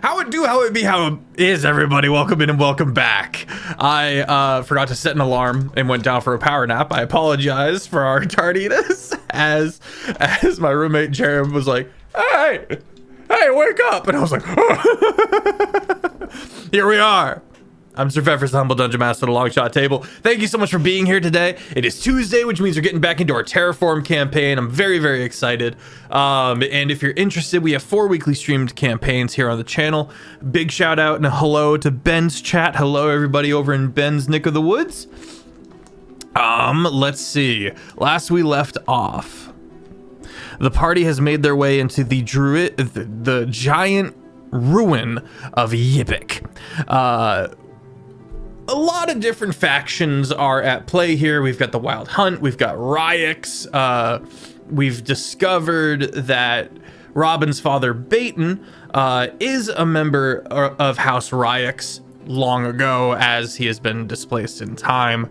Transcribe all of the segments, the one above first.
How it is, everybody. Welcome in and welcome back. I forgot to set an alarm and went down for a power nap. I apologize for our tardiness as my roommate Jeremy was like, hey, wake up. And I was like, oh. Here we are. I'm Sir Feffers, the Humble Dungeon Master of the Longshot table. Thank you so much for being here today. It is Tuesday, which means we're getting back into our Terraform campaign. I'm very, very excited. And if you're interested, we have 4 weekly streamed campaigns here on the channel. Big shout out and a hello to Ben's chat. Hello, everybody over in Ben's neck of the woods. Let's see. Last we left off, the party has made their way into the giant ruin of Yipik. A lot of different factions are at play here. We've got the Wild Hunt, we've got Ryx, we've discovered that Robin's father, Baton, is a member of House Ryx long ago, as he has been displaced in time.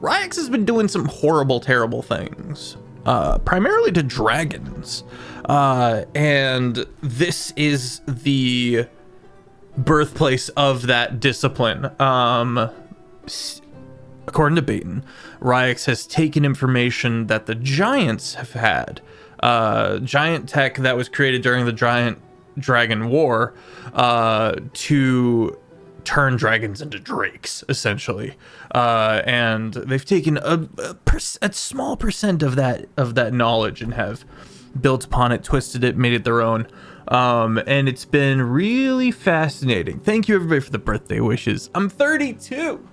Ryx has been doing some horrible, terrible things, primarily to dragons. And this is the birthplace of that discipline. According to Baton, Ryx has taken information that the giants have had, giant tech that was created during the Giant Dragon War, to turn dragons into drakes, essentially. And they've taken a small percent of that knowledge and have built upon it, twisted it, made it their own. And it's been really fascinating. Thank you, everybody, for the birthday wishes. I'm 32.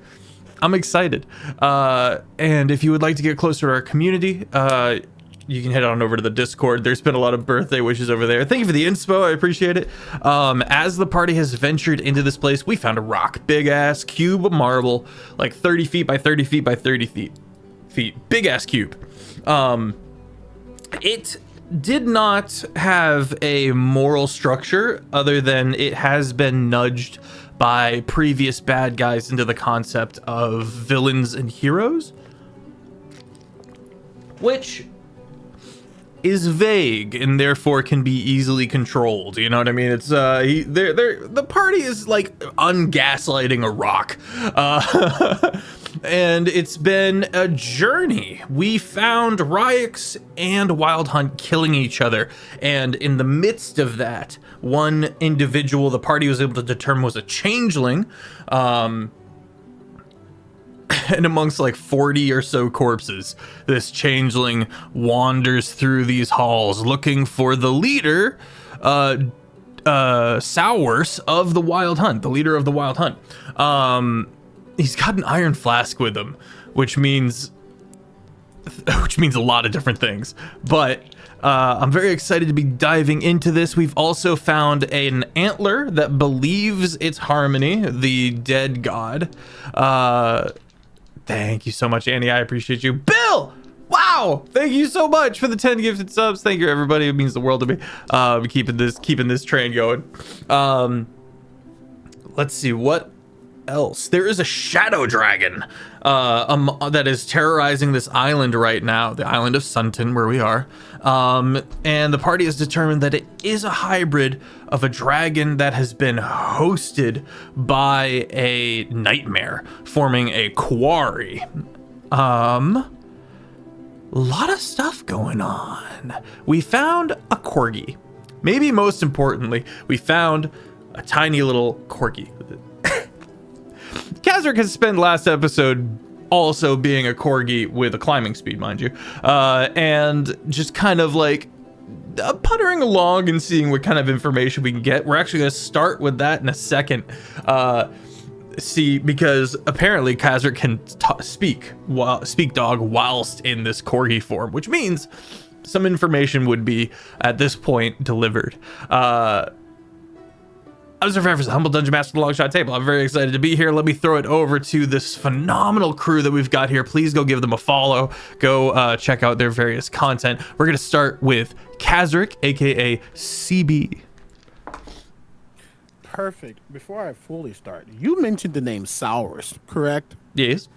I'm excited. And if you would like to get closer to our community, you can head on over to the Discord. There's been a lot of birthday wishes over there. Thank you for the inspo. I appreciate it. As the party has ventured into this place, we found a rock. Big ass cube of marble, like 30 feet by 30 feet by 30 feet. Big ass cube. It did not have a moral structure other than it has been nudged by previous bad guys into the concept of villains and heroes, which is vague and therefore can be easily controlled. You know what I mean? It's the party is like ungaslighting a rock. And it's been a journey. We found Ryx and Wild Hunt killing each other, and in the midst of that, one individual the party was able to determine was a changeling, and amongst like 40 or so corpses, this changeling wanders through these halls looking for the leader, Sours of the Wild Hunt, the leader of the Wild Hunt. He's got an iron flask with him, which means a lot of different things. But I'm very excited to be diving into this. We've also found an antler that believes it's Harmony, the dead god. Thank you so much, Annie. I appreciate you. Bill! Wow! Thank you so much for the 10 gifted subs. Thank you, everybody. It means the world to me. Keeping this train going. Let's see what else. There is a shadow dragon that is terrorizing this island right now, the island of Sunton, where we are. And the party has determined that it is a hybrid of a dragon that has been hosted by a nightmare, forming a quarry. A lot of stuff going on. We found a corgi. Maybe most importantly, we found a tiny little corgi. Kazric has spent last episode also being a corgi with a climbing speed, mind you, and just kind of like puttering along and seeing what kind of information we can get. We're actually going to start with that in a second. Because apparently Kazric can speak dog whilst in this corgi form, which means some information would be at this point delivered. I'm Sir Feffers, the Humble Dungeon Master of the Longshot table. I'm very excited to be here. Let me throw it over to this phenomenal crew that we've got here. Please go give them a follow. Go check out their various content. We're going to start with Kazric, aka CB. Perfect. Before I fully start, you mentioned the name Sours, correct? Yes.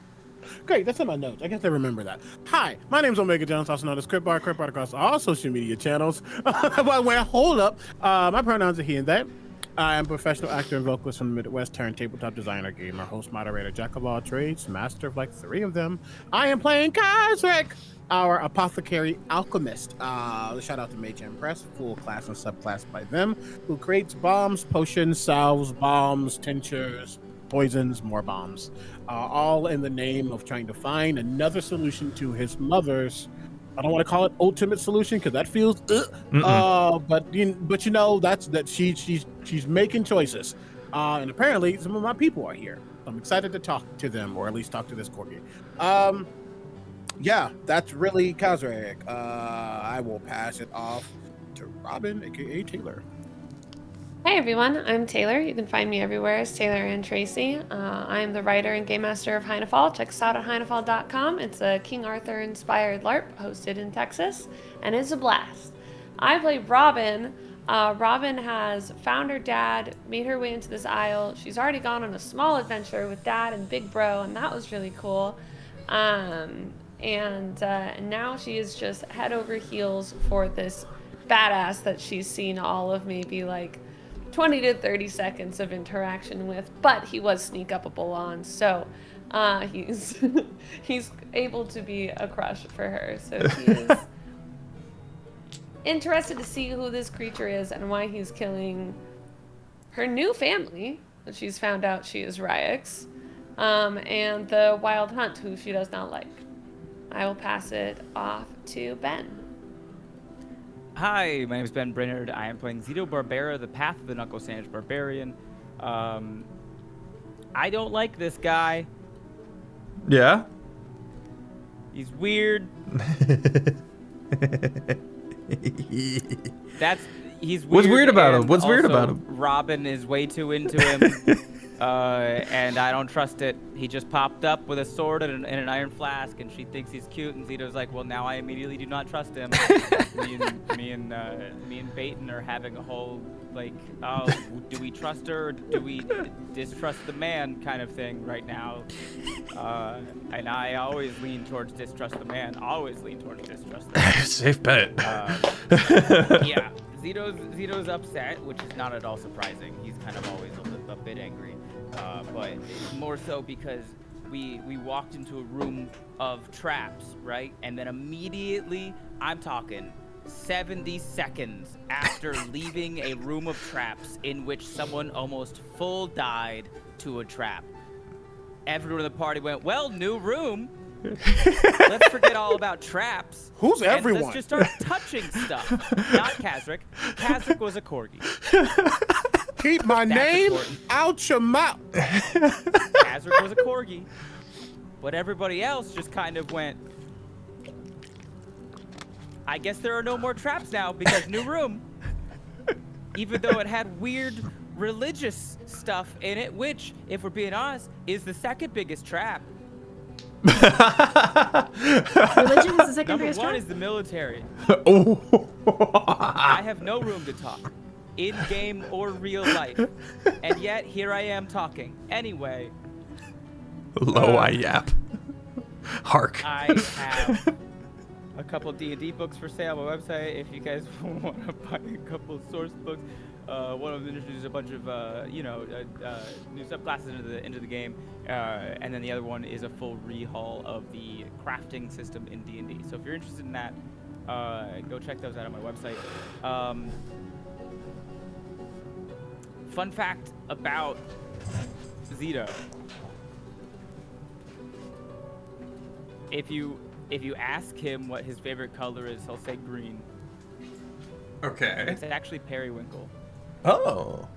Great, that's in my notes. I guess I remember that. Hi, my name's Omega Jones, also known as CritBard. CritBard across all social media channels. Hold up. My pronouns are he and they. I am a professional actor and vocalist from the Midwest, turned tabletop designer, gamer, host, moderator, jack of all trades, master of like 3 of them. I am playing Kazric, our apothecary alchemist. Shout out to Mage Press, full class and subclass by them, who creates bombs, potions, salves, bombs, tinctures, poisons, more bombs, all in the name of trying to find another solution to his mother's. I don't want to call it ultimate solution because that feels, but you know that she's making choices, and apparently some of my people are here. So I'm excited to talk to them, or at least talk to this corgi. Yeah, that's really Kazric. I will pass it off to Robin, aka Taylor. Hey everyone, I'm Taylor. You can find me everywhere as Taylor and Tracy. I am the writer and game master of Heinefall. Check us out at heinefall.com. It's a King Arthur inspired LARP hosted in Texas, and it's a blast. I play Robin. Robin has found her dad, made her way into this isle. She's already gone on a small adventure with Dad and Big Bro, and that was really cool. And now she is just head over heels for this badass that she's seen all of maybe like 20 to 30 seconds of interaction with, but he was sneak upable on, so he's he's able to be a crush for her. So he is interested to see who this creature is and why he's killing her new family, that she's found out she is Ryx, and the Wild Hunt, who she does not like. I will pass it off to Ben. Hi, my name is Ben Brainard. I am playing Zito Barbera, the Path of the Knuckle Sandwich Barbarian. I don't like this guy. Yeah? He's weird. He's weird. What's weird about him? What's weird about him? Robin is way too into him. And I don't trust it. He just popped up with a sword and an iron flask, and she thinks he's cute, and Zito's like, well, now I immediately do not trust him. me and Baton are having a whole, like, oh, do we trust her, or do we distrust the man kind of thing right now. And I always lean towards distrust the man. Always lean towards distrust the man. Safe bet. Yeah. Zito's upset, which is not at all surprising. He's kind of always a bit angry, but more so because we walked into a room of traps, right? And then immediately, I'm talking 70 seconds after leaving a room of traps in which someone almost full died to a trap, everyone in the party went, well, new room. Let's forget all about traps. Who's everyone? Let's just start touching stuff. Not Kazric. Kazric was a corgi. Keep my name out your mouth. Kazric was a corgi. But everybody else just kind of went, I guess there are no more traps now because new room. Even though it had weird religious stuff in it, which, if we're being honest, is the second biggest trap. Religion is the second biggest Number one trap? is the military. Oh. I have no room to talk, in game or real life, and yet here I am talking. Anyway. Low I yap. Hark. I have a couple D&D books for sale on my website if you guys want to buy a couple source books. One of them introduces a bunch of, new subclasses into the game, and then the other one is a full rehaul of the crafting system in D&D. So if you're interested in that, go check those out on my website. Fun fact about Zito. If you ask him what his favorite color is, he'll say green. Okay. It's actually periwinkle. Oh.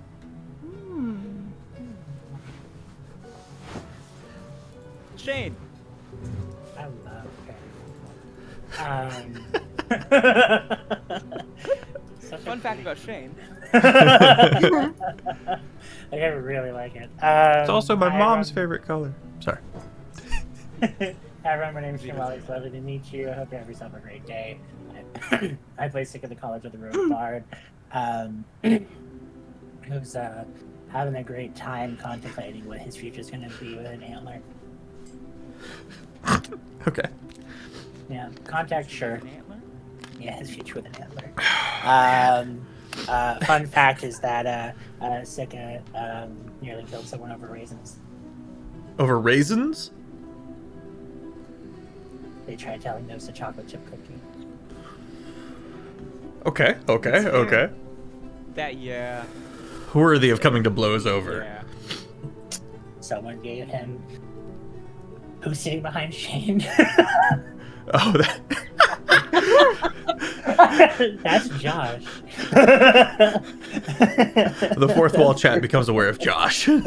Shane. I love Fun fact about Shane. I really like it. It's also my mom's everyone. favorite color. Sorry. Hi everyone, my name is Whalley. It's lovely to meet you. I hope you have yourself a great day. I play Sick of the College of the Road Bard, who's having a great time contemplating what his future is going to be with an antler. Okay. Yeah, contact, sure. An antler? Yeah, shoot you with an antler. Fun fact is that Sika nearly killed someone over raisins. Over raisins? They tried telling them it was a chocolate chip cookie. Okay. That, yeah. Worthy of coming to blows over. Yeah. Someone gave him. Who's sitting behind Shane? Oh, that... That's Josh. The fourth wall chat becomes aware of Josh. Josh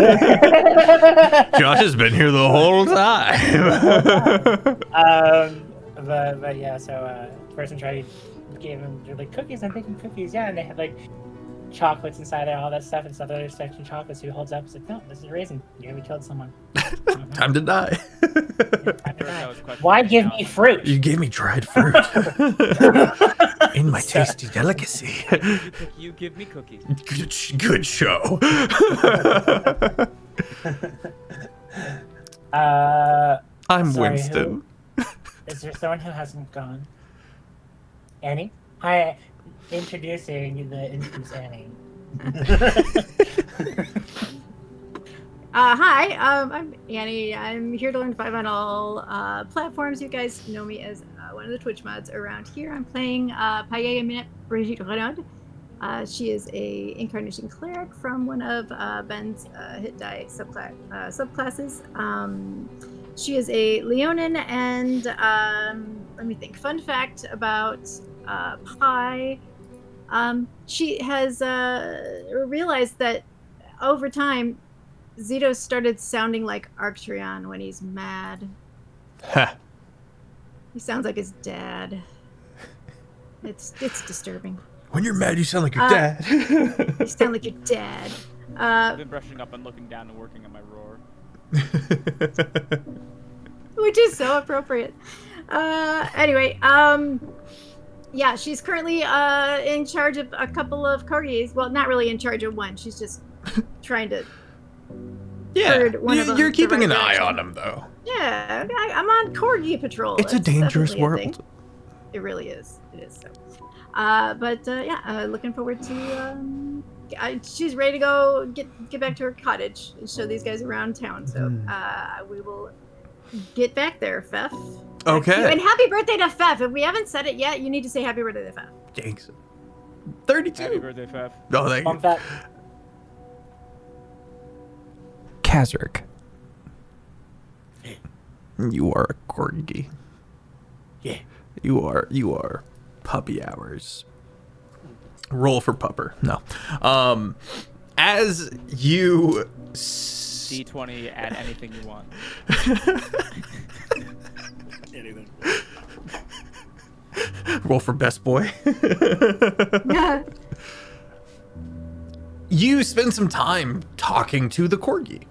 has been here the whole time. But yeah, so the person gave him, they're like, cookies, I'm making cookies, yeah, and they had like chocolates inside there, all that stuff, and stuff, they're expecting chocolates, who holds up, it's like, no, this is a raisin, you nearly killed someone. Time to die. Why give me fruit? You gave me dried fruit. In my tasty delicacy. You give me cookies. Good show. I'm Sorry, Winston. Is there someone who hasn't gone? Annie? Hi, introducing the infamous Annie. Hi, I'm Annie. I'm here to learn to fight on all platforms. You guys know me as one of the Twitch mods around here. I'm playing Payaya Minute Brigitte Brainard. She is a incarnation cleric from one of Ben's hit die subclasses. She is a Leonin, and let me think. Fun fact about Pi. She has realized that over time, Zito started sounding like Arcturion when he's mad. He sounds like his dad. It's disturbing. When you're mad, you sound like your dad. You sound like your dad. I've been brushing up and looking down and working on my roar. Which is so appropriate. Anyway, yeah, she's currently in charge of a couple of corgis. Well, not really in charge of one. She's just trying to. Yeah, you're keeping an eye direction. on them, though. Yeah, I'm on corgi patrol. It's a dangerous definitely a world. thing. It really is. It is so. Yeah, looking forward to. She's ready to go get back to her cottage and show these guys around town. So we will get back there, Feff. Okay. And happy birthday to Feff. If we haven't said it yet, you need to say happy birthday to Feff. Thanks. 32. Happy birthday, Feff. Oh, thank Fun you. fact. Kazark. You are a corgi. Yeah. You are puppy hours. Roll for pupper. No. As you D20, add anything you want. Anything. roll for best boy. Yeah. You spend some time talking to the corgi,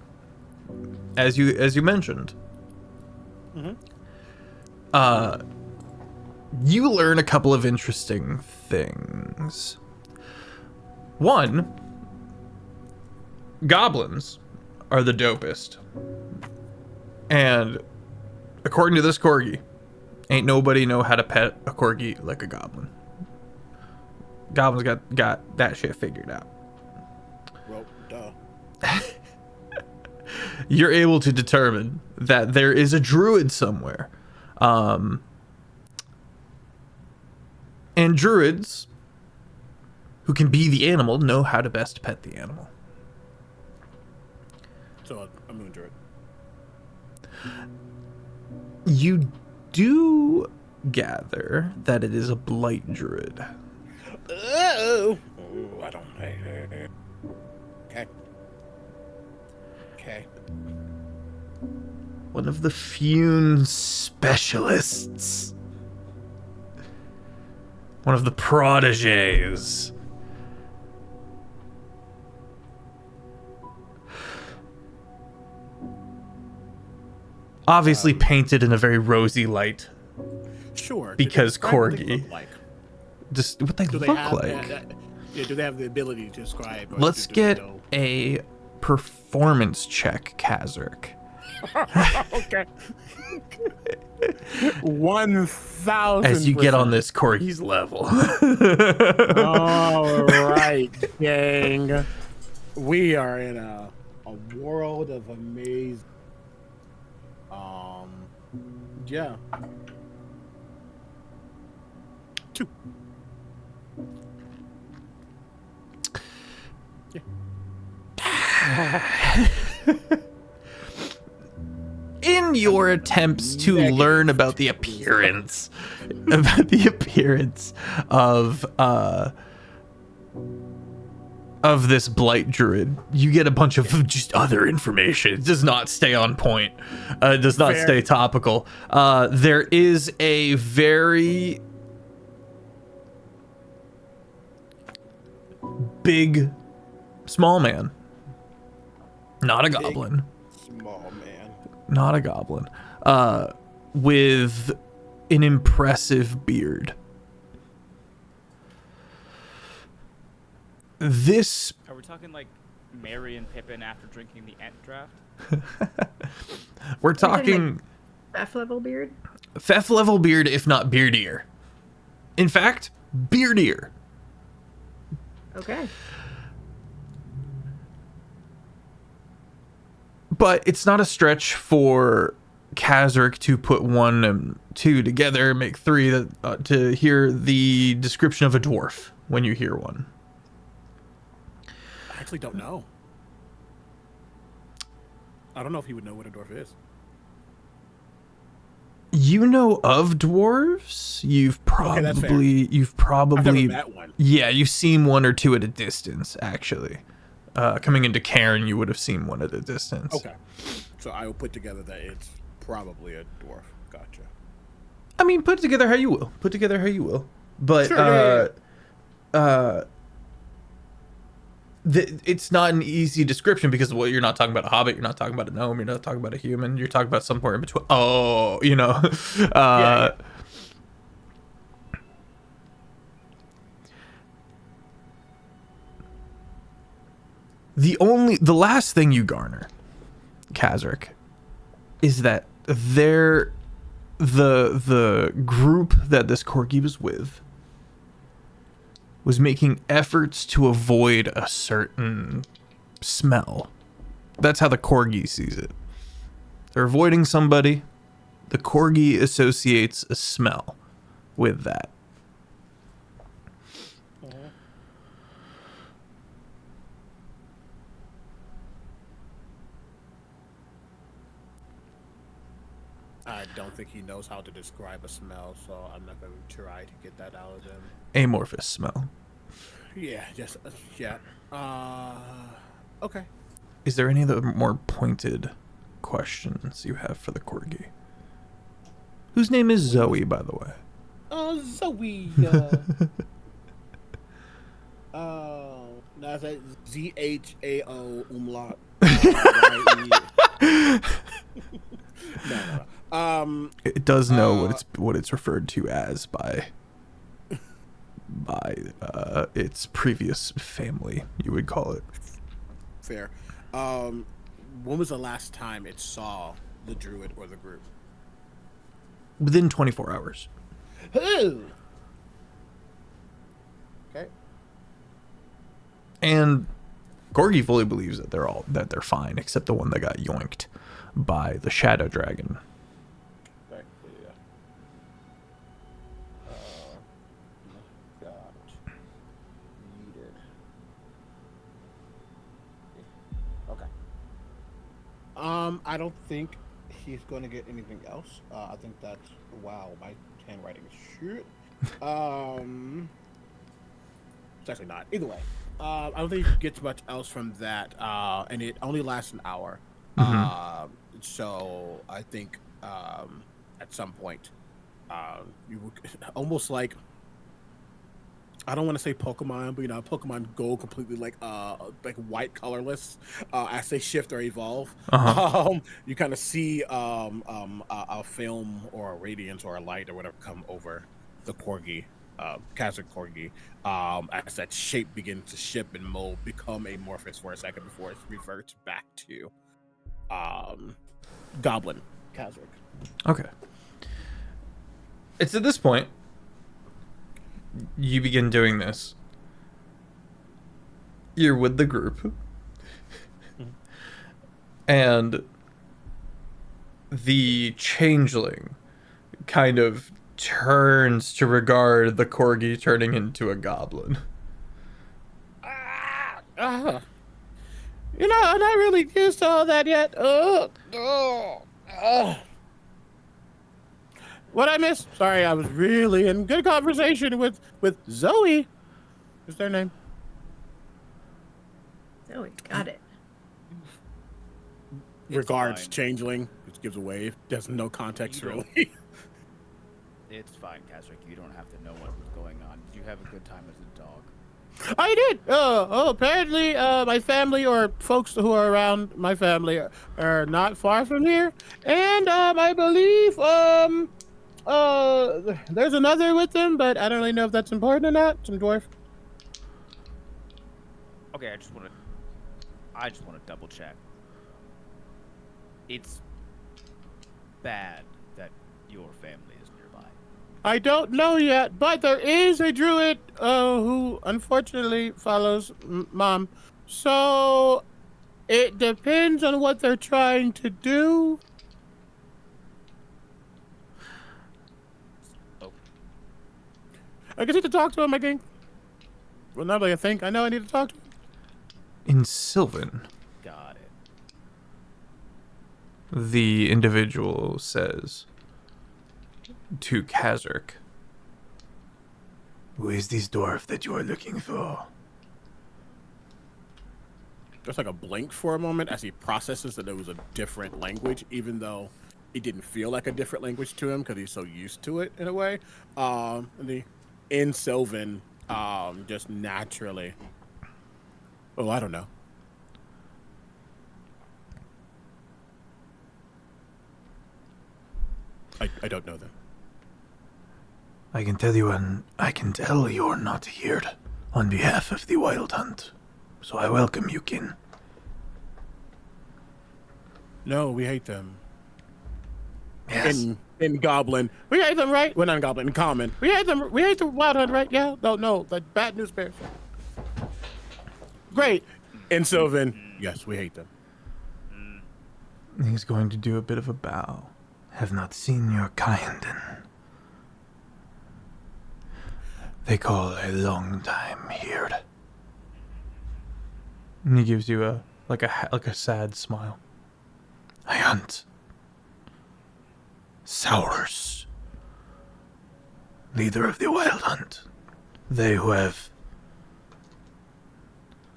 as you mentioned. You learn a couple of interesting things. One, goblins are the dopest, and according to this corgi, ain't nobody know how to pet a corgi like a goblin. Goblins got that shit figured out. Well, duh. You're able to determine that there is a druid somewhere. And druids who can be the animal know how to best pet the animal. So a moon druid. You do gather that it is a blight druid. Oh, I don't. Okay. Okay. One of the Fune specialists. One of the proteges. Obviously painted in a very rosy light. Sure. Because Describe what they corgi. look like. Just what they Do they look have like. do they have the ability to describe? Or Let's do they get know? a performance check, Kazark. Okay. 1,000. As you get on this corgi's level. All right, gang. We are in a world of amazing. Yeah. 2. In your attempts to learn about the appearance of this blight druid, you get a bunch of just other information. It does not stay on point. It does not stay topical. There is a very big small man. Not a goblin. Small man. Not a goblin. With an impressive beard. This... Are we talking like Merry and Pippin after drinking the Ent draft? We're talking... Feff level beard? Feff level beard, if not beardier. In fact, beardier. Okay. But it's not a stretch for Kazric to put 1 and 2 together, make 3, to hear the description of a dwarf when you hear one. I actually don't know. I don't know if he would know what a dwarf is. You know of dwarves? You've probably I've never met one. Yeah, you've seen 1 or 2 at a distance, actually. Coming into Cairn, you would have seen 1 at a distance. Okay. So I will put together that it's probably a dwarf. Gotcha. I mean, put together how you will. But Sure, it's not an easy description because, well, you're not talking about a hobbit, you're not talking about a gnome, you're not talking about a human, you're talking about somewhere in between. Oh, you know. Yeah. The last thing you garner, Kazric, is that the group that this corgi was with was making efforts to avoid a certain smell. That's how the corgi sees it. They're avoiding somebody. The corgi associates a smell with that. I don't think he knows how to describe a smell, so I'm not going to try to get that out of him. Amorphous smell. Yeah, just, yeah. Okay. Is there any other more pointed questions you have for the corgi? Whose name is Zoe, by the way? Zoe. That's a ZHAO umlaut. No. It does know what it's referred to as by its previous family, you would call it. Fair. When was the last time it saw the druid or the group? Within 24 hours. Ooh. Okay. And Corgi fully believes that they're fine, except the one that got yoinked by the shadow dragon. I don't think he's going to get anything else. I think that's, wow, my handwriting is shit. It's actually not. Either way, I don't think he gets much else from that. And it only lasts an hour. Mm-hmm. So I think at some point, you would almost like, I don't want to say Pokemon, but you know, Pokemon go completely like white colorless as they shift or evolve. Uh-huh. You kind of see a film or a radiance or a light or whatever come over the corgi, Kazakh corgi, as that shape begins to shift and mold, become amorphous for a second before it reverts back to goblin, Kazric. Okay. It's at this point you begin doing this. You're with the group. And the changeling kind of turns to regard the corgi turning into a goblin. You know, I'm not really used to all that yet. What I missed? Sorry, I was really in good conversation with Zoe. What's their name? Zoe, got it. Regards, fine. changeling. Just gives a wave. There's no context You don't- really. It's fine, Kazric. You don't have to know what was going on. Did you have a good time as a dog? I did. Apparently, my family or folks who are around my family are not far from here, and I believe there's another with them, but I don't really know if that's important or not. Some dwarf. Okay, I just want to double check. It's bad that your family is nearby. I don't know yet, but there is a druid who unfortunately follows Mom. So it depends on what they're trying to do. Oh, I guess I need to talk to him, I think. Well, not really I think. I know I need to talk to him. In Sylvan, got it. the individual says to Kazric, "Who is this dwarf that you are looking for?" There's like a blink for a moment as he processes that it was a different language, even though it didn't feel like a different language to him because he's so used to it in a way. In Sylvan, just naturally. Oh, I don't know. I don't know them. I can tell you're not here on behalf of the Wild Hunt, so I welcome you, kin. No, we hate them. Yes. In Goblin. We hate them, right? Well, not in Goblin, in Common. We hate them. We hate the Wild Hunt, right? Yeah? No, the bad news bears. Great. In Sylvan, yes, we hate them. He's going to do a bit of a bow. Have not seen your kind in, they call a long time here. And he gives you a sad smile. I hunt Sours, leader of the Wild Hunt. They who have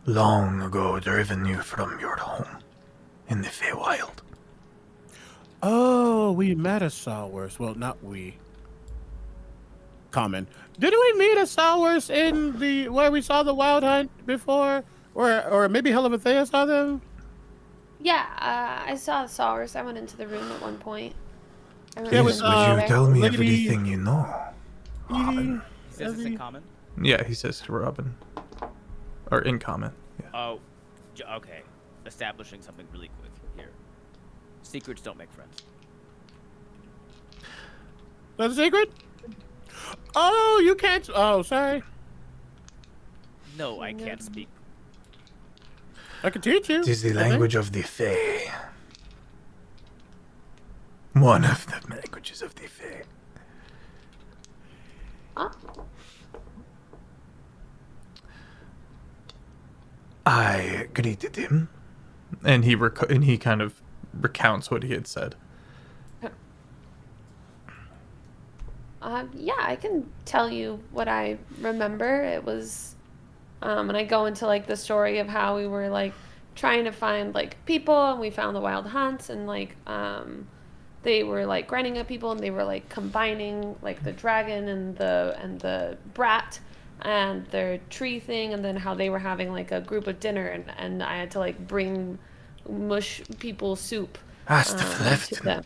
long ago driven you from your home in the Feywild. Oh, we met a Sours. Well, not we. Common. Didn't we meet a Sours in the where we saw the Wild Hunt before? Or maybe Hellevathea saw them? Yeah, I saw the Saurus. I went into the room at one point. I Yeah, remember with, being there. Tell me lady- everything you know. Edie, He says it's in common? Yeah, he says to Robin. Or in common. Yeah. Oh, okay. Establishing something really quick here. Secrets don't make friends. That's a secret? Oh, you can't. Oh, sorry. No, I can't speak. I can teach you. It is the I think. language of the Fae. One of the languages of the Fae. Oh, I greeted him, and he kind of recounts what he had said. yeah, I can tell you what I remember. It was, and I go into like the story of how we were like trying to find like people, and we found the Wild Hunts, and like they were like grinding up people, and they were like combining like the dragon and the brat and their tree thing, and then how they were having like a group of dinner, and I had to like bring mush people soup Hast to left. them.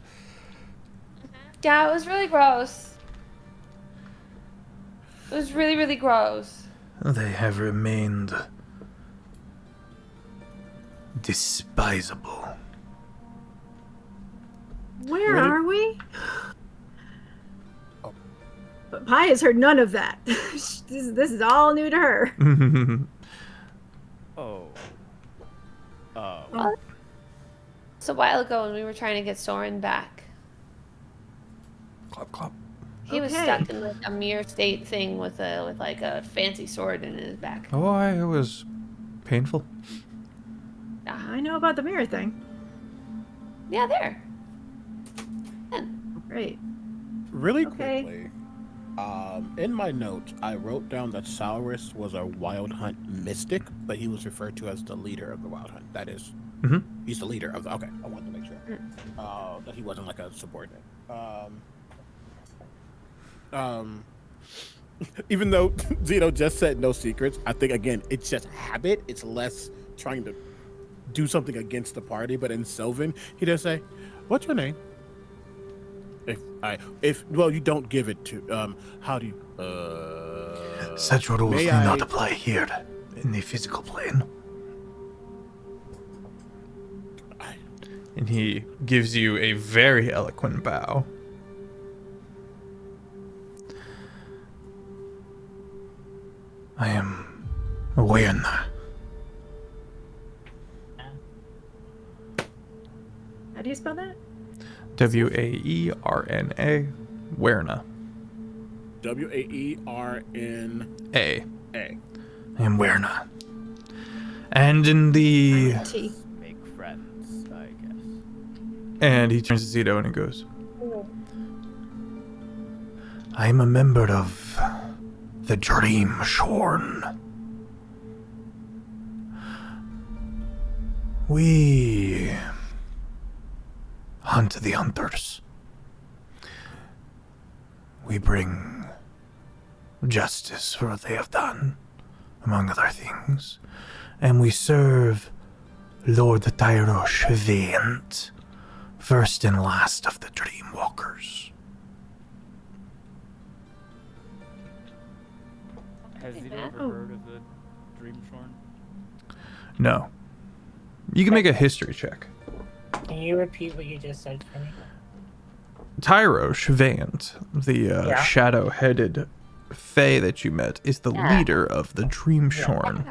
Yeah, it was really gross. It was really, really gross. They have remained despisable. Where Really? are we? Oh. But Pi has heard none of that. this is all new to her. Oh. Oh. Oh. It's a while ago when we were trying to get Soren back. Clap, clap. He was Okay. stuck in like a mirror state thing with like a fancy sword in his back. Oh, it was painful. I know about the mirror thing. Yeah, there. Great. Really Okay. quickly, in my notes, I wrote down that Saurus was a Wild Hunt mystic, but he was referred to as the leader of the Wild Hunt. That is, he's the leader of the. Okay, I wanted to make sure that he wasn't like a subordinate. Even though Zeno just said no secrets, I think again it's just habit. It's less trying to do something against the party. But in Sylvan, he does say, "What's your name?" If you don't give it to how do you Such rules may do I- not apply here in the physical plane. And he gives you a very eloquent bow. I am Waerna. How do you spell that? Waerna. Waerna. Waerna? A. I am Waerna. And in the... T. Make friends, I guess. And he turns to Zito and he goes, I am a member of the Dream Shorn. We hunt the hunters. We bring justice for what they have done, among other things. And we serve Lord Tyrosh Vant, first and last of the Dreamwalkers. Has Zito Matt? ever heard of the Dreamshorn? no. You can make a history check. Can you repeat what you just said for me? Tyrosh Vant, the shadow-headed fae that you met, is the leader of the Dreamshorn.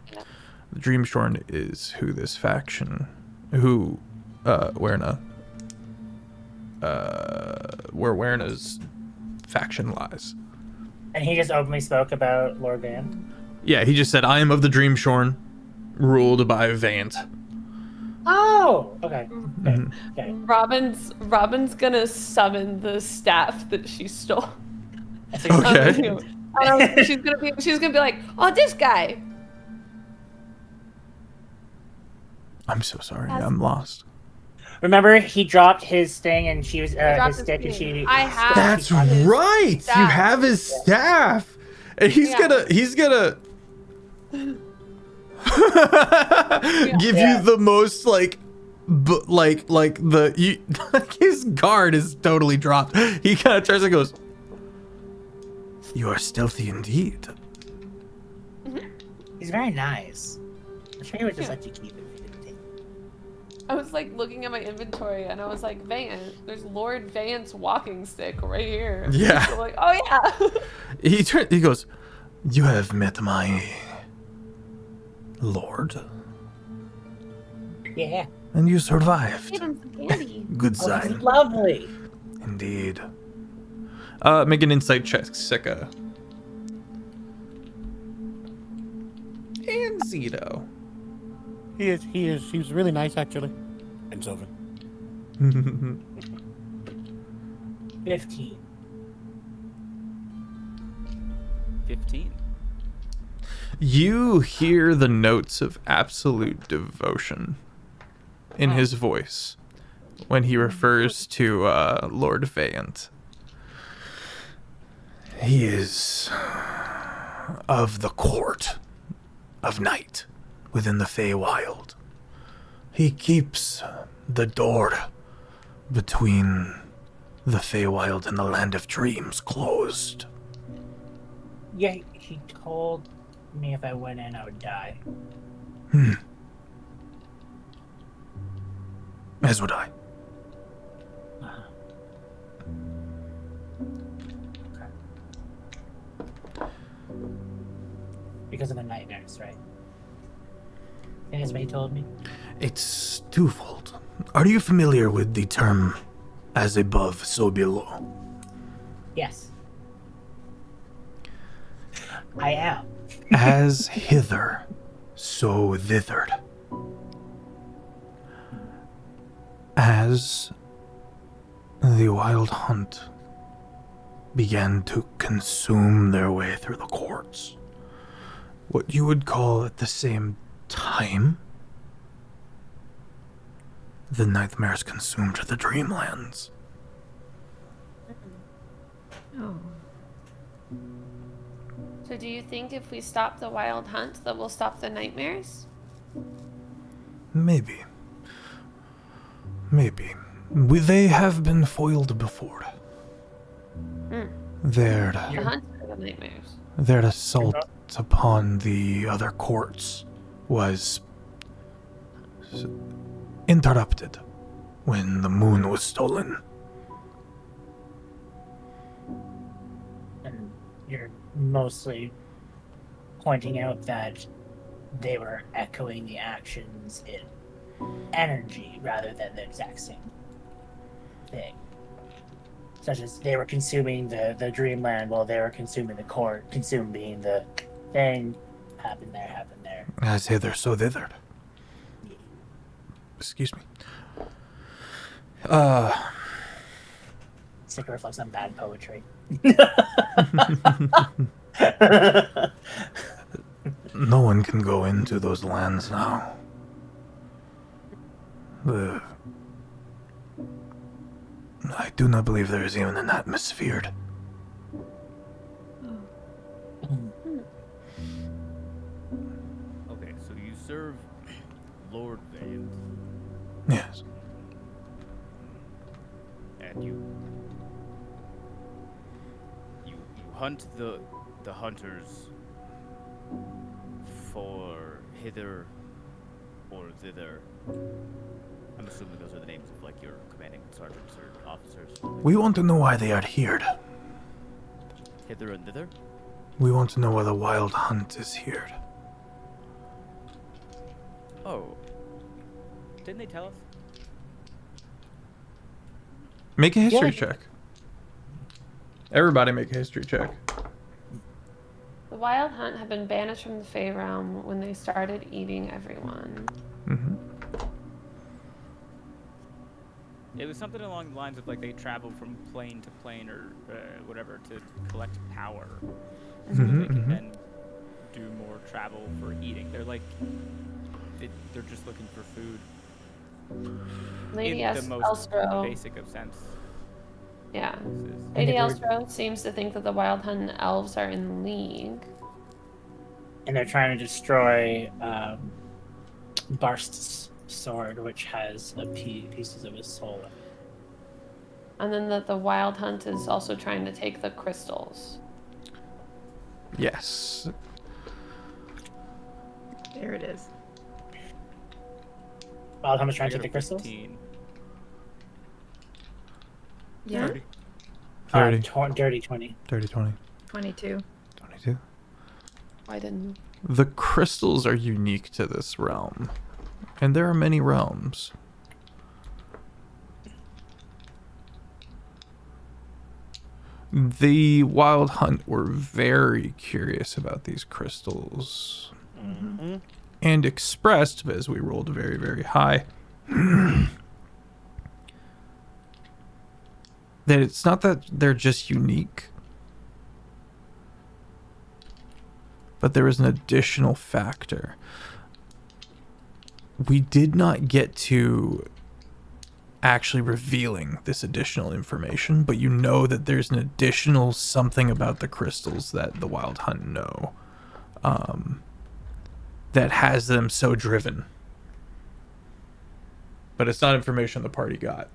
The Dreamshorn is who this faction, where Waerna's faction lies. And he just openly spoke about Lord Van. Yeah, he just said, I am of the Dreamshorn, ruled by Vant. Oh, okay. Okay. Robin's gonna summon the staff that she stole. Okay. She's gonna be like, oh, this guy. I'm so sorry, I'm lost. Remember, he dropped his thing, and she was dropped his his stick, and thing. she. I have- That's his right. staff. You have his staff, and he's gonna give you the most like his guard is totally dropped. He kind of turns and goes, You are stealthy indeed. He's very nice. I'm sure he would just let you keep it. If you didn't take it. I was like looking at my inventory and I was like, there's Lord Vant's walking stick right here. Yeah. So I'm like, oh yeah. he goes, You have met my lord, Yeah. and you survived. Give him some candy. Good Oh, he's sign. lovely. Indeed. make an insight check, Sika. And Zito. He's really nice actually. And Sylvan. 15. 15. You hear the notes of absolute devotion in his voice when he refers to Lord Vant. He is of the court of night within the Feywild. He keeps the door between the Feywild and the Land of Dreams closed. Yeah, he told me if I went in, I would die. As would I. Those are the nightmares, right? And that's what he told me. It's twofold. Are you familiar with the term as above, so below? Yes. I am. As hither, so thithered. As the wild hunt began to consume their way through the courts, what you would call at the same time, the nightmares consumed the dreamlands. Oh. So do you think if we stop the wild hunt that we'll stop the nightmares? Maybe. Maybe. They have been foiled before. The Their hunt or the nightmares? assault upon the other courts was interrupted when the moon was stolen. And you're mostly pointing out that they were echoing the actions in energy rather than the exact same thing. Such as they were consuming the dreamland while they were consuming the court. Consume being the thing. Happened there. As hither, so thithered. Excuse me. Sick reflects on bad poetry. No one can go into those lands now. I do not believe there is even an atmosphere. Okay, so you serve Lord Vane, Yes. and you hunt the hunters for hither or thither. I'm assuming those are the names of like your commanding sergeants or officers. We want to know why they are here. Hither and thither? We want to know why the wild hunt is here. Oh. Didn't they tell us? Make a history check. Everybody make a history check. The wild hunt had been banished from the Fey realm when they started eating everyone. Mm-hmm. It was something along the lines of like they travel from plane to plane or whatever to collect power. So they can then do more travel for eating. They're like, they're just looking for food. Lady In the most Elstro, basic of sense. yeah. This Lady Elstro seems to think that the wild hunt and elves are in league. And they're trying to destroy Barst's sword, which has pieces of his soul in it. And then that the wild hunt is also trying to take the crystals. Yes. There it is. Wild Hunt is I trying to got take a the crystals? 15. Yeah. 30. Dirty 20. 30, 20. 22. 22. Why didn't? The crystals are unique to this realm. And there are many realms. The Wild Hunt were very curious about these crystals. Mm-hmm. And expressed, as we rolled very, very high, that it's not that they're just unique, but there is an additional factor. We did not get to actually revealing this additional information, but you know that there's an additional something about the crystals that the Wild Hunt know, that has them so driven. But it's not information the party got.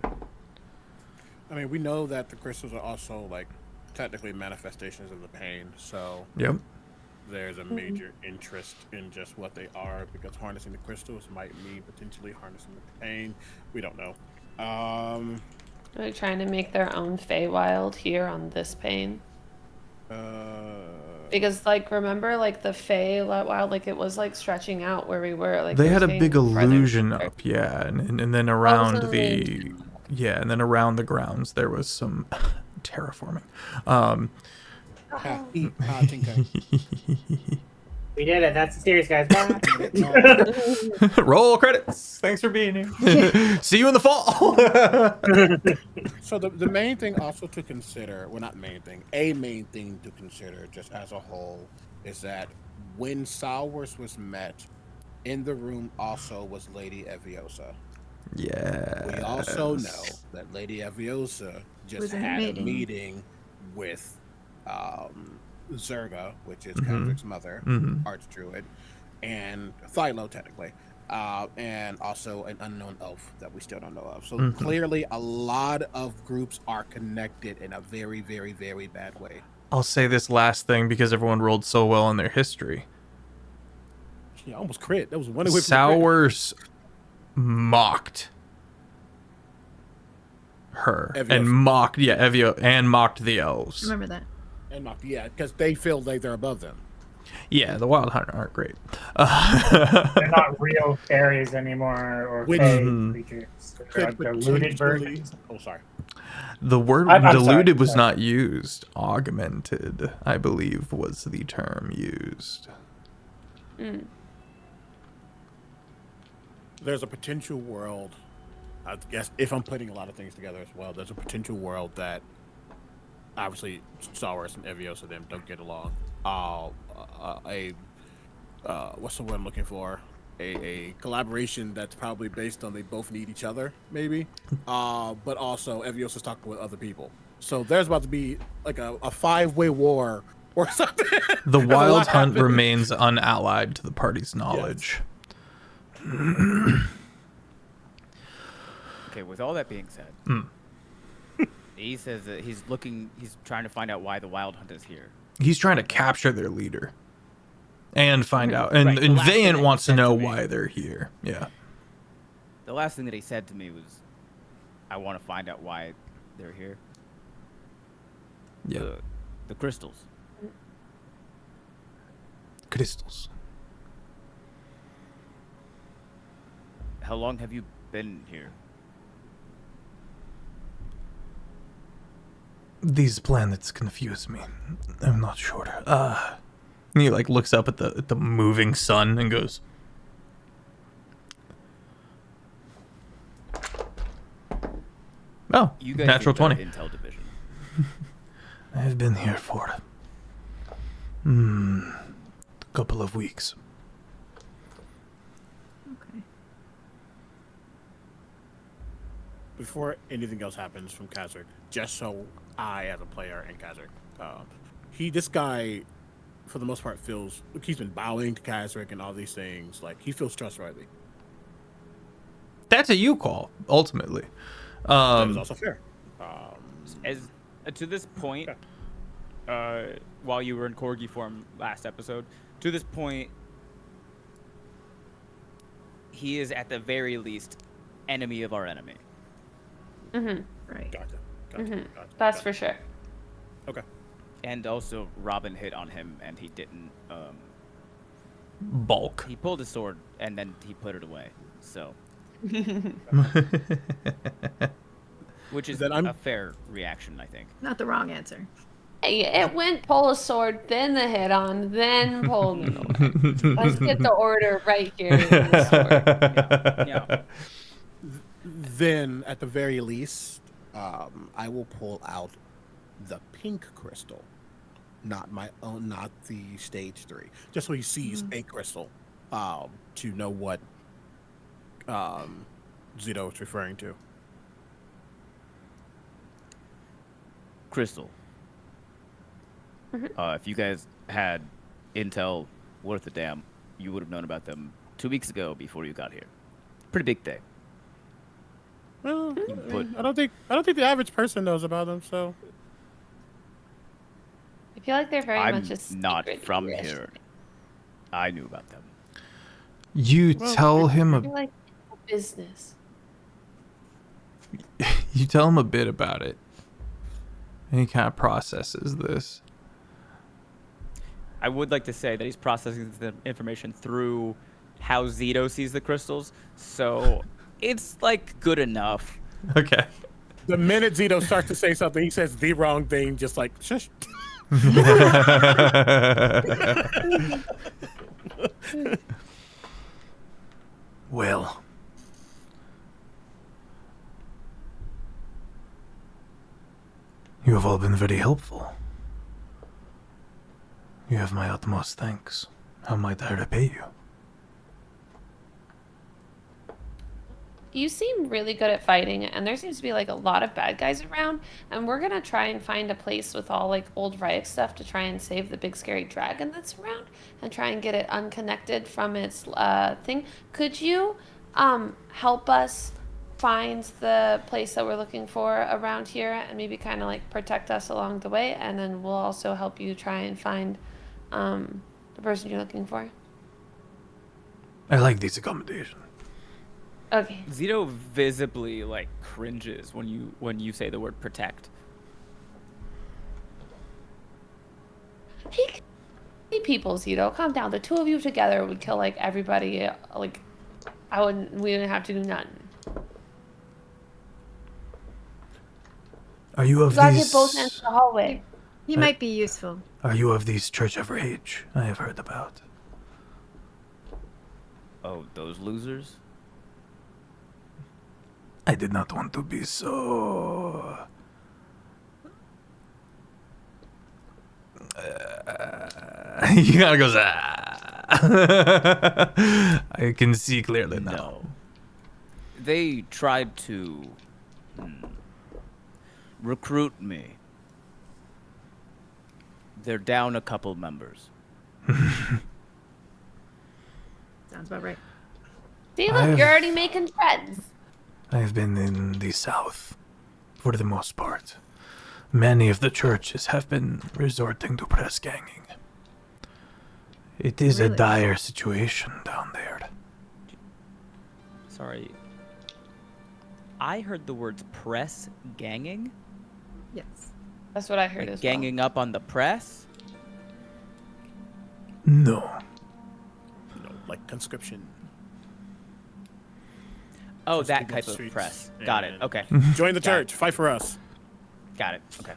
I mean, we know that the crystals are also like technically manifestations of the pain, so Yep. there's a major interest in just what they are, because harnessing the crystals might mean potentially harnessing the pain. We don't know. Are they trying to make their own Feywild here on this plane? Because like remember like the Fae wild, like it was like stretching out where we were. Like They were had a getting big farther. illusion up, yeah, and then around so the and then around the grounds there was some terraforming. Tinker. We did it. That's the series, guys. Bye. Roll credits. Thanks for being here. See you in the fall. So the main thing also to consider, well, not main thing, a main thing to consider just as a whole is that when Sowers was met, in the room also was Lady Eviosa. Yeah. We also know that Lady Eviosa just Was in a had a meeting. meeting with Zerga, which is Kendrick's mother, Archdruid, and Thylo, technically, and also an unknown elf that we still don't know of. So clearly, a lot of groups are connected in a very, very, very bad way. I'll say this last thing because everyone rolled so well in their history. Yeah, almost crit. That was one away from the crit. Sowers mocked her and mocked Evio and mocked the elves. Remember that. And not, yeah, because they feel like they're above them. Yeah, the Wild Hunter aren't great. They're not real fairies anymore or Which- fey creatures. They're Could diluted potentially- versions. Oh, sorry. The word I'm diluted sorry. was not used. Augmented, I believe, was the term used. There's a potential world, I guess, if I'm putting a lot of things together as well, there's a potential world that obviously Sowers and Eviosa them don't get along. What's the word I'm looking for? A collaboration that's probably based on they both need each other, maybe. But also Eviosa's talking with other people. So there's about to be like a 5-way war or something. The There's a Wild lot Hunt happening. remains unallied to the party's knowledge. Okay, with all that being said, he says that he's trying to find out why the Wild Hunt is here. He's trying to capture their leader and find out. And, Right, the and last thing Vayant that wants he to said know to me- why they're here. Yeah. The last thing that he said to me was, I want to find out why they're here. Yeah. The crystals. Crystals. How long have you been here? These planets confuse me. I'm not sure. He like looks up at the moving sun and goes, "Oh, You guys natural need better 20." Intel division. I've been here for a couple of weeks. Okay. Before anything else happens from Kazric, just so I, as a player in Kazric, this guy, for the most part, feels like he's been bowing to Kazric and all these things. Like he feels trustworthy. That's a you call ultimately. That is also fair. As to this point, while you were in Corgi form last episode, to this point, he is at the very least enemy of our enemy. Right. Gotcha. That's for sure. Okay. And also, Robin hit on him, and he didn't. Bulk. He pulled his sword, and then he put it away. So, which is Then I'm- a fair reaction, I think. Not the wrong answer. Hey, it went pull a sword, then the hit on, then pull it away. Let's get the order right here. In the story. Yeah. Then, at the very least, I will pull out the pink crystal, not my own, not the stage 3, just so he sees a crystal, to know what Zito is referring to. Crystal. If you guys had intel worth a damn, you would have known about them 2 weeks ago before you got here. Pretty big day. Well, put- I don't think the average person knows about them. So I feel like they're very I'm much a not secret from wish. here. I knew about them. You tell him I feel like business. you tell him a bit about it, and he kind of processes this. I would like to say that he's processing the information through how Zito sees the crystals, so it's like good enough. Okay. The minute Zito starts to say something, he says the wrong thing, just like shush. Well, you have all been very helpful. You have my utmost thanks. How might I repay you? You seem really good at fighting, and there seems to be like a lot of bad guys around, and we're gonna try and find a place with all like old Riot stuff to try and save the big scary dragon that's around and try and get it unconnected from its thing. Could you help us find the place that we're looking for around here and maybe kind of like protect us along the way, and then we'll also help you try and find the person you're looking for? I like this accommodation. Okay. Zito visibly like cringes when you say the word protect. Hey, people, Zito, calm down. The two of you together would kill like everybody. Like, we wouldn't have to do nothing. Are you of You gotta these? get both ends of the hallway. He might be useful. Are you of these Church of Rage I have heard about? Oh, those losers? I did not want to be so... He kind of goes, I can see clearly now. No. They tried to recruit me. They're down a couple members. Sounds about right. See, look, you're already making friends. I've been in the South, for the most part. Many of the churches have been resorting to press ganging. It is a Really? dire situation down there. Sorry. I heard the words press ganging. Yes. That's what I heard Like as ganging up on the press? No. No, like conscription. Oh, Just that people type on the of streets. press. Yeah, Got it. yeah. Okay. Join the Got church. Fight for us. Got it. Okay.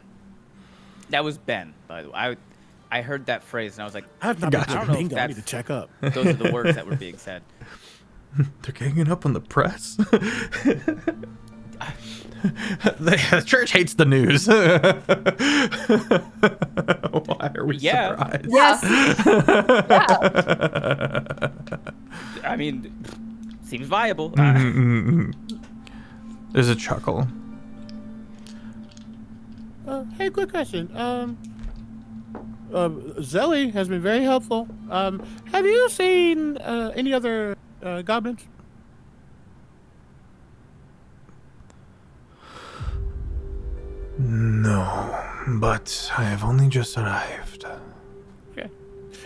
That was Ben, by the way. I heard that phrase and I was like, I have not Gotcha. been I to don't know if bingo. I need to that's- check up. those are the words that were being said. They're ganging up on the press. The church hates the news. Why are we Yeah. surprised? Yes. I mean, seems viable. There's a chuckle. Hey, quick question. Zelly has been very helpful. Have you seen any other goblins? No, but I have only just arrived. Okay.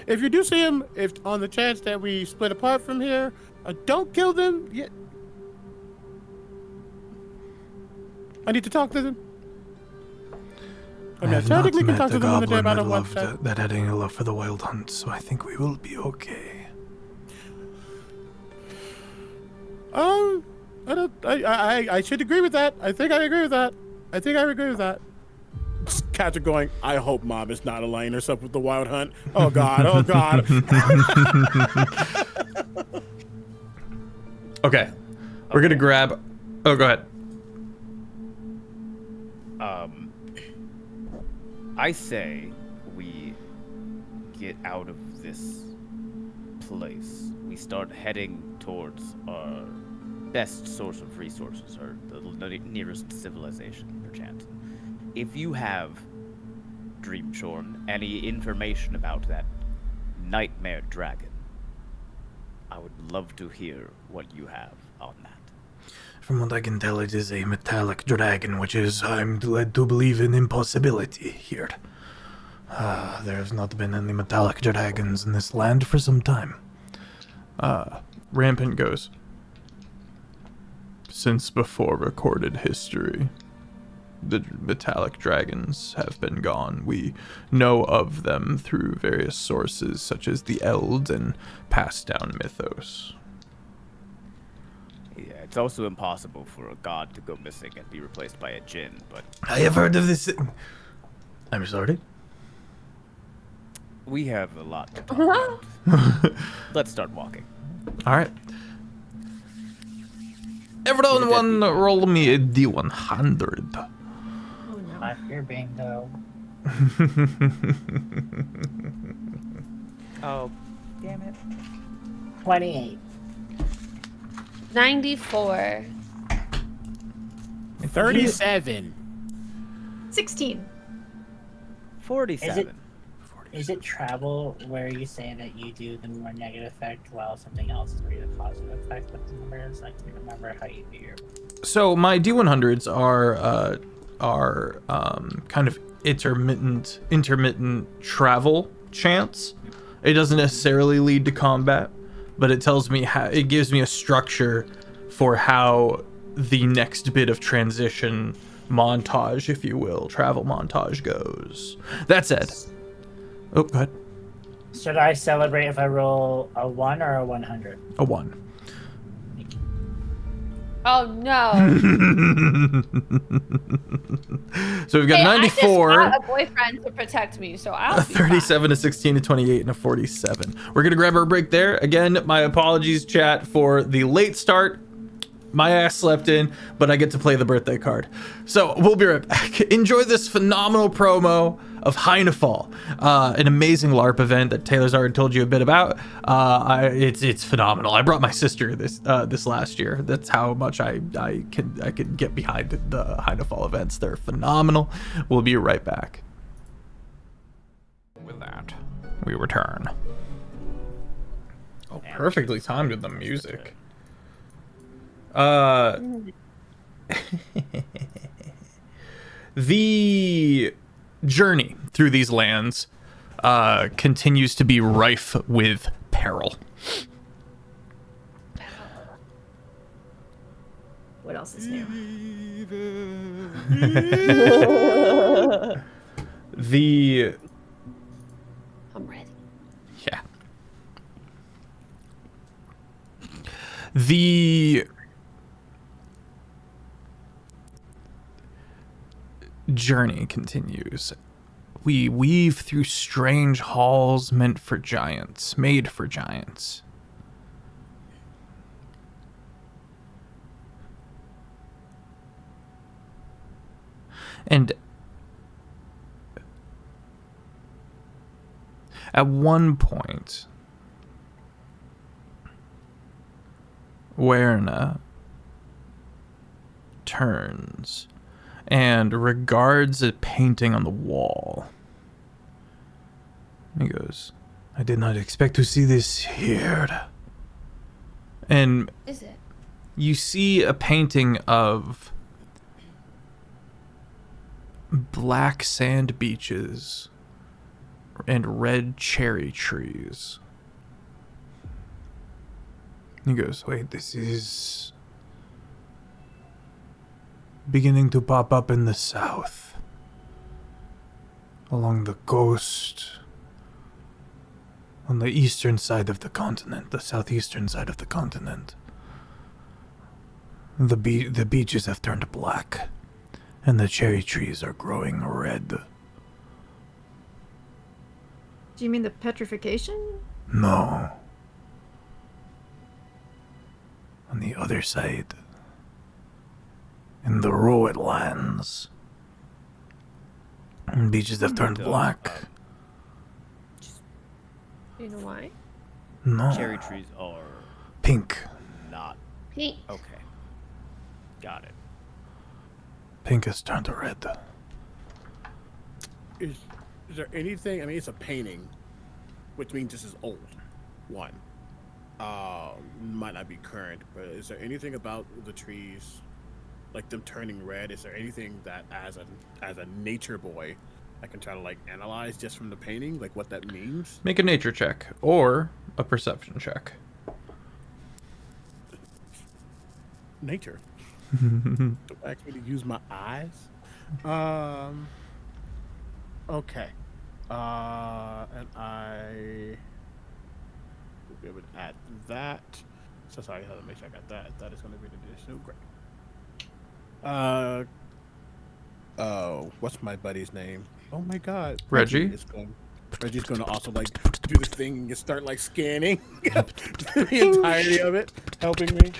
If you do see them, if on the chance that we split apart from here, don't kill them yet. I need to talk to them. I mean, have not technically can met talk the to them on the day goblin about that a one shot. that had any love for the wild hunt, so I think we will be okay. I should agree with that. I think I agree with that. Cats are going, I hope Mom is not aligning herself with the wild hunt. Oh God, oh God. Okay. We're gonna grab. Oh, go ahead. I say we get out of this place. We start heading towards our best source of resources, or the nearest civilization, perchance. If you have, Dreamshorn, any information about that nightmare dragon, I would love to hear what you have on that. From what I can tell, it is a metallic dragon, which is, I'm led to believe, an impossibility here. There has not been any metallic dragons in this land for some time. Rampant goes. Since before recorded history. the metallic dragons have been gone. We know of them through various sources, such as the Eld and passed down mythos. Yeah, it's also impossible for a god to go missing and be replaced by a djinn, but I have heard of this. I'm sorry. we have a lot to talk about. Let's start walking. All right. Everyone, roll me a D100. Oh no. Not your bingo. Oh, damn it. 28. 94. 37. 16. 47. Is it travel where you say that you do the more negative effect while something else is where you do the positive effect with the numbers? I can't remember how you do your. So my D100s are kind of intermittent travel chance. It doesn't necessarily lead to combat, but it tells me how, it gives me a structure for how the next bit of transition montage, if you will, travel montage goes. That said, oh, go ahead. Should I celebrate if I roll a 1 or a 100? A 1. Oh no. So we've got Hey, 94. I just got a boyfriend to protect me, so I'll A be fine. 37, a 16, a 28, and a 47. We're gonna grab our break there. Again, my apologies, chat, for the late start. My ass slept in, but I get to play the birthday card. So we'll be right back. Enjoy this phenomenal promo of Heinefall, an amazing LARP event that Taylor's already told you a bit about. It's phenomenal. I brought my sister this last year. That's how much I could get behind the Heinefall events. They're phenomenal. We'll be right back. With that, we return. Oh, perfectly timed with the music. The journey through these lands continues to be rife with peril. What else is new? The I'm ready. yeah. The journey continues. We weave through strange halls made for giants. And at one point, Werna turns and regards a painting on the wall. He goes, I did not expect to see this here. and Is it? you see a painting of black sand beaches and red cherry trees. He goes, wait, this is beginning to pop up in the south. Along the coast. On the eastern side of the continent, the southeastern side of the continent. The beaches have turned black, and the cherry trees are growing red. Do you mean the petrification? No. On the other side, in the Road lands, beaches have turned black. Do you know why? No. Cherry trees are Pink. not Pink. okay. Got it. Pink has turned red. Is there anything? I mean, it's a painting, which means this is old. One. Might not be current, but is there anything about the trees, like them turning red? Is there anything that, as a nature boy, I can try to like analyze just from the painting, like what that means? Make a nature check or a perception check. Nature. Don't ask me to use my eyes. Okay. And I will be able to add that. So sorry, I have to make sure I got that. That is going to be the additional. Great. What's my buddy's name? Oh my God, Reggie? Reggie's going to also like do this thing and start like scanning the entirety of it, helping me.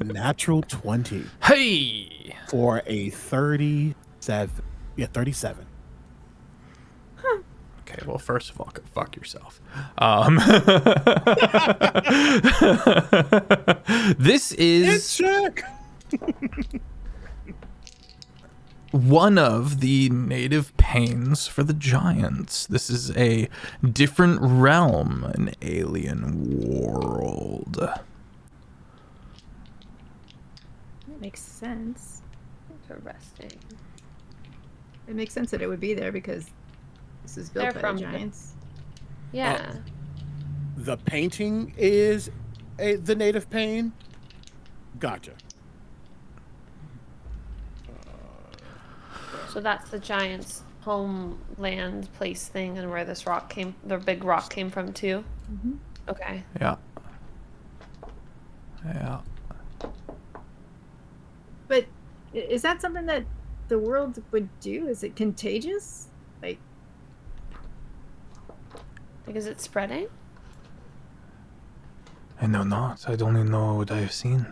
Natural 20. Hey! For a 37. Yeah, 37. Okay, well, first of all, go fuck yourself. This is one of the native panes for the giants. This is a different realm, an alien world. That makes sense. Interesting. It makes sense that it would be there because this is built They're by from the giants. Yeah. The painting is the native pane. Gotcha. So that's the giants' homeland place thing, and where this rock came, the big rock came from too. Mm-hmm. Okay. Yeah. Yeah. But is that something that the world would do? Is it contagious? Like Is it spreading? I know not. I only know what I have seen.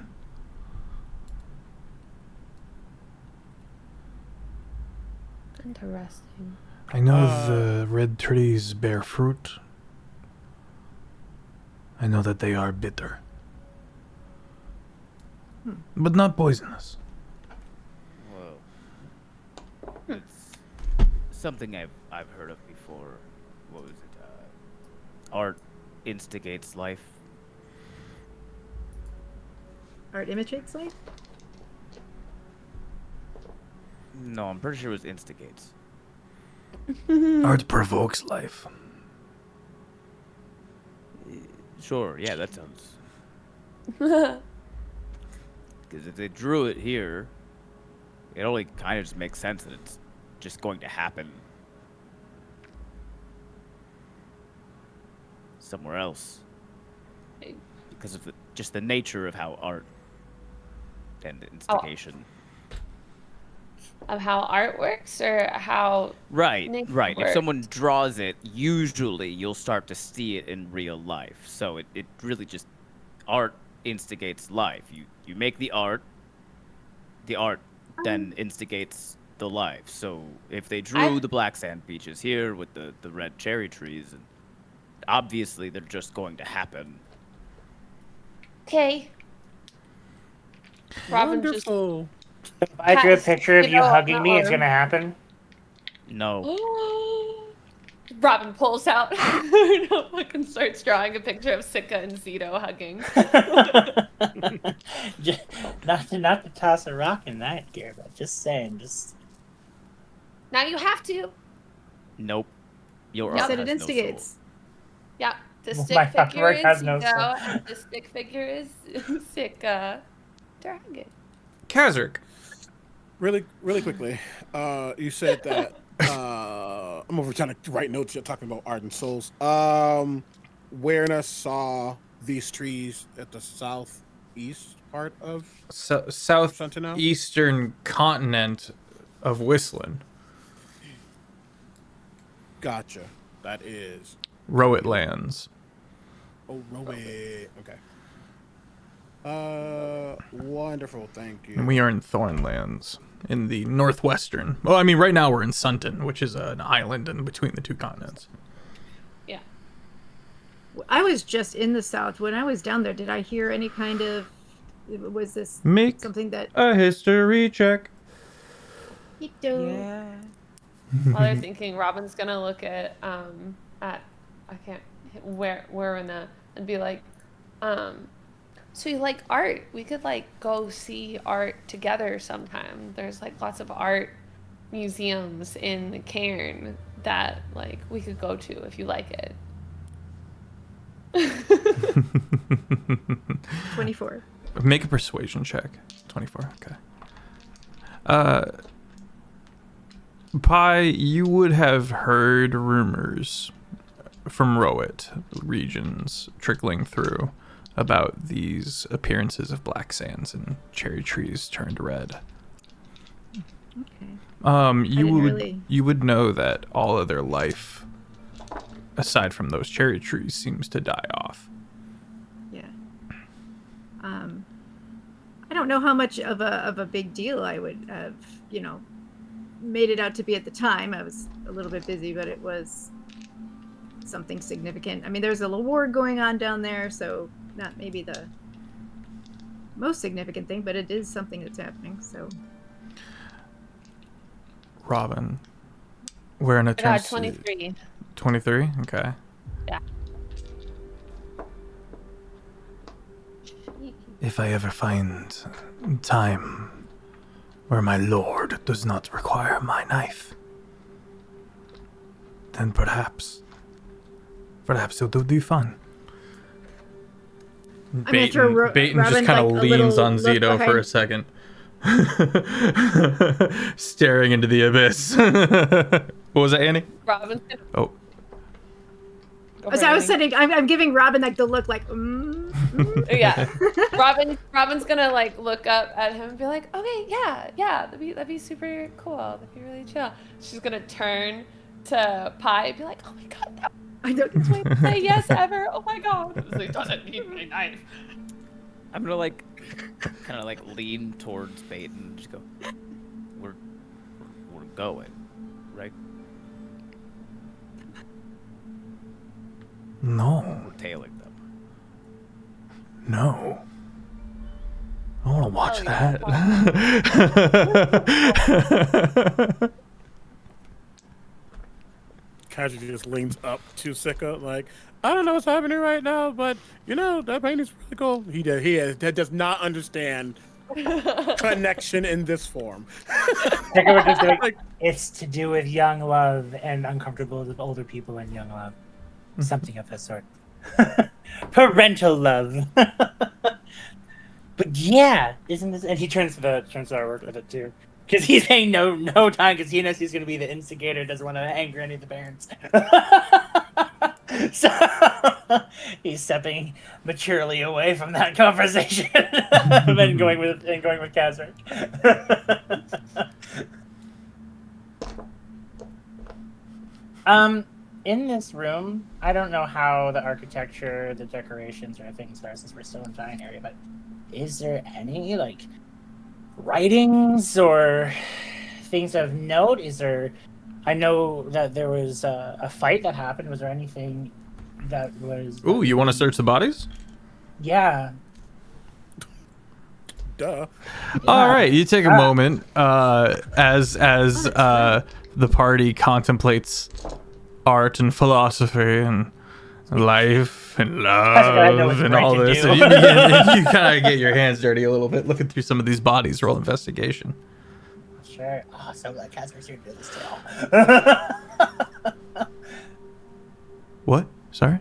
Interesting. I know the red trees bear fruit. I know that they are bitter. But not poisonous. Whoa. It's something I've heard of before. What was it? Art instigates life. art imitates life? No, I'm pretty sure it was instigates. Art provokes life. Sure, yeah, that sounds... Because if they drew it here, it only kind of just makes sense that it's just going to happen somewhere else. Because of just the nature of how art and instigation... Of how art works, or how Right. nature If works? someone draws it, usually you'll start to see it in real life. So it really just... Art instigates life. You make the art then instigates the life. So if they drew the black sand beaches here with the red cherry trees, and obviously they're just going to happen. Okay. Robin just Wonderful. If I drew a Has- picture of you you know, hugging me, it's or- gonna happen. No. Robin pulls out fucking starts drawing a picture of Sika and Zito hugging. not to toss a rock in that gear, but just saying, just Now you have to. Nope. Your You art said it has no soul. instigates. Yeah. The Well, stick my figure artwork is has no Zito, soul. and the stick figure is Sika. Dragon. Kazark. Really quickly, you said that I'm over trying to write notes. You're talking about art and souls. Werner saw these trees at the southeast part of Sentinel? Southeastern continent of Whistling. Gotcha. That is. Rowett lands. Oh, Rowan. Okay. Wonderful. Thank you. And we are in Thornlands, in the northwestern. Well, I mean, right now we're in Sunton, which is an island in between the two continents. Yeah. I was just in the south. When I was down there, did I hear any kind of... Was this Make something that... a history check. While they're thinking, Robin's gonna look at I can't where in that and be like, so you like art? We could like go see art together sometime. There's like lots of art museums in the Cairn that like we could go to if you like it. 24. Make a persuasion check. 24. Okay. Pi, you would have heard rumors from Rowit regions trickling through about these appearances of black sands and cherry trees turned red. Okay. You would know that all other life, aside from those cherry trees, seems to die off. Yeah. I don't know how much of a big deal I would have, made it out to be at the time. I was a little bit busy, but it was something significant. I mean, there's a little war going on down there, so not maybe the most significant thing, but it is something that's happening. So, Robin, we're in a 23. 23? Okay. Yeah. If I ever find time where my lord does not require my knife, then perhaps it'll do fun. Baton Robin, just kind of like, a leans little on look Zito for behind- a second. Staring into the abyss. What was that, Annie? Robin. Oh. So I was sitting. I'm giving Robin like the look, like. Yeah. Robin's gonna like look up at him and be like, okay, yeah, that'd be super cool. That'd be really chill. She's gonna turn to Pi and be like, oh my god, that I don't. was my say yes ever. Oh my god. So he doesn't need my knife. I'm gonna like, kind of like lean towards Baton and just go. We're going, right? No, We're tailing them. no. I want to watch Oh, yeah. that. Casually just leans up to Sika, like, I don't know what's happening right now, but that painting's really cool. He does not understand connection in this form. Second would just be like, it's to do with young love and uncomfortable with older people and young love. Something of that sort. Parental love. But yeah, isn't this? And he turns to our work with it too, because he's saying no time, because he knows he's going to be the instigator. Doesn't want to anger any of the parents. So he's stepping maturely away from that conversation and going with Kazric. In this room, I don't know how the architecture, the decorations, or anything are, since we're still in Giant area, but is there any like writings or things of note? I know that there was a fight that happened. Was there anything that was? Ooh, you want to search the bodies? Yeah. Duh. All right, you take a moment as the party contemplates art and philosophy and life and love and all this. And you kind of get your hands dirty a little bit looking through some of these bodies. Roll investigation. Sure. Oh, so that Casper's here to do this tale. What? Sorry?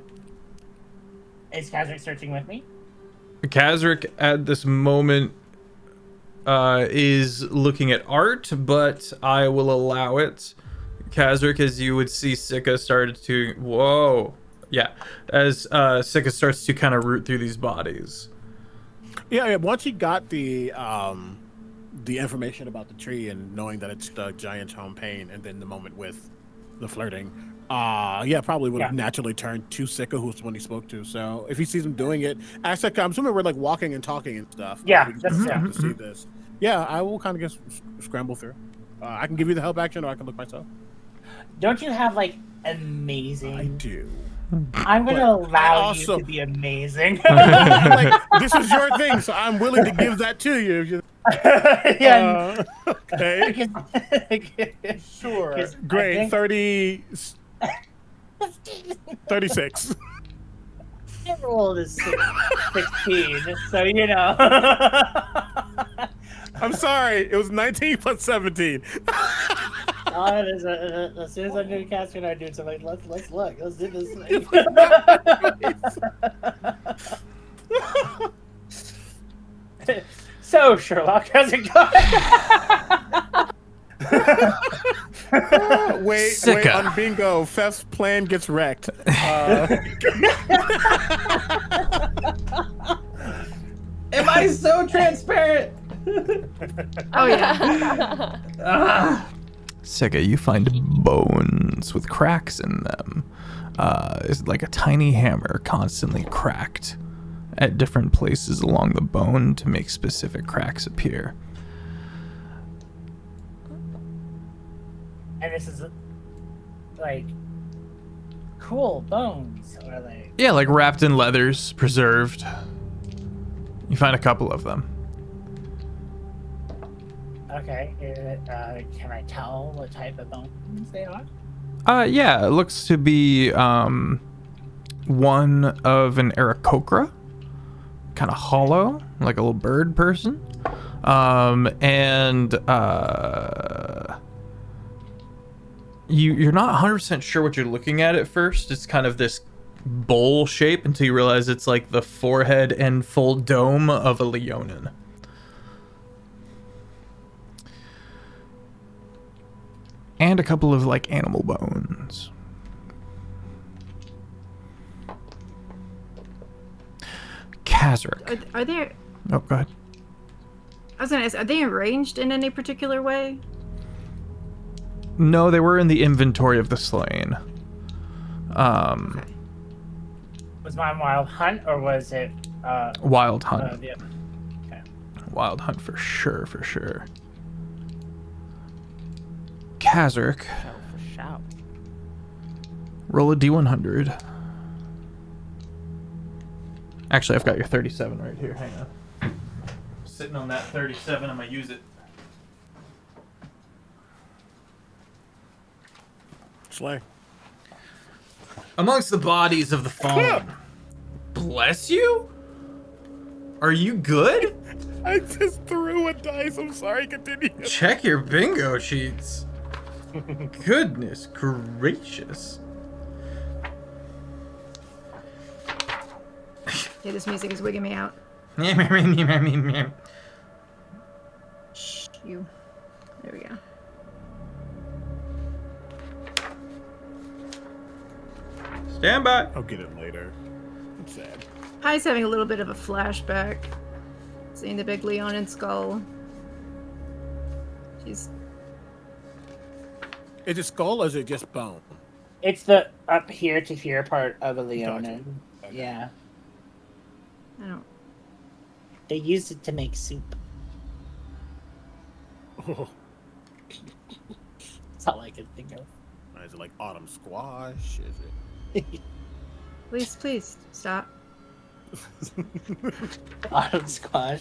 Is Kazric searching with me? Kazric at this moment is looking at art, but I will allow it. Kazric, as you would see, Sika started to... Whoa. Yeah. As Sika starts to kind of root through these bodies. Yeah. Once he got the information about the tree and knowing that it's the giant's home pain, and then the moment with the flirting, probably would have naturally turned to Sika, who's the one he spoke to. So if he sees him doing it, I'm assuming we're like walking and talking and stuff. Yeah, We can that's start to see this. Yeah, I will kind of just scramble through. I can give you the help action, or I can look myself. Don't you have like amazing? I do. I'm gonna allow you to be amazing. Like, this is your thing, so I'm willing to give that to you. Yeah. Okay. Sure. Great. 36. My roll is 16, so I'm sorry. It was 19 plus 17. As soon as I'm doing casting, I do it. So like, let's look. Let's do this thing. Hello, Sherlock. How's it going? Wait, Sicka. on bingo, Feff's plan gets wrecked. Am I so transparent? Oh yeah. Sega, you find bones with cracks in them. It's like a tiny hammer constantly cracked at different places along the bone to make specific cracks appear. And this is like cool bones, or like Yeah, like wrapped in leathers, preserved. You find a couple of them. okay. Can I tell what type of bones they are? Yeah, it looks to be one of an Aarakocra, kind of hollow, like a little bird person. You're not 100% sure what you're looking at first. It's kind of this bowl shape until you realize it's like the forehead and full dome of a Leonin. And a couple of like animal bones. Kazric. Are they? Oh, go ahead. I was gonna ask. Are they arranged in any particular way? No, they were in the inventory of the slain. Okay. Was mine Wild Hunt or was it Wild Hunt. the other? Okay. Wild Hunt for sure, for sure. Kazric, Shout for shout. roll a D100. Actually, I've got your 37 right here. Hang on. Sitting on that 37, I'm gonna use it. Slay. Amongst the bodies of the fallen. Bless you? Are you good? I just threw a dice. I'm sorry. Continue. Check your bingo sheets. Goodness gracious. Yeah, this music is wigging me out. Shh, you. There we go. Stand by. I'll get it later. I'm sad. I's having a little bit of a flashback. Seeing the big Leonin skull. She's. Is it skull or is it just bone? It's the up here to here part of a Leonin. Okay. Yeah. I don't. They used it to make soup. Oh, That's all I can think of. is it like autumn squash? Is it? Please, stop. Autumn squash.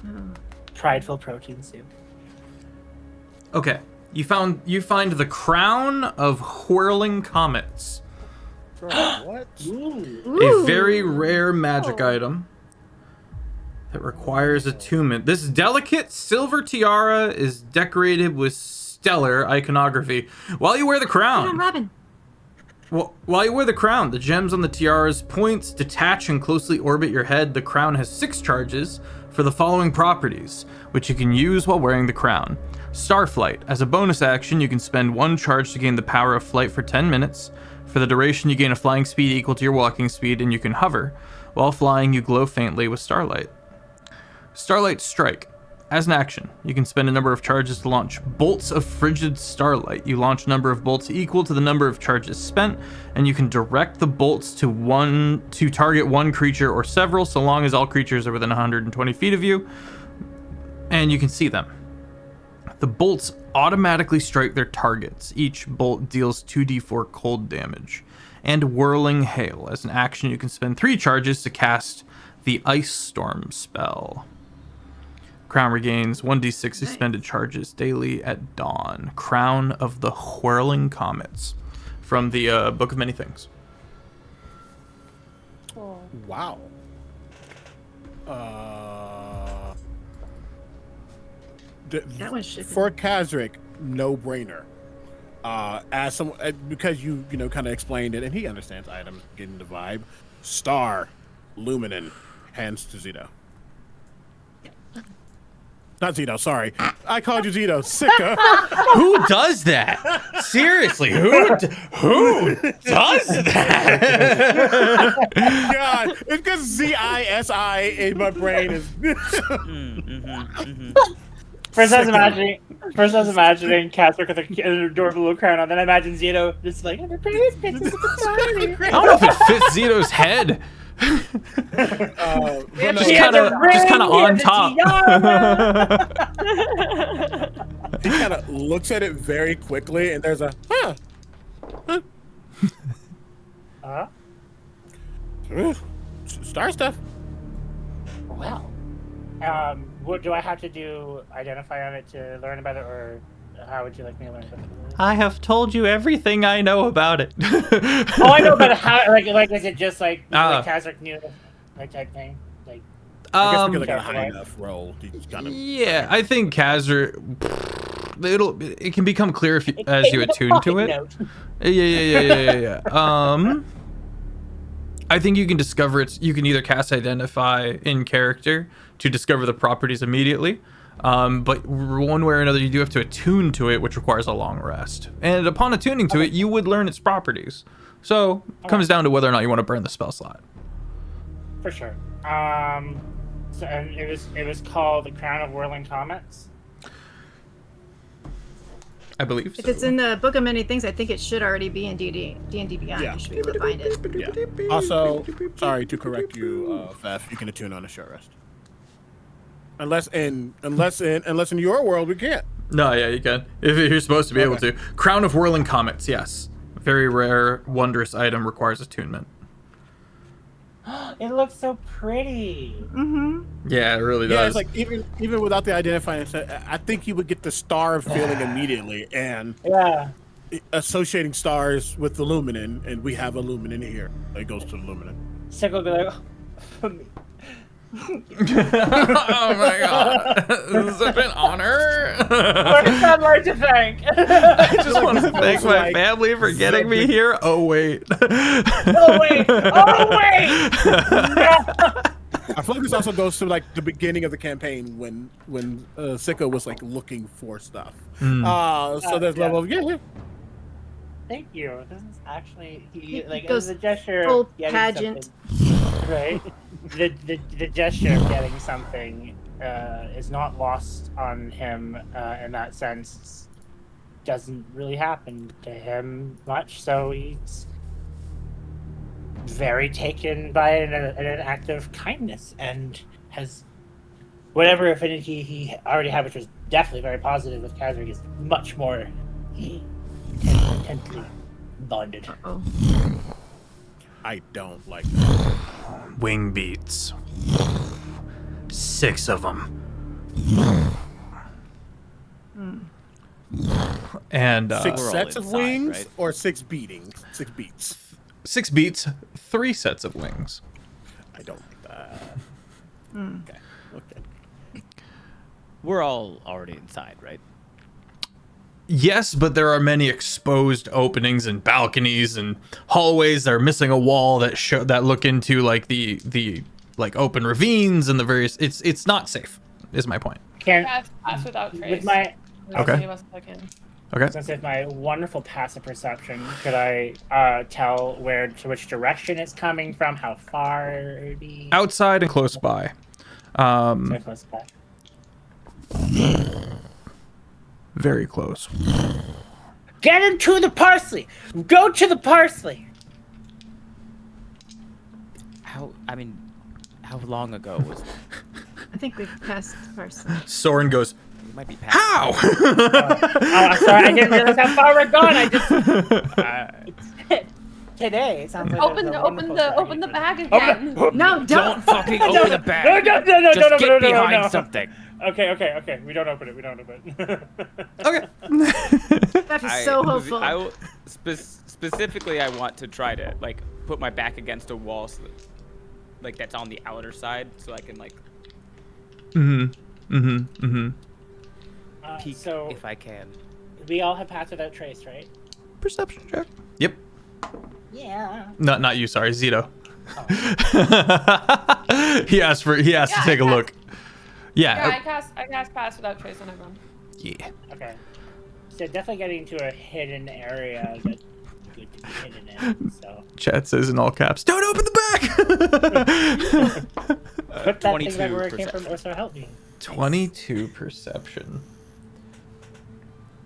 Oh. Prideful protein soup. Okay. You find the crown of whirling comets. Bro, what? A very rare magic item that requires attunement. This delicate silver tiara is decorated with stellar iconography. While you wear the crown, Robin. While you wear the crown, the gems on the tiara's points detach and closely orbit your head. The crown has 6 charges for the following properties, which you can use while wearing the crown. Starflight. As a bonus action, you can spend 1 charge to gain the power of flight for 10 minutes. For the duration, you gain a flying speed equal to your walking speed, and you can hover. While flying, you glow faintly with starlight. Starlight Strike. As an action, you can spend a number of charges to launch bolts of frigid starlight. You launch a number of bolts equal to the number of charges spent, and you can direct the bolts to target one creature or several, so long as all creatures are within 120 feet of you, and you can see them. The bolts automatically strike their targets. Each bolt deals 2d4 cold damage. And Whirling Hail. As an action, you can spend 3 charges to cast the Ice Storm spell. Crown regains 1d6 expended charges daily at dawn. Crown of the Whirling Comets. From the Book of Many Things. Oh. Wow. That one's shipping. For Kazric, no brainer. As some because you kind of explained it, and he understands items, getting the vibe. Star, Luminen, hands to Zito. Not Zito, sorry. I called you Zito. Sicka. Who does that? Seriously, who does that? God, it's because Z-I-S-I in my brain is. First I was imagining Casper with an adorable little crown on. Then I imagine Zito just like, I'm a princess of the party. I don't know if it fits Zito's head. Just kind of on top. He kind of looks at it very quickly, and there's a star stuff. Well, what do I have to do? Identify on it to learn about it, or how would you like me to learn about it? I have told you everything I know about it. Oh, I know about how. Like, is it just like Kazakh knew, like type thing? Like, I guess because like a high enough roll, he's kind of. Yeah, I think Kazakh. It can become clear as you attune to it. Yeah. I think you can discover it. You can either cast Identify in character to discover the properties immediately. But one way or another, you do have to attune to it, which requires a long rest. And upon attuning to it, you would learn its properties. So it comes down to whether or not you want to burn the spell slot. For sure. So, and it was called the Crown of Whirling Comets. I believe so. If it's in the Book of Many Things, I think it should already be in D&D Beyond. Yeah. You should be able to find it. Yeah. Also, sorry to correct you, Feff. You can attune on a short rest. Unless in your world we can't. No, yeah, you can. If you're supposed to be able to. Crown of Whirling Comets, yes. Very rare, wondrous item, requires attunement. It looks so pretty. Mm-hmm. Yeah, it really does. Yeah, it's like even without the identifying, I think you would get the star feeling immediately, and associating stars with the Luminen, and we have a Luminen here. It goes to the Luminen. Sick will be like, Oh my god. This is such an honor. It's not hard to thank. I just want to thank my family for getting me here. Oh wait. Oh wait. I feel like this also goes to like the beginning of the campaign when Sicko was like looking for stuff. So there's level of Thank you. This is actually It it was a gesture. full of getting pageant. something, right? The gesture of getting something is not lost on him in that sense. Doesn't really happen to him much, so he's very taken by an act of kindness and has whatever affinity he already had, which was definitely very positive with Kazakh, is much more intensely bonded. Oh. I don't like that. Wing beats. 6 of them. And 6 We're all sets of inside, wings right? or 6 beatings? 6 beats. 6 beats, 3 sets of wings. I don't like that. Okay. We're all already inside, right? Yes, but there are many exposed openings and balconies and hallways that are missing a wall that look into like the like open ravines and the various. It's not safe. Is my point. Pass without trace. With my Okay. Okay. since with my wonderful passive perception, could I tell to which direction it's coming from, how far it would be? Outside and close by. So close by. Very close. Get into the parsley. Go to the parsley. How long ago was it? I think we've passed Parson. Soren goes, We might be past. how? I'm sorry, I didn't realize how far we're gone. I just today. It sounds like Open the bag again. No, don't. Fucking open the bag. No, Just get behind something. Okay. We don't open it. Okay. That is so hopeful. I will specifically. I want to try to like put my back against a wall, so that, like that's on the outer side, so I can like peek so if I can. we all have passed without trace, right? Perception check. Yep. Yeah. Not you. Sorry, Zito. He asked to take a look. Yeah, Yeah. I cast pass without trace on everyone. Yeah. Okay. So definitely getting to a hidden area that's good to be hidden in. So Chat says in all caps, "Don't open the back." put that thing back where it came 22%. from, or so help me. 22 perception.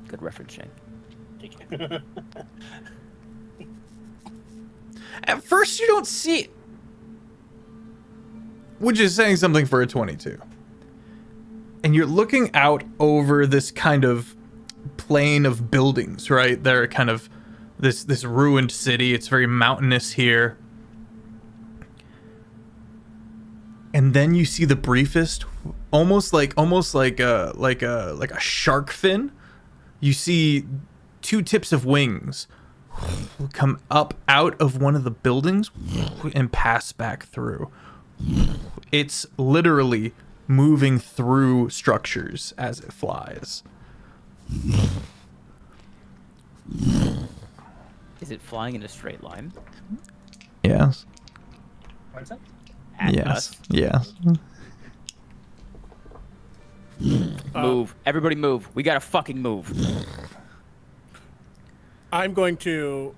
Good reference, Shane. At first, you don't see it, which is saying something for a 22. And you're looking out over this kind of plain of buildings, right? They're kind of this ruined city. It's very mountainous here. And then you see the briefest, almost like a shark fin. You see two tips of wings come up out of one of the buildings and pass back through. It's literally moving through structures as it flies. Is it flying in a straight line? Yes. What's that? At Yes. us? Yes. Move. Everybody move. We gotta fucking move. I'm going to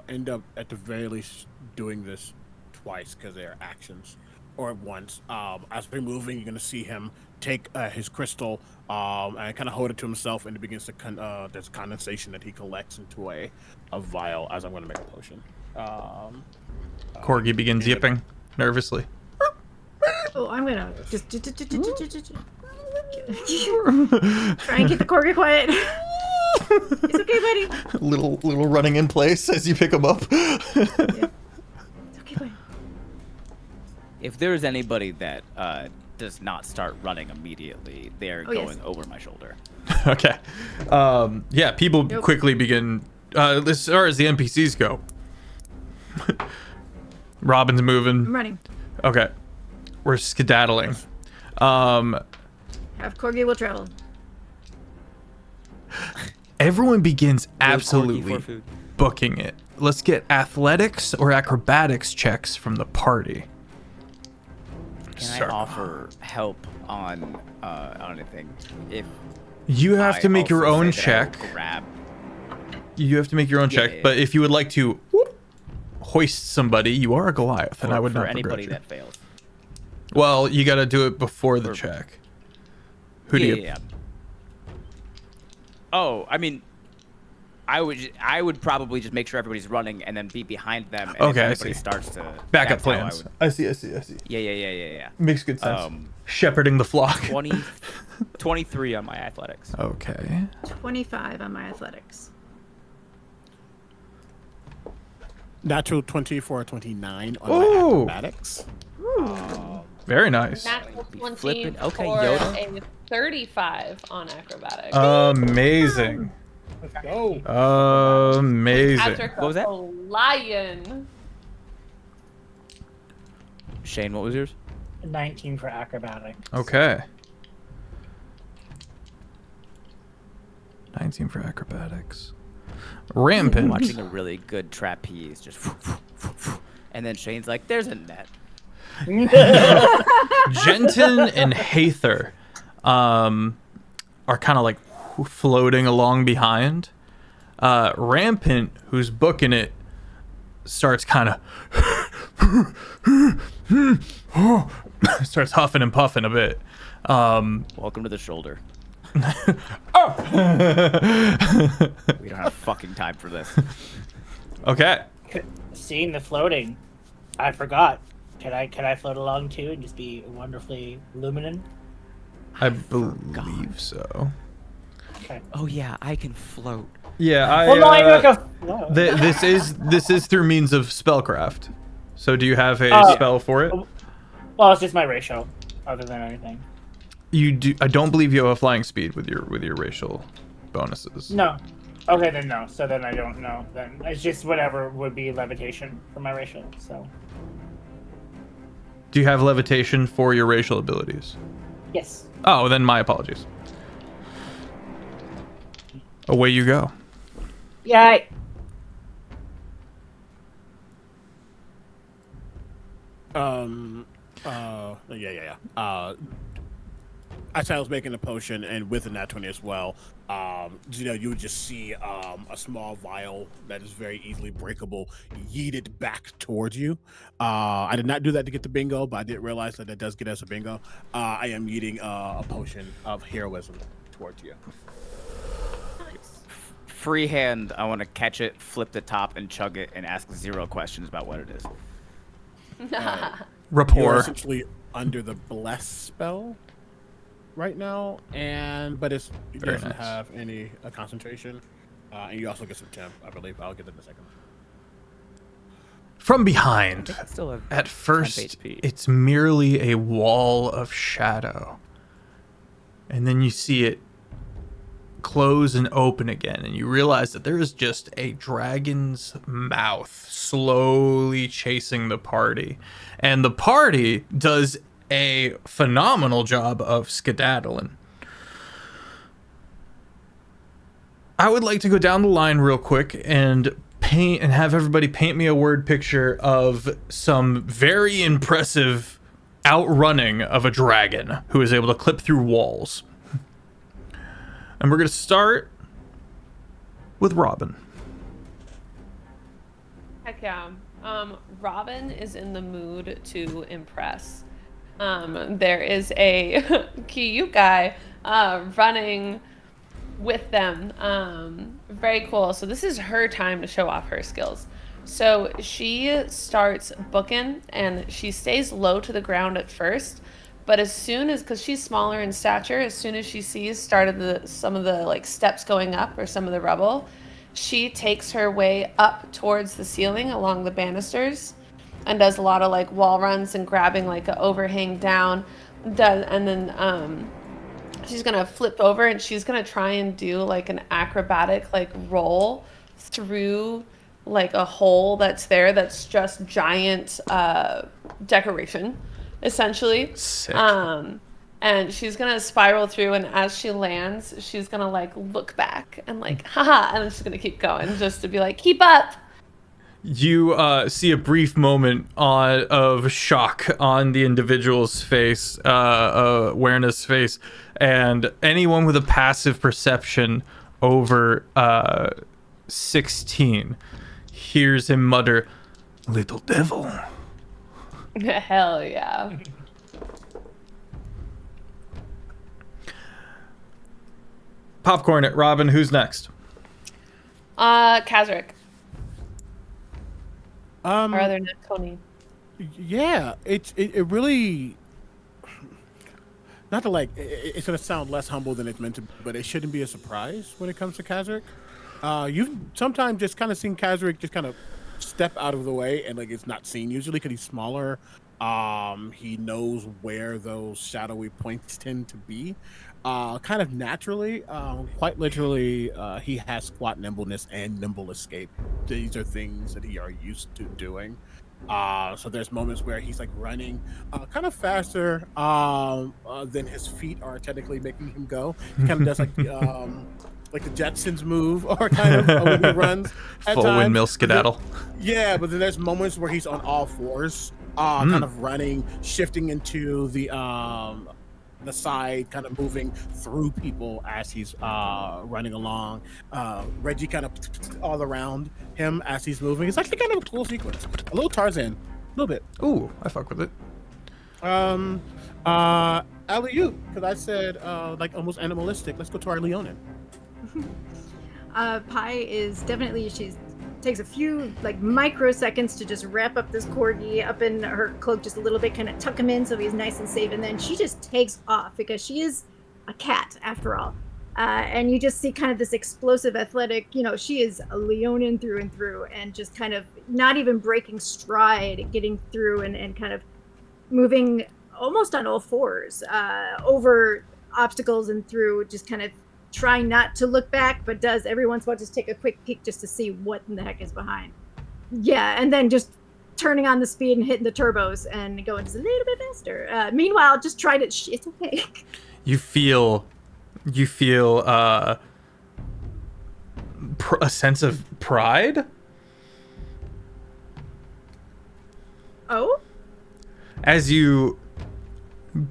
end up at the very least doing this twice because they're actions, or once. As we're moving, you're gonna see him take his crystal and kind of hold it to himself, and it begins to there's condensation that he collects into a vial. As I'm gonna make a potion. Corgi begins yipping nervously. Oh, I'm gonna just try and keep the corgi quiet. It's okay, buddy. little running in place as you pick him up. Yeah. It's okay, buddy. If there's anybody that does not start running immediately, they're yes. going over my shoulder. Okay. Yeah, people Nope. quickly begin, as far as the NPCs go. Robin's moving. I'm running. Okay. We're skedaddling. Have corgi will travel. Everyone begins Corgi for absolutely food. booking it. Let's get athletics or acrobatics checks from the party. Can I Sure. offer help on anything? If You have I to make your also own say that I will check. Grab. You have to make your own check, yeah. but if you would like to hoist somebody, you are a Goliath, and I would for not anybody begrudge you. that fails. Well, you got to do it before the For- check. Who do you? Yeah. Oh, I mean, I would probably just make sure everybody's running and then be behind them. And Okay, I if anybody see. starts to Backup that's how I plans. would- I see. Yeah. Makes good sense. Um, Shepherding the flock. 23 on my athletics. Okay. 25 on my athletics. Natural 20 for a 29 on Ooh. my acrobatics. Very nice. Natural Be 20 flipping. Okay, for Yoda. a 35 on acrobatics. Amazing. Let's go. Amazing. Patrick What was that? a lion. Shane, what was yours? 19 for acrobatics. Okay. 19 for acrobatics. Rampant. Watching a really good trapeze, just, and then Shane's like, "There's a net." Jenton and Hather are kind of like floating along behind. Rampant, who's booking it, starts kind of starts huffing and puffing a bit. Welcome to the shoulder. We don't have fucking time for this. Okay. Seeing the floating, I forgot. Can I float along too and just be wonderfully luminant? I believe so. Okay. Oh yeah, I can float. Yeah, Well, no, I like a float. this is through means of spellcraft. So do you have a spell for it? Well, it's just my ratio, other than anything. You do. I don't believe you have a flying speed with your racial bonuses. No. Okay, then no. So then I don't know. Then it's just whatever would be levitation for my ratio. So Do you have levitation for your racial abilities? yes. Oh, then my apologies. Away you go. Yeah. Yeah. as I was making the potion, and with the nat 20 as well, you would just see a small vial that is very easily breakable yeeted back towards you. I did not do that to get the bingo, but I did realize that does get us a bingo. I am yeeting a potion of heroism towards you. Freehand, I want to catch it, flip the top, and chug it, and ask 0 questions about what it is. You're Rapport. essentially under the bless spell right now, but it doesn't have any concentration, and you also get some temp. I believe I'll get it in a second. From behind, I still have at first, 10 HP. it's merely a wall of shadow. And then you see it close and open again, and you realize that there is just a dragon's mouth slowly chasing the party. And the party does a phenomenal job of skedaddling. I would like to go down the line real quick and paint and have everybody paint me a word picture of some very impressive outrunning of a dragon who is able to clip through walls. And we're going to start with Robin. Heck yeah. Robin is in the mood to impress. There is a cute guy running with them. Very cool. So this is her time to show off her skills. So she starts booking, and she stays low to the ground at first. But as soon as, because she's smaller in stature, as soon as she sees some of the like steps going up or some of the rubble, she takes her way up towards the ceiling along the banisters and does a lot of like wall runs and grabbing like an overhang down. And then she's gonna flip over and she's gonna try and do like an acrobatic like roll through like a hole that's there that's just giant decoration. Essentially. Sick. And she's gonna spiral through, and as she lands, she's gonna like look back and like, haha, and then she's gonna keep going just to be like, keep up. You see a brief moment of shock on the individual's face, awareness face, and anyone with a passive perception over 16 hears him mutter, "Little devil." Hell yeah. Popcorn it, Robin. Who's next? Kazric. Or other than Coney. Yeah, it really, not to like, it's gonna sound less humble than it's meant to, but it shouldn't be a surprise when it comes to Kazric. You've sometimes just kind of seen Kazric just kind of step out of the way, and like it's not seen usually because he's smaller. He knows where those shadowy points tend to be. Kind of naturally, quite literally, he has squat nimbleness and nimble escape. These are things that he are used to doing. So there's moments where he's like running kind of faster than his feet are technically making him go. He kind of does like the Jetsons move, or kind of when he runs. At Full times. windmill skedaddle. Yeah, but then there's moments where he's on all fours, kind of running, shifting into the side, kind of moving through people as he's running along. Reggie kind of all around him as he's moving. It's actually kind of a cool sequence. A little Tarzan, a little bit. Ooh, I fuck with it. Alley-oop, because I said like almost animalistic. Let's go to our Leonin. Pi is definitely, she takes a few like microseconds to just wrap up this corgi up in her cloak just a little bit, kind of tuck him in so he's nice and safe, and then she just takes off because she is a cat after all. And you just see kind of this explosive athletic, she is a Leonin through and through, and just kind of not even breaking stride, getting through and kind of moving almost on all fours over obstacles and through, just kind of trying not to look back, but does every once in a while just take a quick peek just to see what in the heck is behind. Yeah, and then just turning on the speed and hitting the turbos and going just a little bit faster. Meanwhile, just try to, it's okay. You feel a sense of pride Oh? as you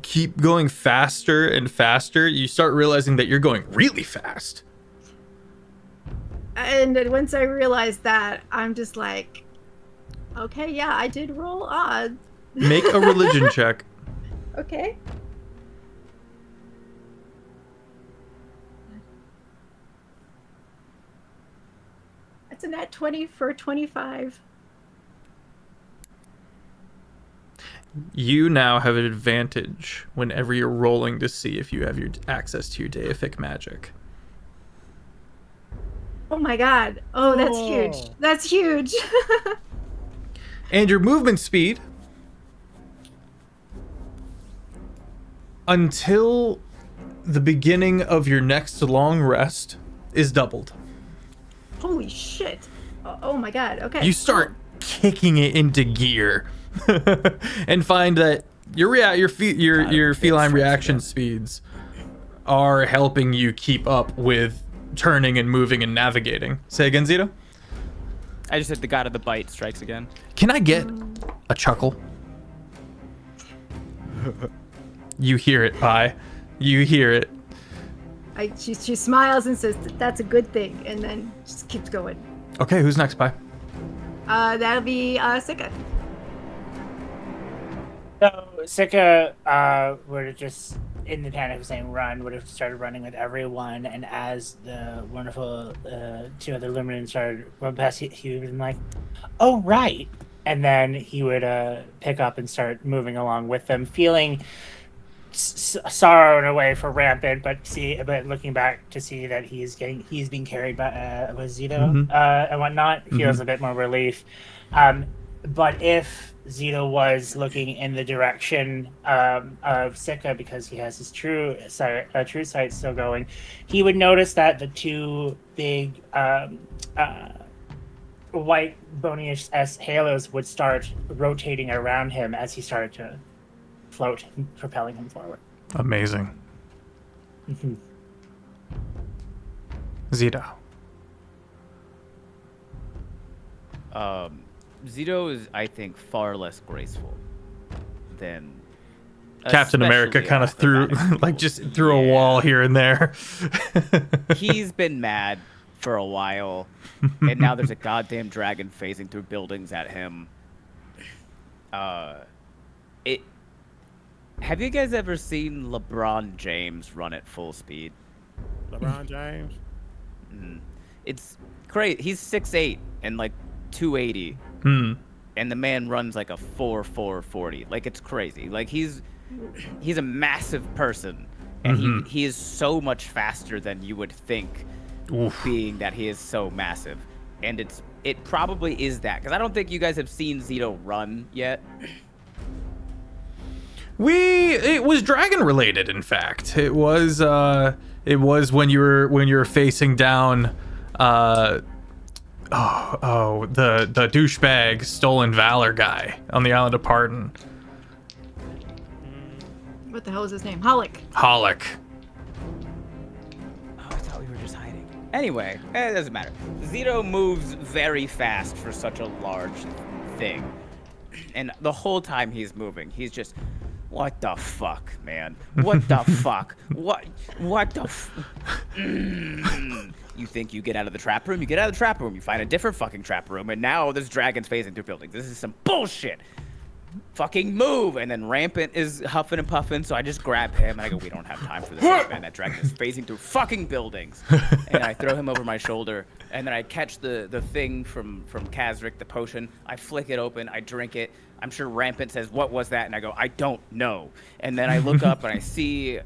keep going faster and faster, you start realizing that you're going really fast. And then once I realized that, I'm just like, okay, yeah, I did roll odds. Make a religion check. Okay. That's a nat 20 for 25. You now have an advantage whenever you're rolling to see if you have your access to your deific magic. Oh my god. Oh, that's huge. That's huge. And your movement speed until the beginning of your next long rest is doubled. Holy shit. Oh my god. Okay. You start kicking it into gear and find that your feline reaction speeds are helping you keep up with turning and moving and navigating. Say again, Zito? I just said the god of the bite strikes again. Can I get a chuckle? You hear it, Pi. You hear it. She smiles and says that's a good thing, and then just keeps going. Okay, who's next, Pi? That'll be Sika. So Sika would have just, in the panic of saying run, would have started running with everyone, and as the wonderful two other Luminans started running past, he would have been like, oh, right. And then he would pick up and start moving along with them, feeling sorrow in a way for Rampant, but looking back to see that he's being carried by with Zito and whatnot, feels a bit more relief. But if Zito was looking in the direction of Sika, because he has his true sight still going, he would notice that the two big white bonyish halos would start rotating around him as he started to float, propelling him forward. Amazing. Zito. Zito is, I think, far less graceful than Captain America kind of threw, threw a wall here and there. He's been mad for a while, and now there's a goddamn dragon phasing through buildings at him. Have you guys ever seen LeBron James run at full speed? LeBron James? It's crazy. He's 6'8" and like 280. And the man runs like a 4.40. Like, it's crazy. Like, he's a massive person, and he is so much faster than you would think. Being that he is so massive. And it probably is that, because I don't think you guys have seen Zito run yet. It was dragon related, in fact. It was when you were facing down the douchebag stolen valor guy on the island of Pardon. What the hell is his name? Hollick. Hollick. Oh, I thought we were just hiding. Anyway, it doesn't matter. Zito moves very fast for such a large thing. And the whole time he's moving, he's just, what the fuck, man? What the fuck? What the You think you get out of the trap room? You get out of the trap room, you find a different fucking trap room, and now this dragon's phasing through buildings. This is some bullshit. Fucking move! And then Rampant is huffing and puffing, so I just grab him and I go, we don't have time for this, man. That dragon is phasing through fucking buildings. And I throw him over my shoulder, and then I catch the thing from Kazric, the potion. I flick it open, I drink it. I'm sure Rampant says, what was that? And I go, I don't know. And then I look up and I see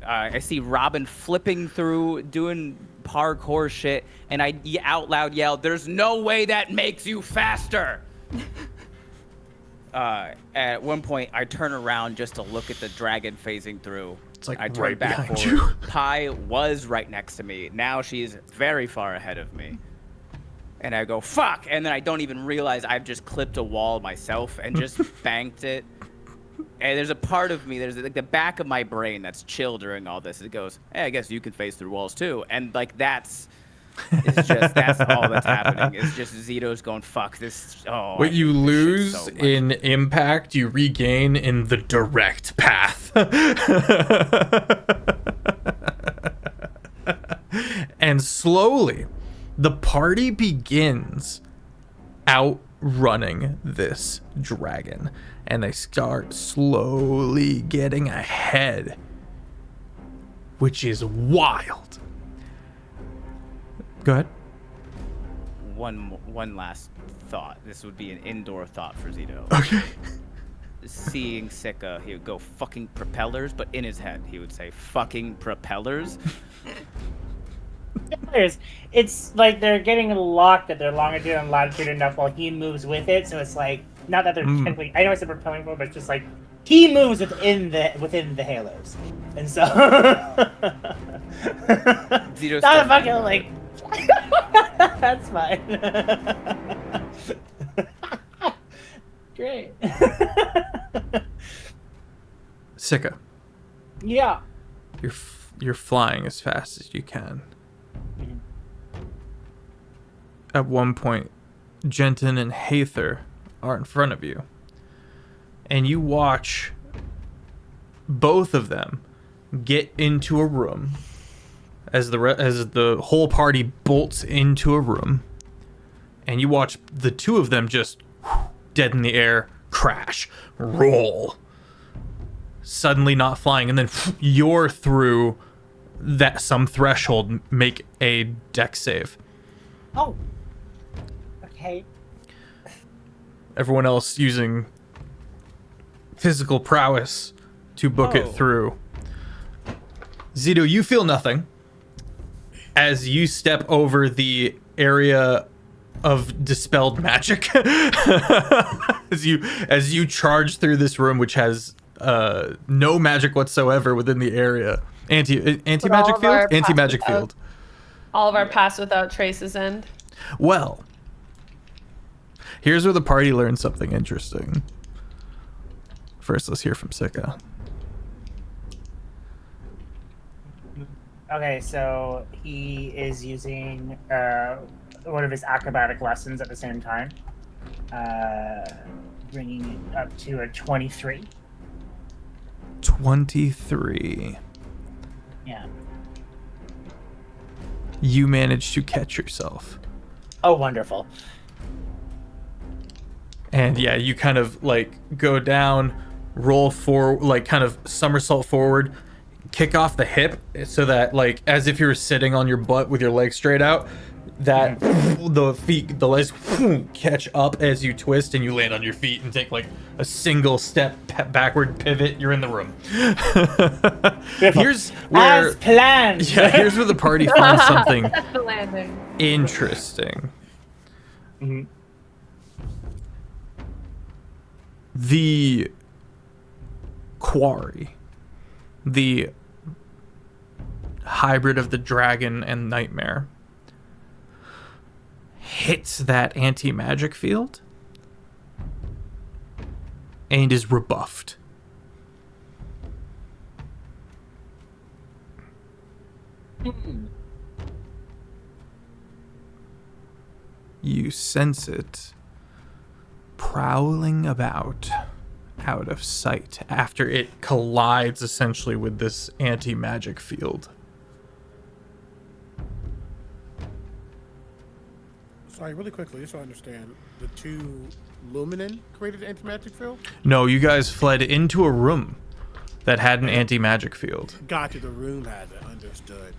Robin flipping through, doing parkour shit, and I out loud yell, there's no way that makes you faster! At one point, I turn around just to look at the dragon phasing through. It's like I turn right back behind forward. you. Pi was right next to me. Now she's very far ahead of me. And I go, fuck! And then I don't even realize I've just clipped a wall myself and just banked it. And there's a part of me, there's like the back of my brain that's chill during all this. It goes, hey, I guess you can phase through walls too. And like that's It's just that's all that's happening. It's just Zito's going, fuck this. Oh, What you lose so much. in impact, you regain in the direct path. And slowly, the party begins outrunning this dragon. And they start slowly getting ahead, which is wild. Go ahead. One last thought. This would be an indoor thought for Zito. Okay. Seeing Sika, he would go fucking propellers, but in his head he would say fucking propellers. It's like they're getting locked at their longitude and latitude enough while he moves with it. So it's like not that they're technically. I know it's a propelling force, but it's just like he moves within the halos, and so Zito's not a fucking like. That's fine. Great. Sika, Yeah. you're flying as fast as you can. At one point, Jenton and Hather are in front of you, and you watch both of them get into a room as the whole party bolts into a room, and you watch the two of them just dead in the air, crash, roll, suddenly not flying, and then you're through that some threshold. Make a dex save. Oh. Okay. Everyone else using physical prowess to book it through. Zito, you feel nothing as you step over the area of dispelled magic. as you charge through this room, which has no magic whatsoever within the area. Anti-magic field? Anti-magic field. All of our pass without traces end. Well, here's where the party learns something interesting. First, let's hear from Sika. Okay, so he is using one of his acrobatic lessons at the same time, bringing it up to a 23. 23. Yeah. You managed to catch yourself. Oh, wonderful. And yeah, you kind of like go down, roll forward, like kind of somersault forward, kick off the hip so that like as if you were sitting on your butt with your legs straight out, that the legs catch up as you twist and you land on your feet and take like a single step backward pivot. You're in the room. Here's where as planned. Yeah, here's where the party finds something That's the landing. interesting. Mm-hmm. The quarry, the hybrid of the dragon and nightmare, hits that anti-magic field and is rebuffed. You sense it prowling about out of sight after it collides essentially with this anti-magic field. Sorry, really quickly, just so I understand, the two Luminen created an anti-magic field? No, you guys fled into a room that had an anti-magic field. Gotcha, the room has it, understood.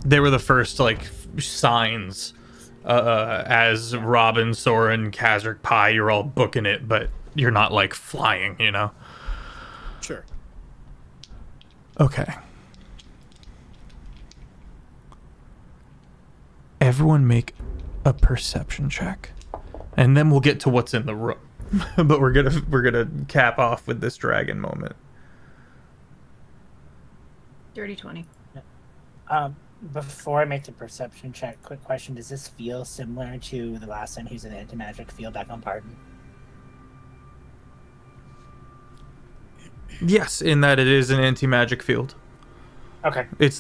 They were the first like signs as Robin, Soren, Kazric, Pi, you're all booking it, but you're not like flying, you know? Sure. Okay. Everyone make a perception check, and then we'll get to what's in the room. But we're gonna cap off with this dragon moment. Dirty 20. Before I make the perception check, quick question: does this feel similar to the last time he was in the anti-magic field back on Pardon? Yes, in that it is an anti-magic field. Okay. It's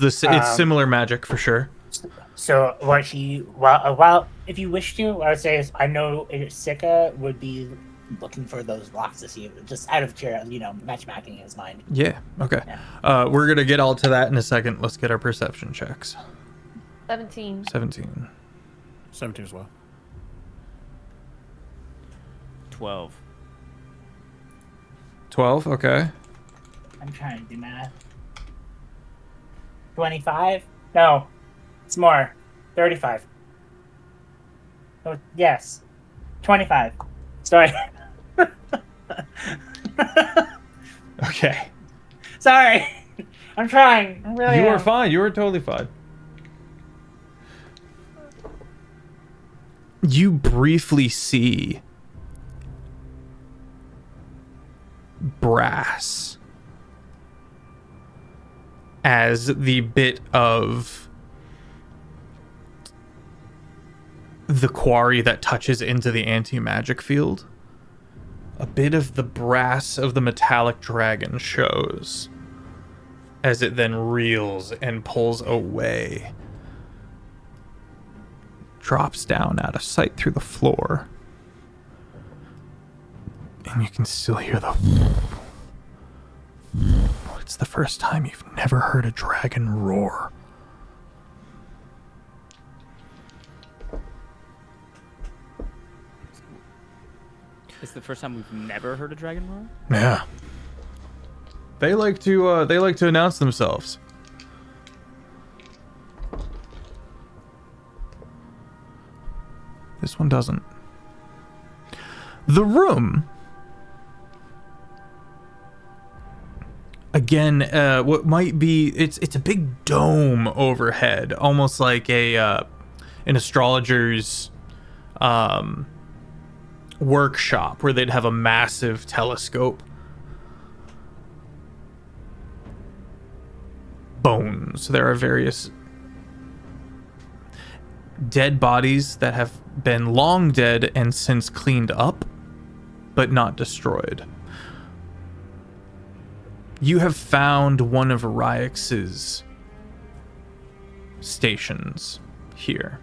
similar magic for sure. So what well, if you wish to, I would say is, I know Sika would be looking for those locks to see, just out of curiosity, matchmaking in his mind. Yeah. Okay. Yeah. We're gonna get all to that in a second. Let's get our perception checks. 17. 17. 17 as well. 12. 12. Okay. I'm trying to do math. 25? No, it's more. 35. Oh, yes. 25. Sorry. Okay. Sorry. I'm trying. I really You am. are fine. You are totally fine. You briefly see brass as the bit of the quarry that touches into the anti-magic field. A bit of the brass of the metallic dragon shows as it then reels and pulls away. Drops down out of sight through the floor. And you can still hear the... It's the first time you've never heard a dragon roar. It's the first time we've never heard a dragon roar? Yeah. They like to announce themselves. This one doesn't. The room, again, what might be, it's a big dome overhead, almost like an astrologer's workshop where they'd have a massive telescope. Bones. There are various dead bodies that have been long dead and since cleaned up, but not destroyed. You have found one of Ryx's stations here.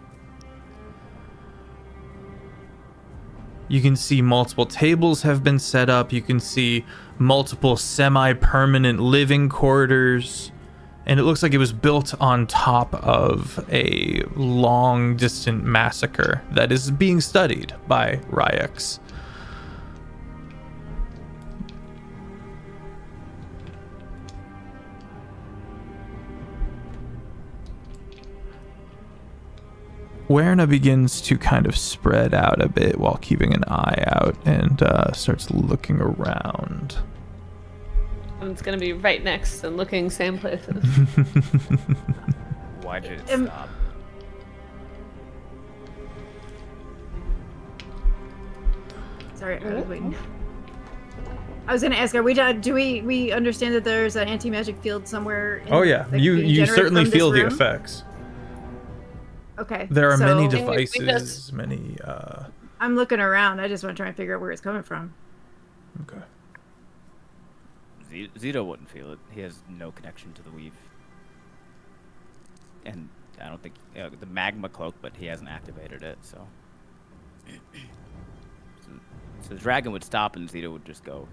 You can see multiple tables have been set up. You can see multiple semi-permanent living quarters. And it looks like it was built on top of a long-distant massacre that is being studied by Ryx. Werna begins to kind of spread out a bit while keeping an eye out and starts looking around. It's gonna be right next and looking same places. Why did it stop? Sorry, I was waiting. I was gonna ask, are we do we understand that there's an anti-magic field somewhere? Oh yeah, that you can be you generated certainly from this feel the room? effects. Okay. There are many so- devices, many. I'm looking around. I just want to try and figure out where it's coming from. Okay. Zito wouldn't feel it. He has no connection to the weave. And I don't think the magma cloak, but he hasn't activated it, so. So the dragon would stop and Zito would just go,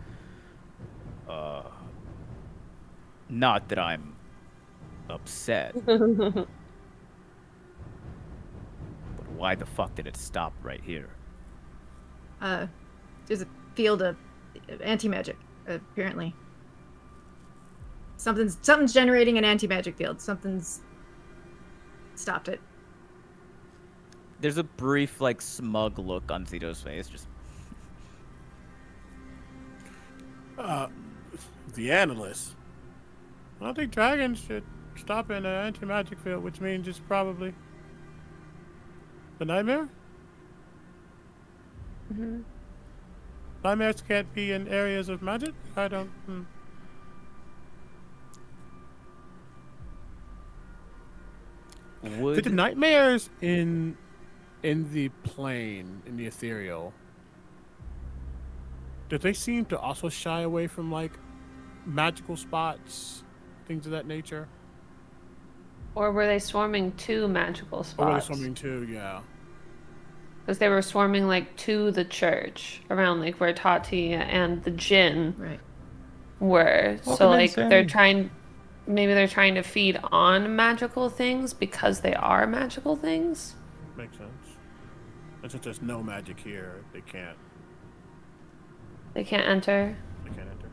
not that I'm upset. But why the fuck did it stop right here? There's a field of anti-magic, apparently. Something's generating an anti-magic field. Something's stopped it. There's a brief, like, smug look on Zito's face, just... The analyst. I don't think dragons should stop in an anti-magic field, which means it's probably the nightmare. Mm-hmm. Nightmares can't be in areas of magic. I don't. Did the nightmares in the plane, in the ethereal, did they seem to also shy away from like magical spots, things of that nature? Or were they swarming to magical spots? Or were they swarming too? Yeah. Because they were swarming like to the church around like where Tati and the Jinn Right. were. So Welcome in, like Sammy. they're trying to feed on magical things because they are magical things. Makes sense. And since there's no magic here, they can't Enter. enter.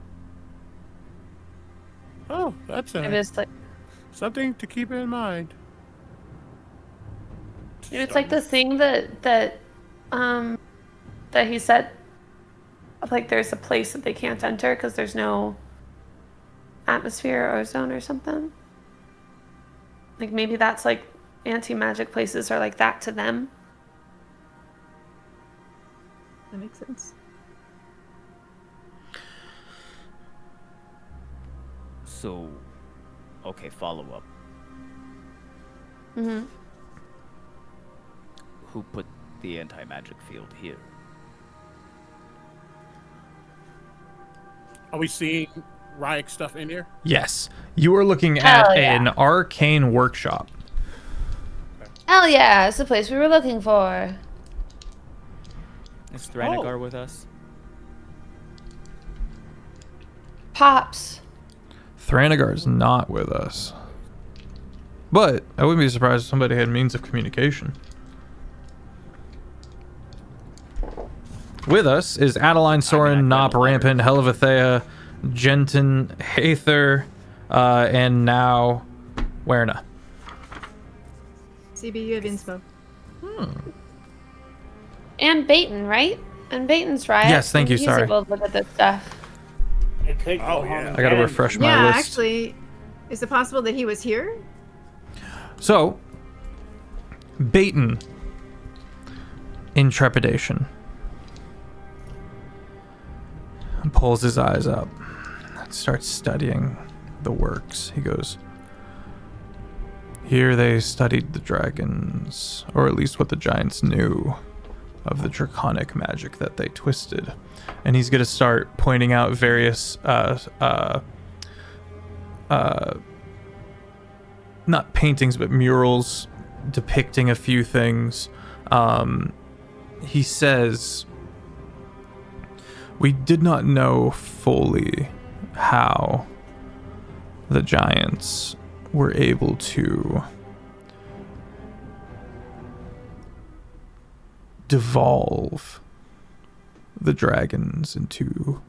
Oh, that's Maybe it's like something to keep in mind. maybe it's like the thing that he said, like there's a place that they can't enter because there's no atmosphere or ozone or something. Like maybe that's like anti-magic places are like that to them. That makes sense. So, okay, follow up. Mm-hmm. Who put the anti-magic field here? Are we seeing Ryek stuff in here? Yes. You are looking at Hell yeah. an arcane workshop. Hell yeah, it's the place we were looking for. Is Thranegar with us? Pops. Thranegar's not with us. But I wouldn't be surprised if somebody had means of communication. With us is Adeline, Soren, Nop, Rampant, Hellevathea, Genton, Haether, and now Werna. CB, you have inspo. And Baton, right? And Baton's right. Yes, thank you, He's sorry. able to look at this stuff. It could go Oh, home yeah. and I gotta get him. refresh my Yeah, list. actually, is it possible that he was here? So, Baton, in trepidation, pulls his eyes up and starts studying the works. He goes, here they studied the dragons, or at least what the giants knew of the draconic magic that they twisted. And he's going to start pointing out various not paintings, but murals depicting a few things. He says, we did not know fully how the giants were able to devolve the dragons into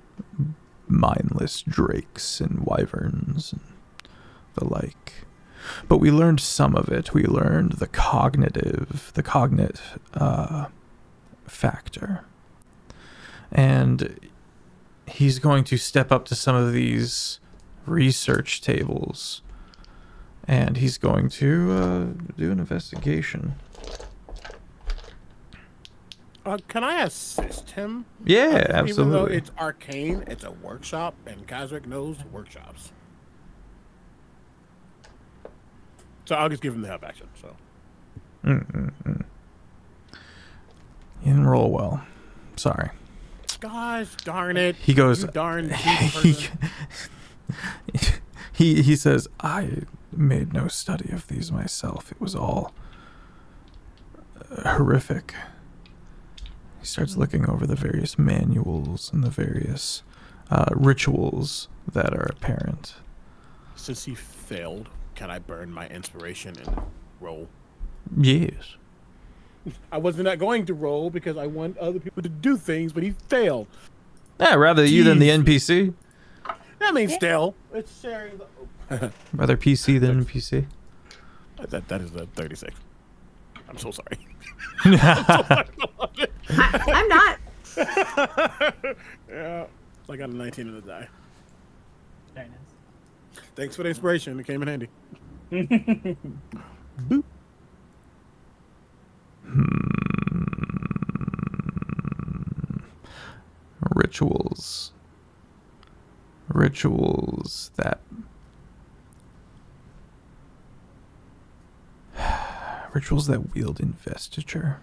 mindless drakes and wyverns and the like. But we learned some of it. We learned the cognate factor. And he's going to step up to some of these research tables and he's going to do an investigation. Can I assist him? Yeah, absolutely. Even though it's arcane, it's a workshop, and Kazric knows workshops. So I'll just give him the help action. So. You didn't roll well. Sorry. Gosh darn it! He goes. You darn he, he says, I made no study of these myself. It was all horrific. He starts looking over the various manuals and the various rituals that are apparent. Since he failed, can I burn my inspiration and roll? Yes. I wasn't going to roll because I want other people to do things, but he failed. Yeah, rather you than the Jeez. NPC. That means still. It's sharing the. Rather PC than NPC. That is a 36. I'm so sorry. I'm not. Yeah. So I got a 19 in the die. Very nice. Thanks for the inspiration. It came in handy. Boop. Rituals. Rituals that wield investiture.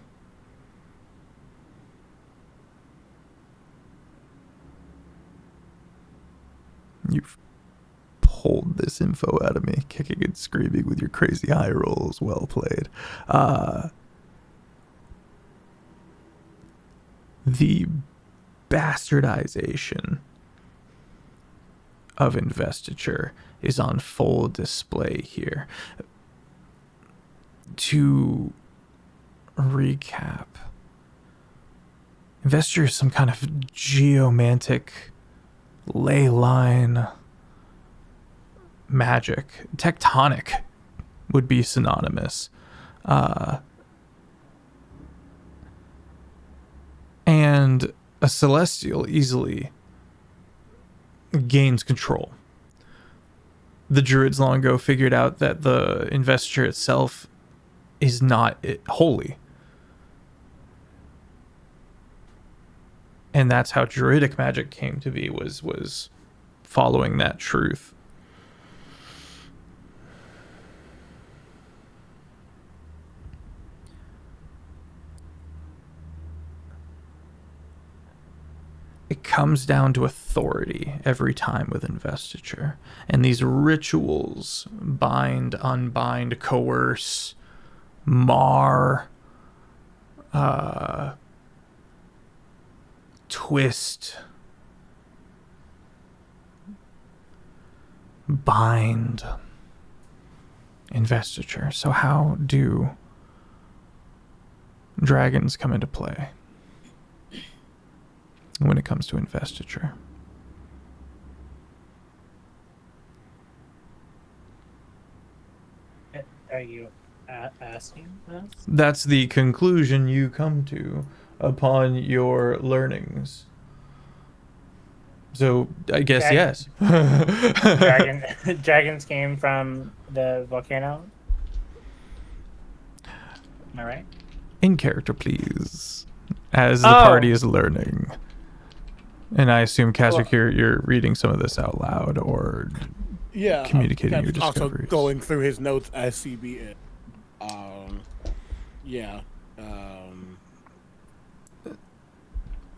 You pulled this info out of me, kicking and screaming with your crazy high rolls. Well played. The bastardization of investiture is on full display here. To recap, investiture is some kind of geomantic ley line magic. Tectonic would be synonymous. And a celestial easily gains control. The druids long ago figured out that the investiture itself is not holy. And that's how druidic magic came to be, was following that truth. It comes down to authority every time with investiture. And these rituals bind, unbind, coerce, mar, twist, bind investiture. So how do dragons come into play when it comes to investiture? Are you asking us? That's the conclusion you come to upon your learnings. So I guess yes. Dragons came from the volcano. Am I right? In character, please. As the party is learning. And I assume, Kazak, you're reading some of this out loud or communicating your discoveries. Also going through his notes as CB.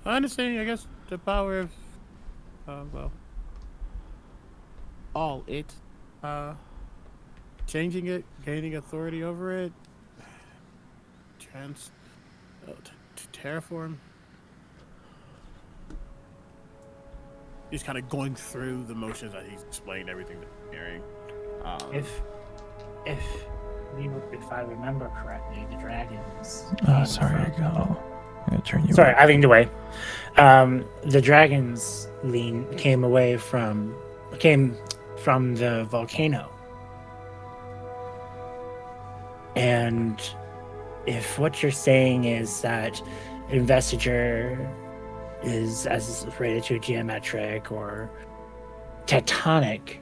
I understand, I guess, the power of, changing it, gaining authority over it, terraform. He's kind of going through the motions that he's explained everything that he's hearing. If I remember correctly, the dragons. Sorry, I gotta turn you. Sorry, I leaned away. The dragons came from the volcano, and if what you're saying is that investiture is as related to geometric or tectonic,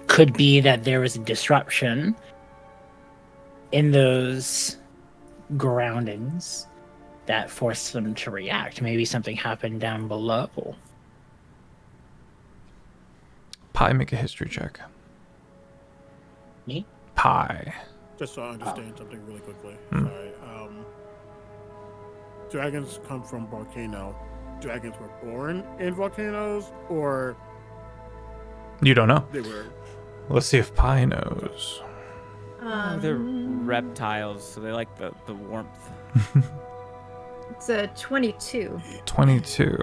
could be that there was a disruption in those groundings that forced them to react. Maybe something happened down below. Pi, make a history check. Me? Pi. Just so I understand something really quickly. Sorry. Dragons come from volcano. Dragons were born in volcanoes, or You don't know. they were. Let's see if Pi knows. They're reptiles, so they like the warmth. It's a 22. 22.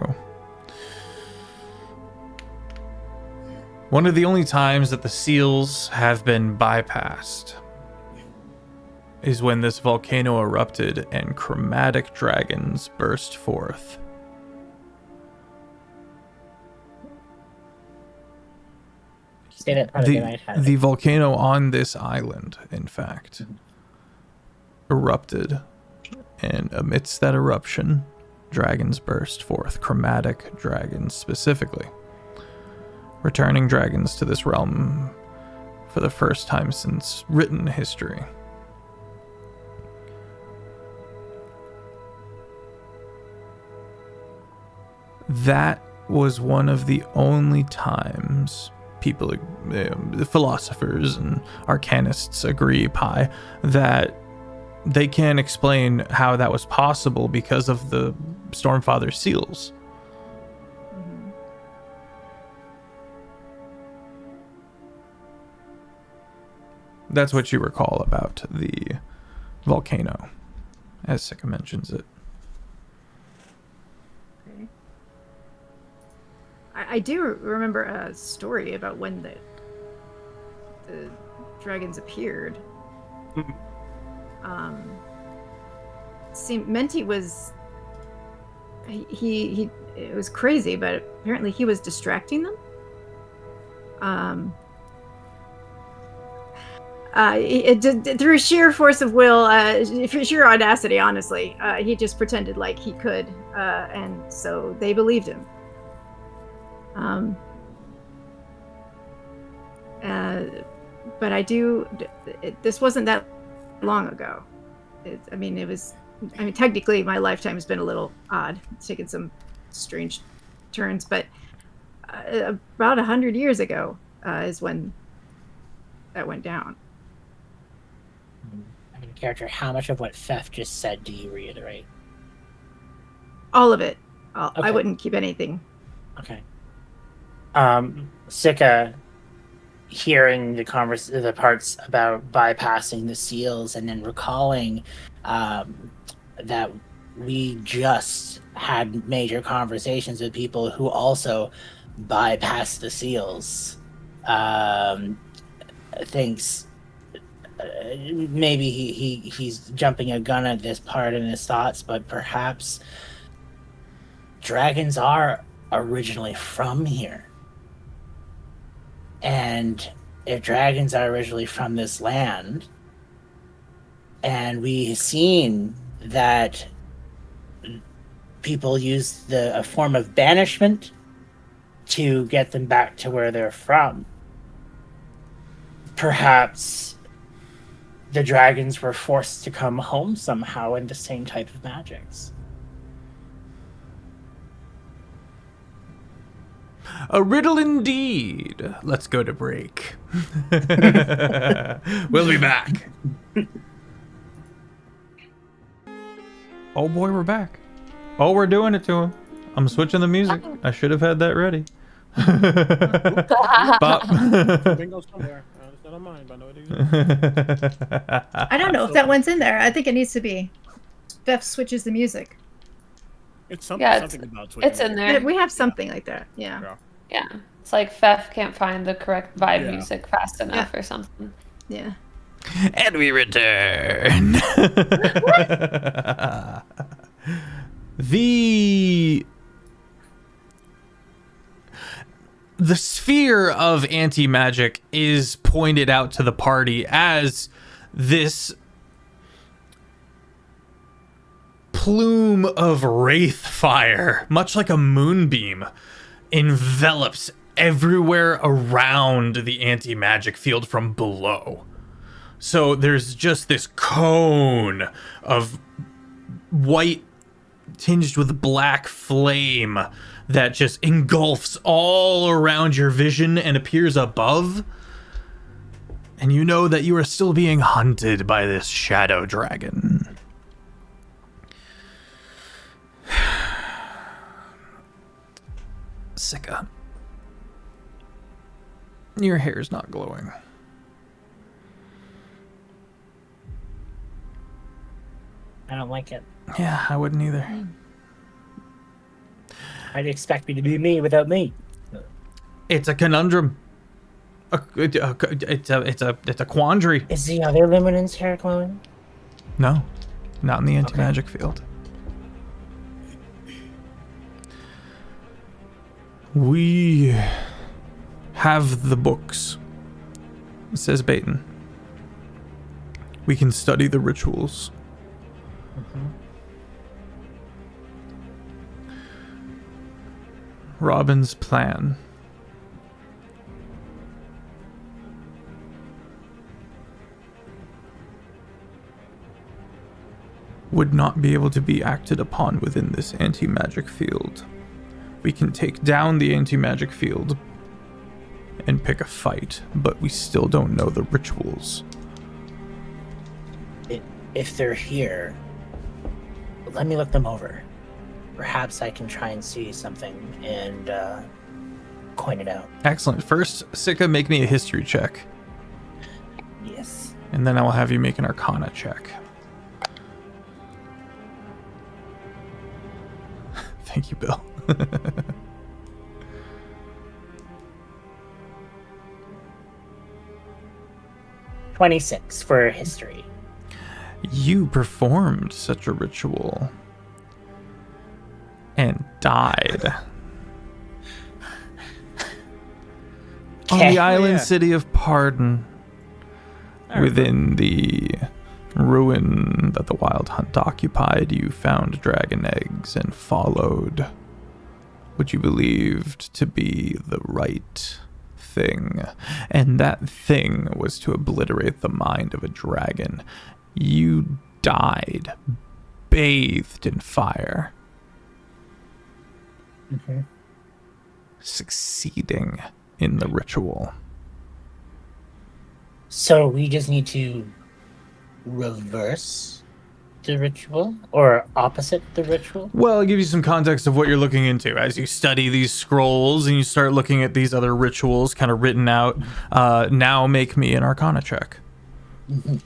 One of the only times that the seals have been bypassed is when this volcano erupted and chromatic dragons burst forth. Say that part again, I had The it. volcano on this island, in fact, erupted, and amidst that eruption, dragons burst forth, chromatic dragons specifically, returning dragons to this realm for the first time since written history. That was one of the only times people, the philosophers and arcanists agree, Pi, that they can't explain how that was possible because of the Stormfather seals. That's what you recall about the volcano, as Sika mentions it. Okay. I do remember a story about when the dragons appeared. Menti was he it was crazy, but apparently he was distracting them. Through sheer force of will, sheer audacity, honestly, he just pretended like he could, and so they believed him. But this wasn't that long ago. Technically my lifetime has been a little odd. It's taken some strange turns, but about 100 years ago is when that went down. Character, how much of what Feff just said do you reiterate? All of it. Okay. I wouldn't keep anything. Okay. Sika, hearing the parts about bypassing the seals, and then recalling that we just had major conversations with people who also bypassed the seals, thinks maybe he's jumping a gun at this part in his thoughts, but perhaps dragons are originally from here. And if dragons are originally from this land, and we've seen that people use a form of banishment to get them back to where they're from, perhaps the dragons were forced to come home somehow in the same type of magics. A riddle indeed. Let's go to break. We'll be back. Oh boy, we're back. Oh, we're doing it to him. I'm switching the music. I should have had that ready. Bingo somewhere. It's not on mine, but I know it exists. I don't know if that one's in there. I think it needs to be. Feff switches the music. It's something, Yeah, something about Twitch. It's in there. We have something like that. Yeah. Yeah. It's like Feff can't find the correct vibe Yeah. music fast enough or something. Yeah. And we return. The sphere of anti-magic is pointed out to the party as this plume of wraith fire, much like a moonbeam, envelops everywhere around the anti-magic field from below. So there's just this cone of white tinged with black flame that just engulfs all around your vision and appears above. And you know that you are still being hunted by this shadow dragon. Sika, your hair's not glowing. I don't like it. Yeah, I wouldn't either. I'd expect me to be me without me. It's a conundrum. It's a quandary. Is the other luminance hair glowing? No, not in the anti-magic field. We have the books, says Baton. We can study the rituals. Robin's plan. Would not be able to be acted upon within this anti-magic field. We can take down the anti-magic field and pick a fight, but we still don't know the rituals. If they're here, let me look them over. Perhaps I can try and see something and coin it out. Excellent. First, Sika, make me a history check. Yes. And then I will have you make an Arcana check. Thank you, Bill. 26 for history. You performed such a ritual and died on the island city of Pardon, within the ruin that the Wild Hunt occupied. You found dragon eggs and followed what you believed to be the right thing, and that thing was to obliterate the mind of a dragon. You died bathed in fire, succeeding in the ritual. So we just need to reverse the ritual or opposite the ritual? Well, I'll give you some context of what you're looking into as you study these scrolls and you start looking at these other rituals kind of written out. Now make me an Arcana check. Mm-hmm.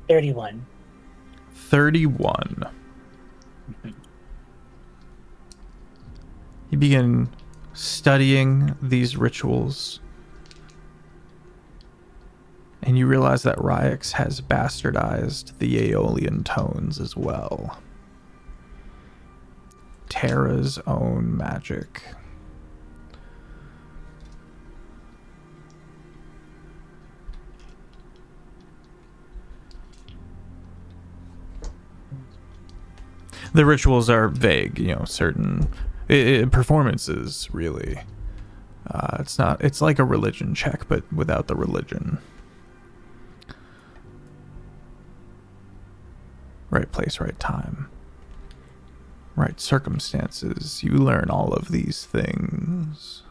31. 31. You begin studying these rituals, and you realize that Ryx has bastardized the Aeolian tones as well. Terra's own magic. The rituals are vague, certain performances, really. It's like a religion check, but without the religion. Right place, right time. Right circumstances. You learn all of these things.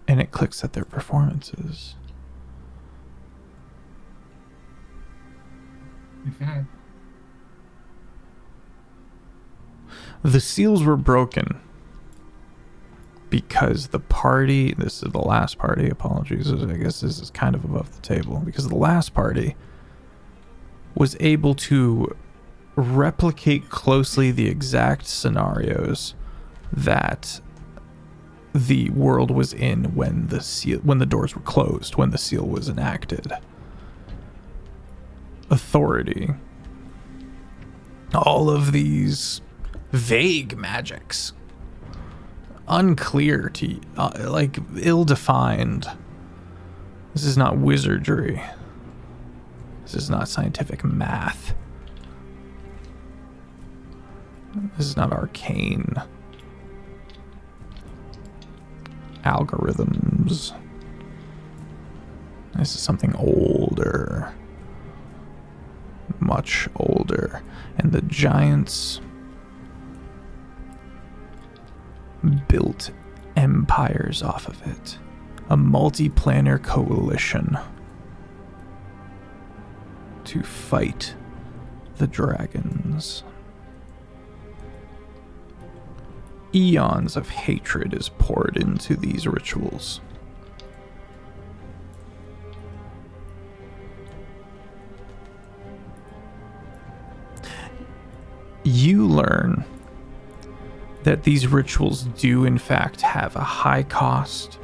And it clicks at their performances. The seals were broken because the party, this is the last party, apologies, I guess this is kind of above the table, because the last party was able to replicate closely the exact scenarios that the world was in when the doors were closed, when the seal was enacted. Authority. All of these vague magics. Unclear to, ill-defined. This is not wizardry. This is not scientific math. This is not arcane algorithms. This is something older. Much older. And the giants built empires off of it. A multi-planar coalition to fight the dragons. Eons of hatred is poured into these rituals. You learn that these rituals do in fact have a high cost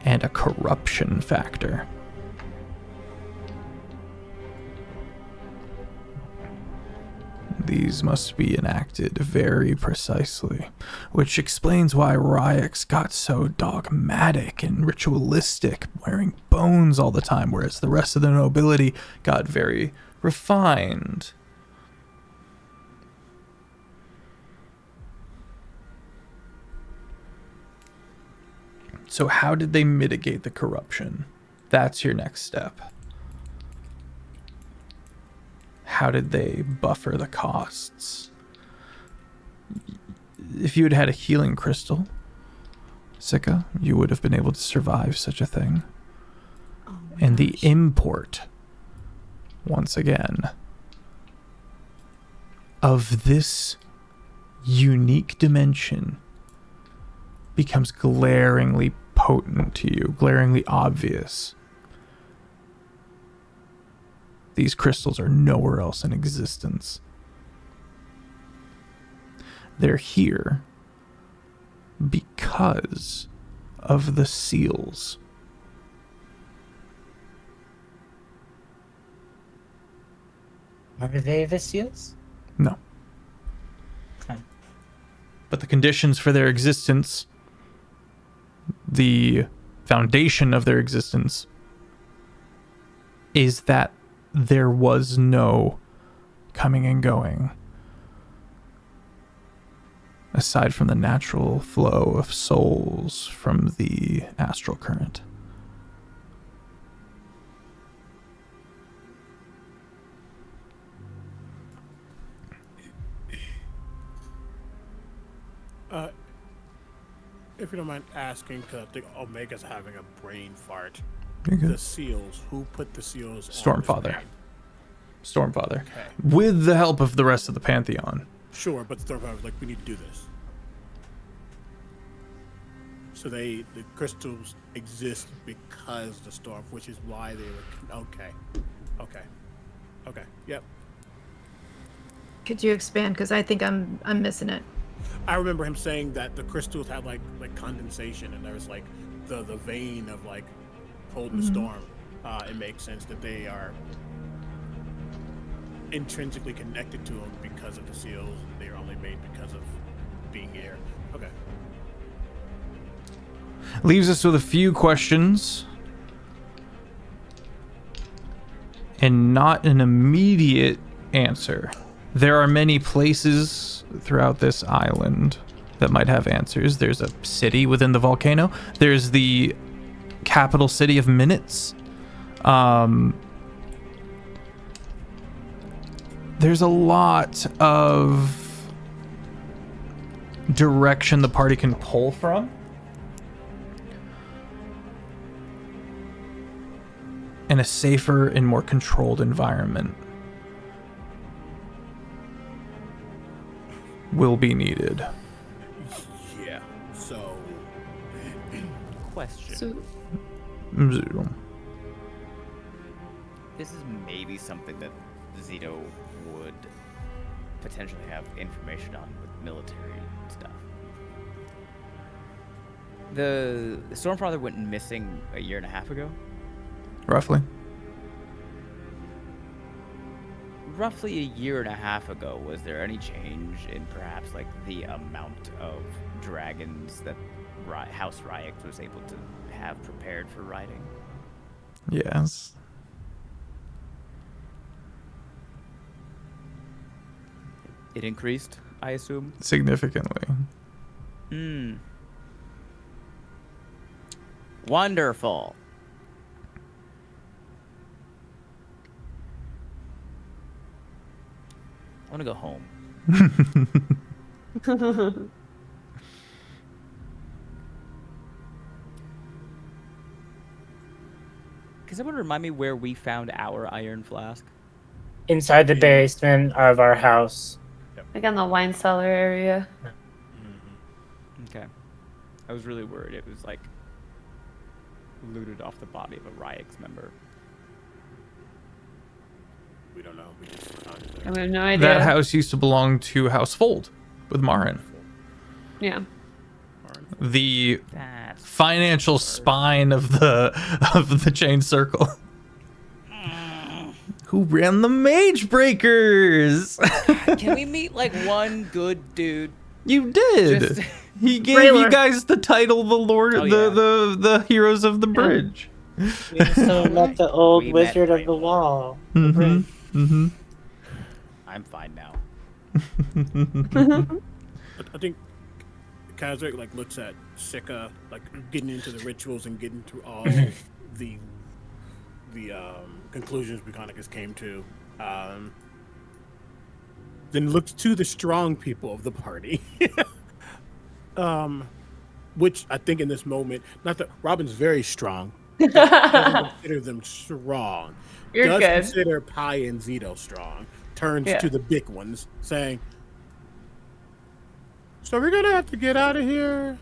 and a corruption factor. These must be enacted very precisely, which explains why Ryx got so dogmatic and ritualistic, wearing bones all the time, whereas the rest of the nobility got very refined. So how did they mitigate the corruption? That's your next step. How did they buffer the costs? If you had had a healing crystal, Sika, you would have been able to survive such a thing. Oh my And the gosh. import, once again, of this unique dimension becomes glaringly potent to you, glaringly obvious. These crystals are nowhere else in existence. They're here because of the seals. Are they the seals? No. Okay. But the conditions for their existence, the foundation of their existence, is that there was no coming and going aside from the natural flow of souls from the astral current. If you don't mind asking, because I think Omega's having a brain fart. You're good. The seals. Who put the seals on this Stormfather. man? Stormfather. Okay. With the help of the rest of the Pantheon. Sure, but Stormfather was like, we need to do this. So the crystals exist because the storm, which is why they were. Okay. Yep. Could you expand? Because I think I'm missing it. I remember him saying that the crystals had like condensation, and there was like the vein of like holding the storm. It makes sense that they are intrinsically connected to them because of the seals. They are only made because of being here. Okay. Leaves us with a few questions and not an immediate answer. There are many places throughout this island that might have answers. There's a city within the volcano. There's the capital city of Minutes. There's a lot of direction the party can pull from. In a safer and more controlled environment will be needed. Yeah. So. Question. So, This is maybe something that Zito would potentially have information on with military stuff. The Stormfather went missing a year and a half ago. Roughly. Roughly a year and a half ago, was there any change in perhaps like the amount of dragons that House Ryx was able to have prepared for riding? Yes. It increased, I assume? Significantly. Wonderful. I want to go home. Can someone remind me where we found our iron flask? Inside the basement of our house. like in the wine cellar area. Okay. I was really worried it was like looted off the body of a Ryx member. We don't know. We just found it I there. have no idea. That house used to belong to House Fold with Marin. Yeah. The That's financial spine of the chain circle. Who ran the Mage Breakers? Can we meet like one good dude? You did. Just- He gave Raylar. you guys the title, the Lord, Oh, yeah. the Heroes of the Bridge. We also met the old We met wizard of the Brainard. wall. Mm-hmm. Mm-hmm. I'm fine now. I think Kazric like looks at Sika like getting into the rituals and getting through all the conclusions we kind of just came to. Then looks to the strong people of the party. which I think in this moment, not that Robin's very strong, doesn't consider them strong. You're does good. consider Pi and Zito strong. Turns Yeah. to the big ones, saying, "So we're gonna have to get out of here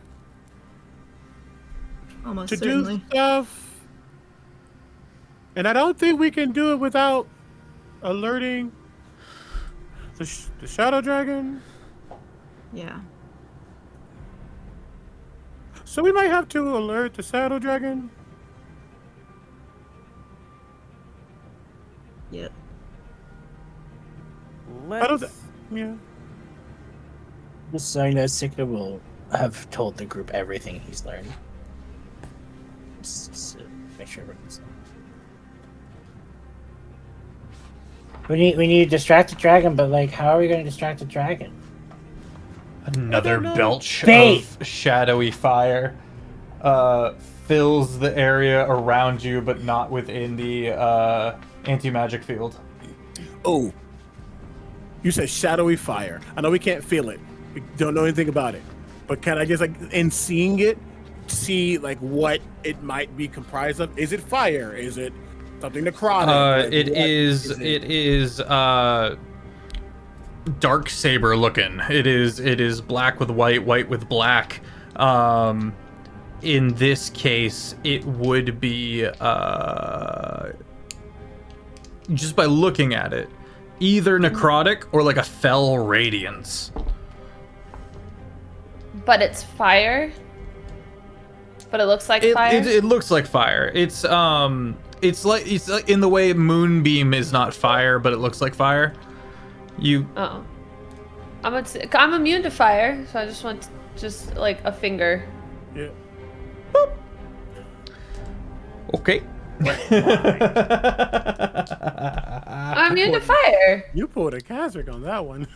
Almost to certainly. do stuff, and I don't think we can do it without alerting the Shadow Dragon. Yeah. So we might have to alert the Shadow Dragon." Yep. I don't. Let's Yeah. Just so you know, Sika will have told the group everything he's learned. Just to make sure everyone's. We need to distract the dragon, but like, how are we going to distract the dragon? Another know. belch Bait. of shadowy fire fills the area around you, but not within the anti-magic field. Oh. You said shadowy fire. I know we can't feel it. We don't know anything about it. But can I just like in seeing it, see like what it might be comprised of? Is it fire? Is it something necrotic? Like, It what is dark saber looking. It is black with white, white with black. In this case, it would be just by looking at it, either necrotic or like a fell radiance. But it's fire. But it looks like fire. It looks like fire. It's like in the way moonbeam is not fire, but it looks like fire. Oh. I'm immune to fire, so I just want just like a finger. Yeah. Okay. I'm immune to fire. You pulled a Kazric on that one.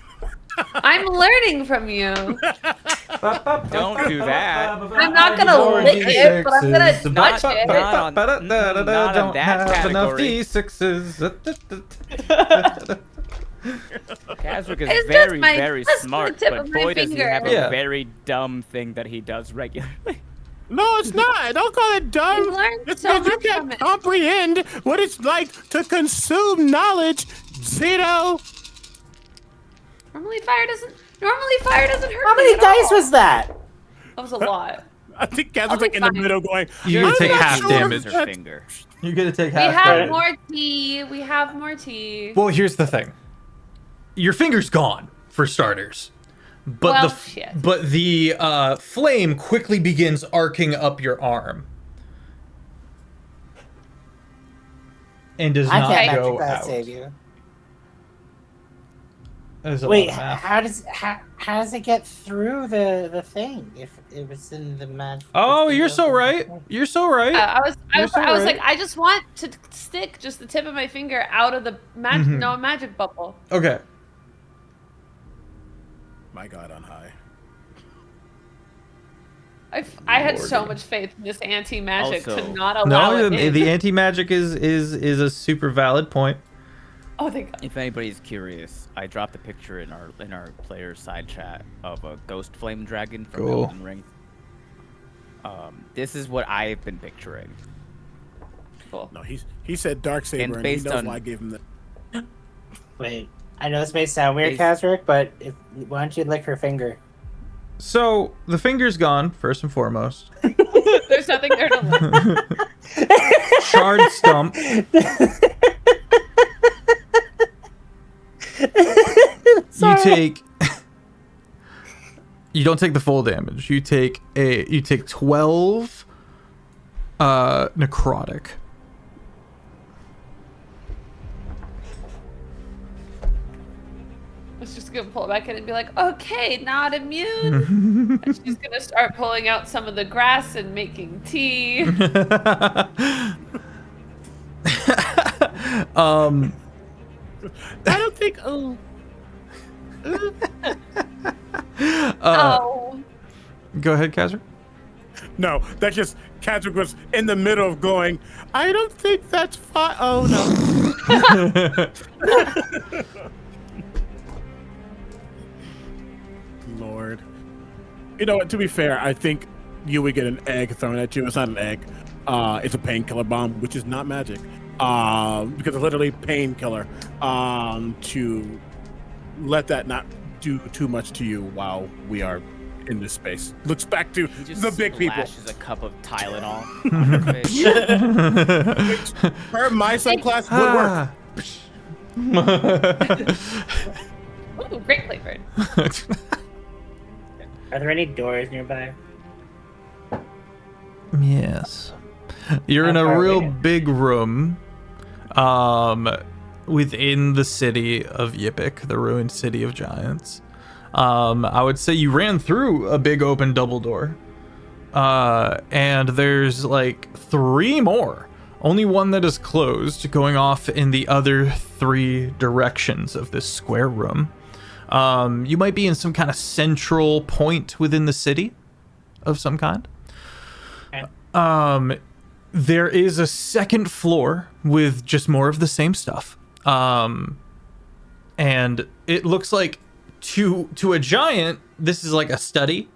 I'm learning from you. don't do that. I'm not gonna lick it, but I'm gonna touch it. Not on Don't that have enough category. D6s. Kazric is It's just very, my- very just the smart, tip but of my boy does he finger. have a Yeah. very dumb thing that he does regularly. No, it's not. Don't call it dumb. You learned It's so because you much from can't it. comprehend what it's like to consume knowledge, Zito. Normally fire doesn't hurt How me many at dice all. was that? That was a lot. I think I'll Kazric's be like in the fine. middle going, You I'm can take not half sure damage. if Her that's- finger. You're gonna take We half have damage. more tea. We have more tea. Well, here's the thing. Your finger's gone, for starters. But Well, the shit. but the flame quickly begins arcing up your arm. And does I not can't go magic that out. save you. There's a Wait, lot of math. how does it get through the thing if it was in the magic? Oh, you're so right. You're so right. I was You're so like, right. I just want to stick just the tip of my finger out of the magic, Mhm. no magic bubble. Okay. My God on high. I had so much faith in this anti-magic Also- to not allow No, it in. the anti-magic is a super valid point. Oh, thank God. If anybody's curious, I dropped a picture in our player side chat of a ghost flame dragon from Cool. Elden Ring. This is what I've been picturing. Cool. No, he said dark saber, And and, based he knows on- why I gave him that. Wait, I know this may sound weird, Is- Kazric, but why don't you lick her finger? So the finger's gone, first and foremost. There's nothing there to look. Shard stump. You take. You don't take the full damage. You take 12 necrotic. I was just gonna pull it back in and be like, okay, not immune. And she's gonna start pulling out some of the grass and making tea. I don't think. Oh. Oh. Go ahead, Kazra. No, that's just Kazric was in the middle of going, I don't think that's fine. Oh, no. Lord. You know what? To be fair, I think you would get an egg thrown at you. It's not an egg. It's a painkiller bomb, which is not magic. Because it's literally painkiller. To let that not do too much to you while we are in this space. Looks back to the big people. Splashes a cup of Tylenol. Her my subclass would work. Ooh, great flavored. Are there any doors nearby? Yes. You're in How a far real away? big room within the city of Yipik, the ruined city of giants. I would say you ran through a big open double door. And there's like 3 more. Only one that is closed, going off in the other 3 directions of this square room. You might be in some kind of central point within the city of some kind. Okay. There is a 2nd floor with just more of the same stuff. And it looks like to a giant, this is like a study.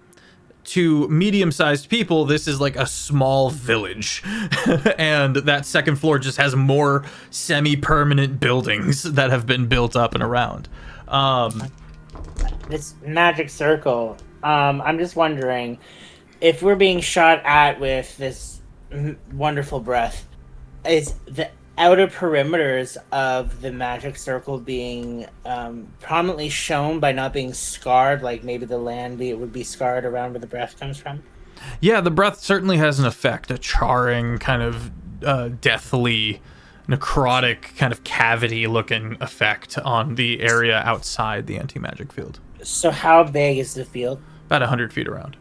To medium-sized people, this is like a small village. And that 2nd floor just has more semi-permanent buildings that have been built up and around. This magic circle. I'm just wondering if we're being shot at with this wonderful breath. Is the outer perimeters of the magic circle being prominently shown by not being scarred, like maybe the land would be scarred around where the breath comes from? Yeah, the breath certainly has an effect, a charring kind of deathly, necrotic kind of cavity-looking effect on the area outside the anti-magic field. So how big is the field? About 100 feet around.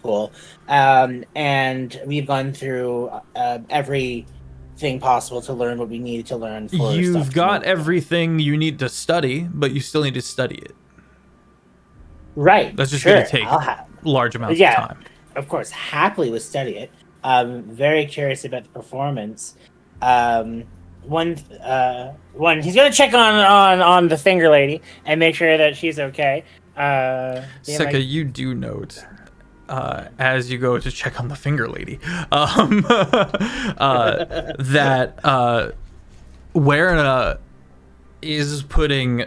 Cool. And we've gone through everything possible to learn what we needed to learn. For You've got everything you need to study, but you still need to study it. Right. That's just sure. going to take large amounts of time. Of course, happily would study it. Very curious about the performance. One, he's gonna check on the finger lady and make sure that she's okay. Seka, you do note, as you go to check on the finger lady, that Werna is putting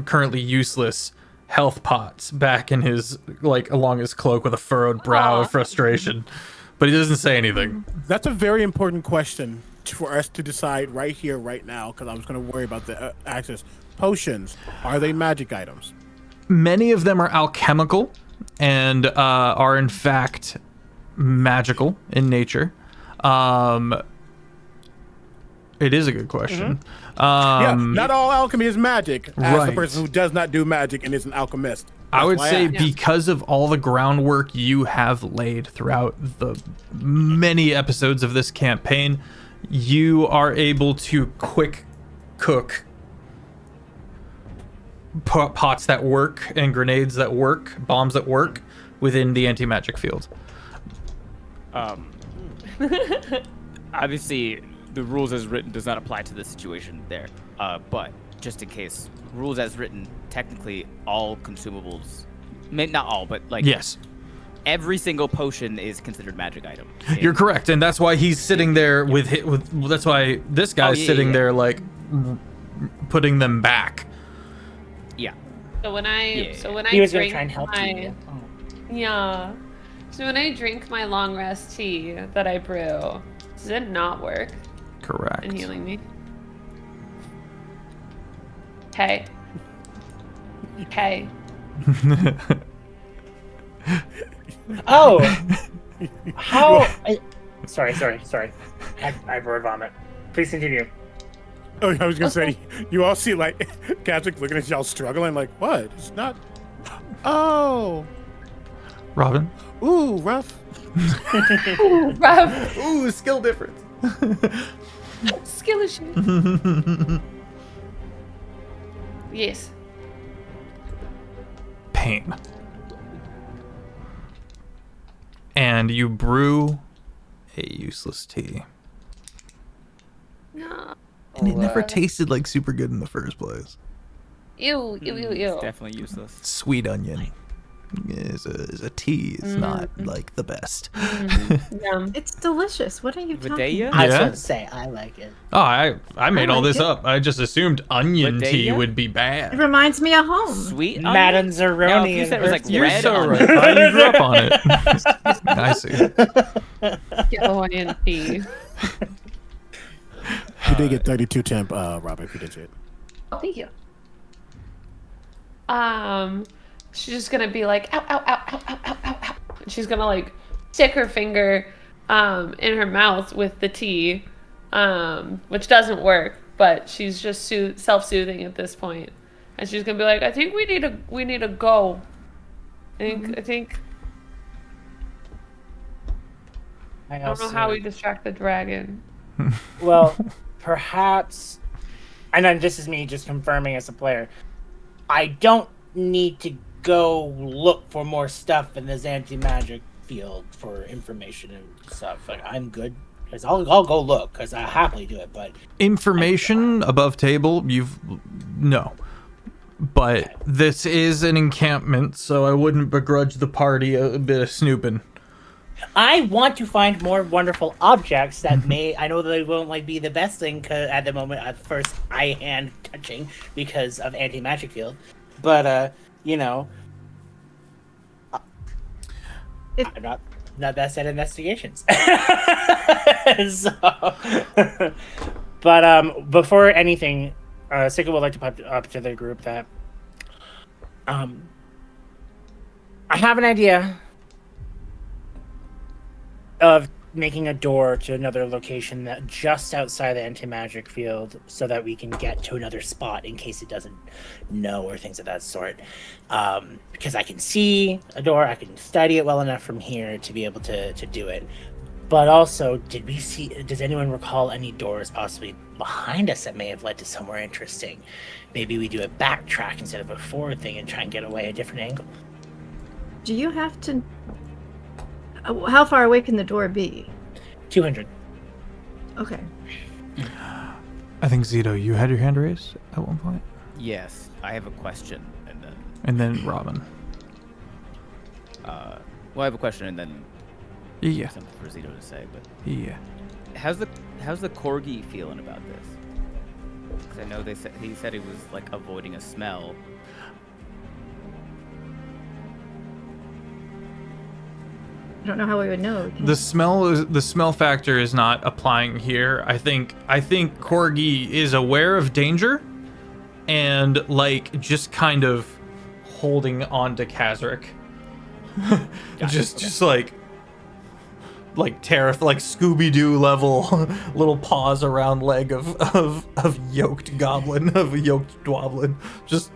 currently useless health pots back in his, like, along his cloak with a furrowed brow of frustration, but he doesn't say anything. That's a very important question for us to decide right here, right now, because I was going to worry about the access. Potions, are they magic items? Many of them are alchemical and are in fact magical in nature. It is a good question. Yeah, not all alchemy is magic. As Right. the person who does not do magic and is an alchemist. I would That's say why I asked. because of all the groundwork you have laid throughout the many episodes of this campaign, you are able to quick cook pots that work and grenades that work, bombs that work within the anti-magic field. Obviously, the rules as written does not apply to the situation there. But just in case, rules as written, technically all consumables, not all, but like Yes. every single potion is considered magic item. You're correct, and that's why he's sitting there with that's why this guy's sitting there like putting them back. Yeah. So when I He was gonna drink try and help my you. yeah, so when I drink my long rest tea that I brew, does it not work Correct. in healing me? Okay. Okay. Oh, how? Sorry. I bird vomit. Please continue. Oh, I was gonna say, you all see like Catholic looking at y'all struggling, like what? It's not. Oh, Robin? ooh, rough. Rough Ooh, skill difference. skill issue. Yes. Pain. And you brew a useless tea. No. And it never tasted like super good in the first place. Ew, ew, ew, ew. It's definitely useless. Sweet onion. is a tea is not like the best. Yeah. It's delicious. What are you talking Vidalia? about? I was Yeah. going to say, I like it. Oh, I made all like this it. up. I just assumed onion tea Vidalia? would be It bad. reminds me of home. Sweet onion? Madame No, Zeroni if you and said it was her like You're red so onion. right. You grew up on it. I see. Hawaiian tea. You did get 32 temp, Robert, if you did it. Oh, thank you. She's just gonna be like, ow, ow, ow, ow, ow, ow, ow, ow. And she's gonna like stick her finger in her mouth with the tea, which doesn't work, but she's just self-soothing at this point. And she's gonna be like, I think we need to go. I think I I don't know how we distract the dragon. Well, perhaps, and then this is me just confirming as a player, I don't need to go look for more stuff in this anti-magic field for information and stuff. Like, I'm good, because I'll go look, because I happily do it, but... Information above table, no. But this is an encampment, so I wouldn't begrudge the party a bit of snooping. I want to find more wonderful objects that I know that they won't like be the best thing at the moment at first eye-hand touching because of anti-magic field, but you know, I'm not best at investigations. So, but before anything, Sika would like to pop up to the group that I have an idea of making a door to another location that just outside the anti-magic field so that we can get to another spot in case it doesn't know or things of that sort. Because I can see a door, I can study it well enough from here to be able to do it. But also, does anyone recall any doors possibly behind us that may have led to somewhere interesting? Maybe we do a backtrack instead of a forward thing and try and get away a different angle. Do you have to... How far away can the door be? 200. Okay. I think Zito, you had your hand raised at one point, Yes, I have a question, and then Robin. well, I have a question and then Yeah, something for Zito to say. But yeah. how's the corgi feeling about this? Because I know he said he was like avoiding a smell. I don't know how we would know. The smell factor is not applying here. I think Corgi is aware of danger and like just kind of holding on to Kazric. just like like Scooby-Doo level little paws around leg of yoked goblin, of a yoked dwoblin, just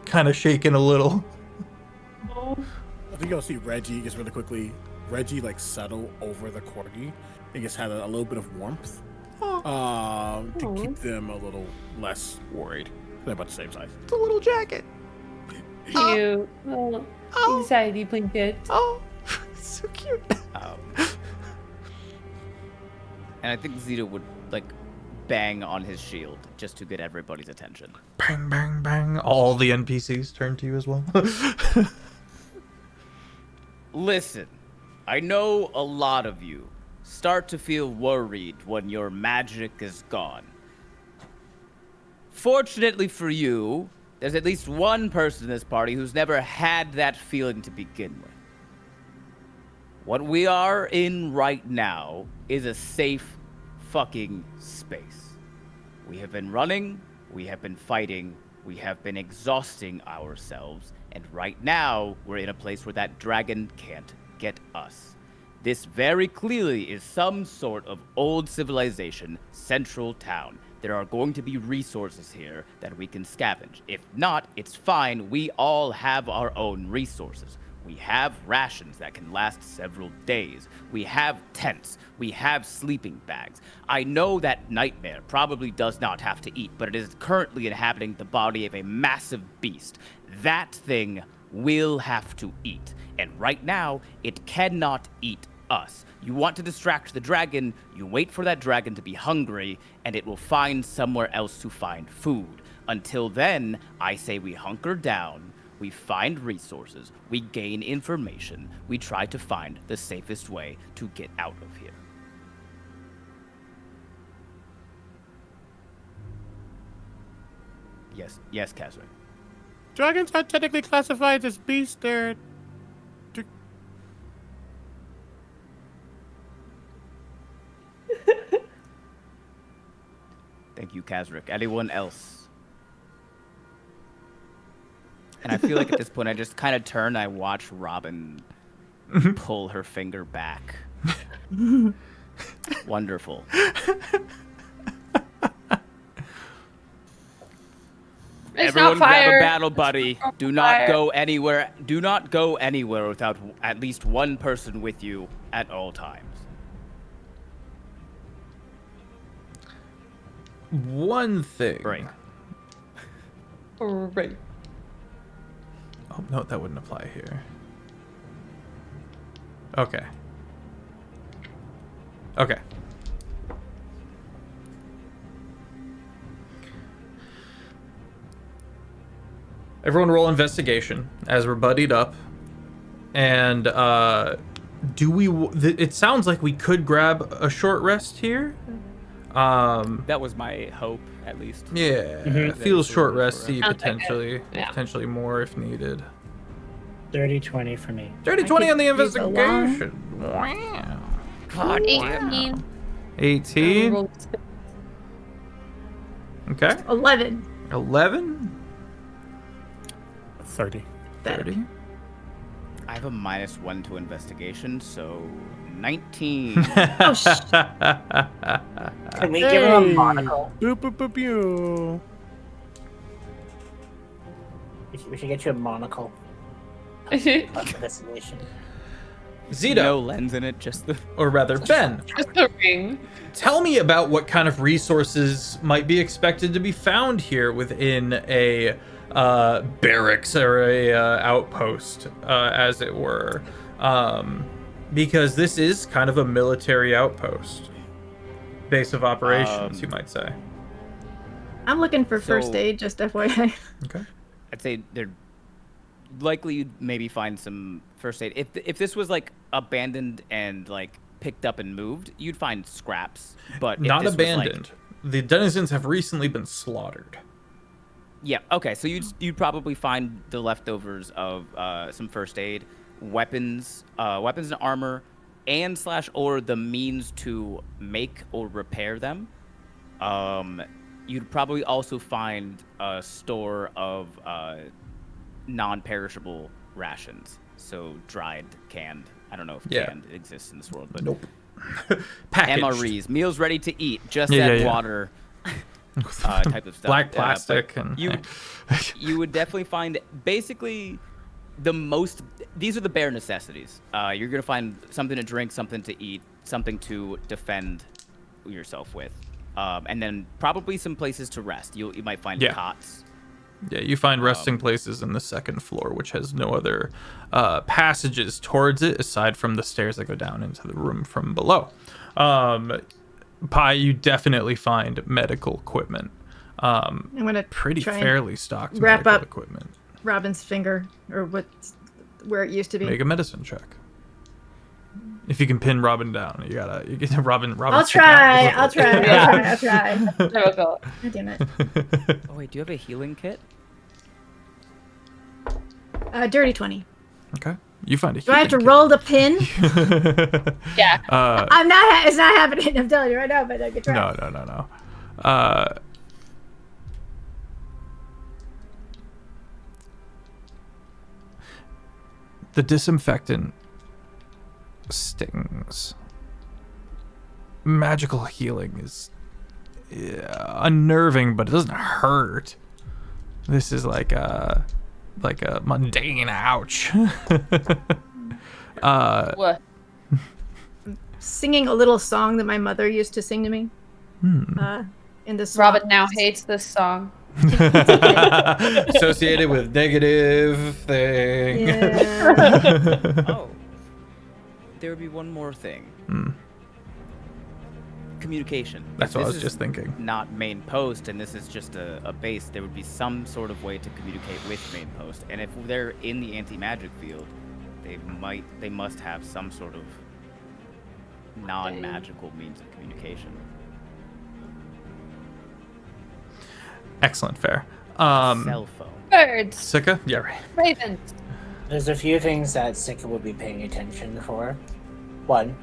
kind of shaking a little. I think you'll see Reggie just really quickly. Reggie like settle over the corgi and just had a little bit of warmth to keep them a little less worried. They're about the same size. It's a little jacket. Cute. Oh, anxiety blanket. Oh, so cute. And I think Zito would like bang on his shield just to get everybody's attention. Bang, bang, bang. All the NPCs turn to you as well. Listen, I know a lot of you start to feel worried when your magic is gone. Fortunately for you, there's at least one person in this party who's never had that feeling to begin with. What we are in right now is a safe fucking space. We have been running, we have been fighting, we have been exhausting ourselves, and right now we're in a place where that dragon can't get us. This very clearly is some sort of old civilization, central town. There are going to be resources here that we can scavenge. If not, it's fine. We all have our own resources. We have rations that can last several days. We have tents. We have sleeping bags. I know that Nightmare probably does not have to eat, but it is currently inhabiting the body of a massive beast. That thing will have to eat. And right now, it cannot eat us. You want to distract the dragon, you wait for that dragon to be hungry, and it will find somewhere else to find food. Until then, I say we hunker down, We find resources, we gain information, we try to find the safest way to get out of here. Yes, Kazra. Dragons are technically classified as beasts. They're Thank you, Kazric. Anyone else? And I feel like at this point I just kind of turn and I watch Robin pull her finger back. Wonderful. It's Everyone not fire. grab a battle buddy. Do not go anywhere. Do not go anywhere without at least one person with you at all times. One thing. Break. Right. Oh, no, that wouldn't apply here. Okay. Okay. Everyone roll investigation as we're buddied up. And do we... It sounds like we could grab a short rest here. That was my hope, at least. Yeah, it feels short resty, Sounds like potentially. it. Yeah. Potentially more if needed. 30-20 for me. 30-20 on the could use a long- investigation. Wow. God, 18. 18. Okay. 11. 11. 30. 30. I have a -1 to investigation, so 19. Oh, Can we give him a monocle? Boop, boop, boop, pew. We should get you a monocle. Investigation. Zito, No lens in it, just the... or rather Ben, Just a ring. tell me about what kind of resources might be expected to be found here within a barracks or a outpost, as it were. Because this is kind of a military outpost. Base of operations, you might say. I'm looking for first So- aid, just FYI. Okay. I'd say they're likely you'd maybe find some first aid. If this was like abandoned and like picked up and moved, you'd find scraps. But if Not this was, like- abandoned. The denizens have recently been slaughtered. yeah. Okay. So you'd probably find the leftovers of some first aid, weapons and armor, and or the means to make or repair them. You'd probably also find a store of non-perishable rations, so dried, canned. I don't know if Yeah. canned exists in this world, but Nope. Packaged. MREs, meals ready to eat, just Yeah, add yeah. water, type of stuff. Black But plastic and you would definitely find basically these are the bare necessities. You're gonna find something to drink, something to eat, something to defend yourself with, and then probably some places to rest. You might find Yeah. cots. Yeah, you find resting places in the second floor, which has no other passages towards it aside from the stairs that go down into the room from below. Pi, you definitely find medical equipment. I'm gonna Pretty try and fairly stocked wrap medical up equipment. Robin's finger, or where it used to be. Make a medicine check. If you can pin Robin down, you get Robin. I'll try. I'll try. Yeah. I'll try. Difficult. God damn it. Oh wait, do you have a healing kit? Dirty 20. Okay, you find a. Do I have to healing roll the pin? kit. Yeah. I'm not. It's not happening. I'm telling you right now, but I could try. No. The disinfectant stings. Magical healing is unnerving, but it doesn't hurt. This is like a mundane ouch. What? Singing a little song that my mother used to sing to me. In this Robin now hates this song. Associated with negative thing. Yeah. Oh, there would be one more thing. communication. That's If what I this was just is thinking. Not main post, and this is just a base. There would be some sort of way to communicate with main post. And if they're in the anti-magic field, they must have some sort of non-magical means of communication. Excellent, fair. Cell phone. Birds. Sika? Yeah, right. Ravens. There's a few things that Sika would be paying attention for. One,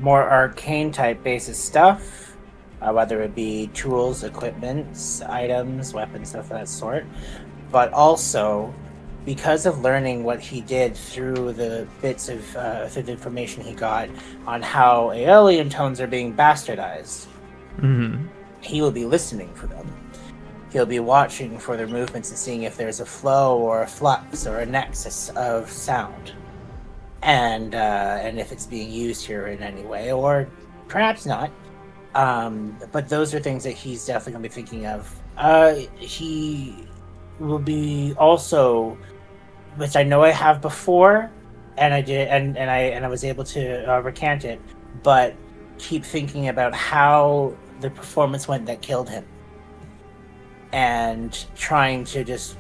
more arcane type basis stuff, whether it be tools, equipment, items, weapons, stuff of that sort. But also, because of learning what he did through the bits of through the information he got on how Aeolian tones are being bastardized, he will be listening for them. He'll be watching for their movements and seeing if there's a flow or a flux or a nexus of sound, and if it's being used here in any way, or perhaps not. But those are things that he's definitely going to be thinking of. He will be also, which I know I have before, and I did, and I was able to recant it, but keep thinking about how the performance went that killed him. And trying to just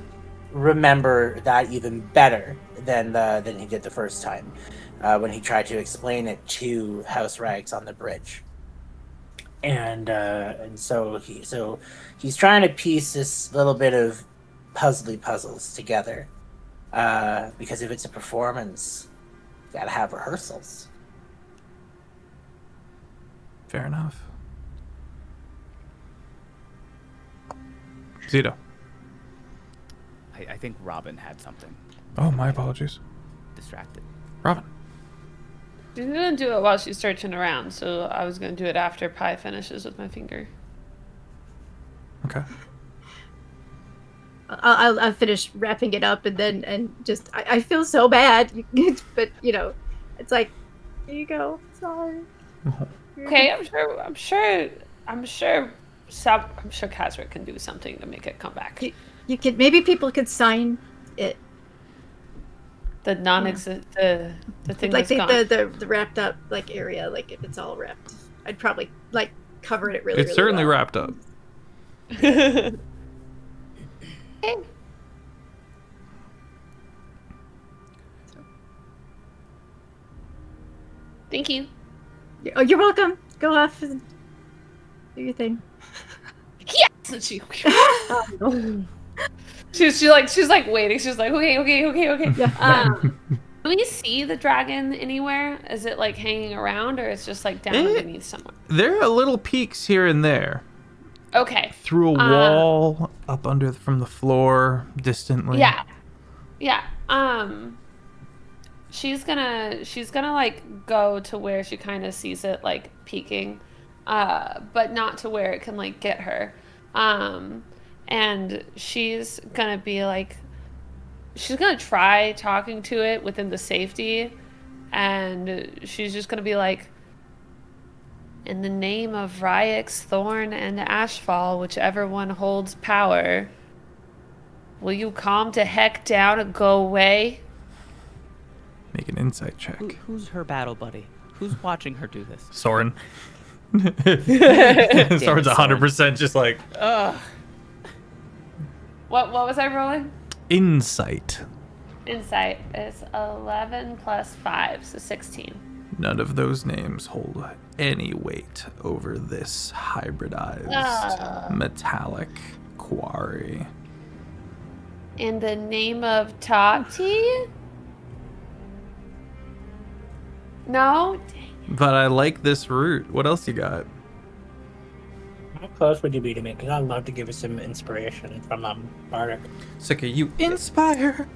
remember that even better than he did the first time, when he tried to explain it to House Rags on the bridge. And so he's trying to piece this little bit of puzzles together, because if it's a performance, you gotta have rehearsals. Fair enough. Zito. I think Robin had something. Oh, my apologies. Distracted. Robin. She's gonna do it while she's searching around, so I was gonna do it after Pi finishes with my finger. Okay. I'll finish wrapping it up, and then just I feel so bad, but it's like, here you go. Sorry. Okay, I'm sure Kazric can do something to make it come back. You could, maybe people could sign it. The the thing Like that's gone. the wrapped up area, if it's all wrapped, I'd probably cover it really. It's really certainly well. wrapped up. Thank you. Oh, you're welcome. Go off and do your thing. Yes. She's like waiting. She's like, okay. Yeah. Do we see the dragon anywhere? Is it hanging around, or it's just down underneath somewhere? There are little peaks here and there. Okay. Through a wall, up under from the floor, distantly. Yeah. She's gonna go to where she kind of sees it peeking, but not to where it can get her. And she's gonna be she's gonna try talking to it within the safety, and she's just gonna be in the name of Ryx, Thorn, and Ashfall, whichever one holds power, will you calm to heck down and go away? Make an insight check. Who's her battle buddy? Who's watching her do this? Soren. Damn Soren's it, 100% just Ugh. What was I rolling? Insight. Insight is 11 plus 5, so 16. None of those names hold any weight over this hybridized metallic quarry. In the name of Tati? No? But I like this route. What else you got? How close would you be to me? Because I'd love to give us some inspiration from Bardic. Sika, you inspire.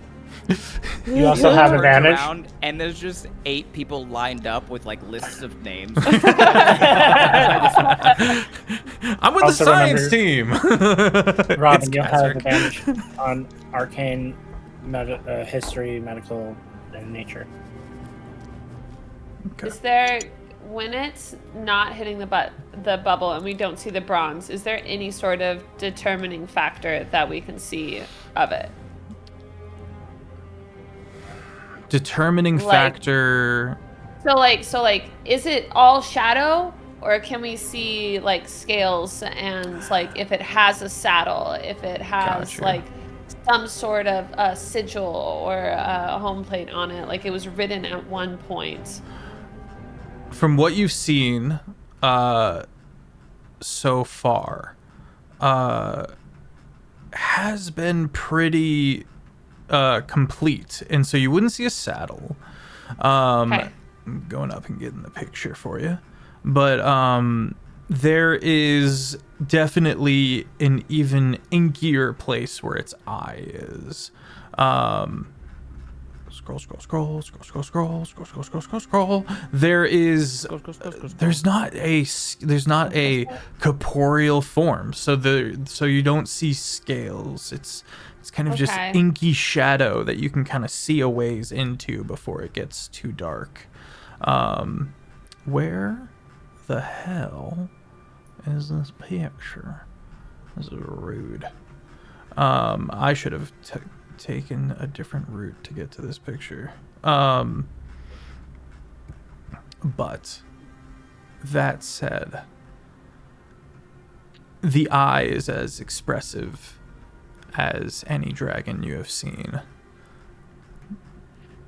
You also have turns advantage. around, and there's just 8 people lined up with lists of names. I'm with Also the science team. Robin, It's you'll have Kazric. advantage on arcane, history, medical, and nature. Okay. Is there, when it's not hitting the bubble and we don't see the bronze, is there any sort of determining factor that we can see of it? Determining factor. So is it all shadow, or can we see like scales and like if it has a saddle, if it has Gotcha. like some sort of a sigil or a home plate on it, like it was written at one point? From what you've seen so far, has been pretty complete, and so you wouldn't see a saddle. Okay. I'm going up and getting the picture for you, but there is definitely an even inkier place where its eye is. Scroll. There's not a corporeal form, so you don't see scales. It's kind of just Okay. inky shadow that you can kind of see a ways into before it gets too dark. Where the hell is this picture? This is rude. I should have taken a different route to get to this picture. But that said, the eye is as expressive as any dragon you have seen.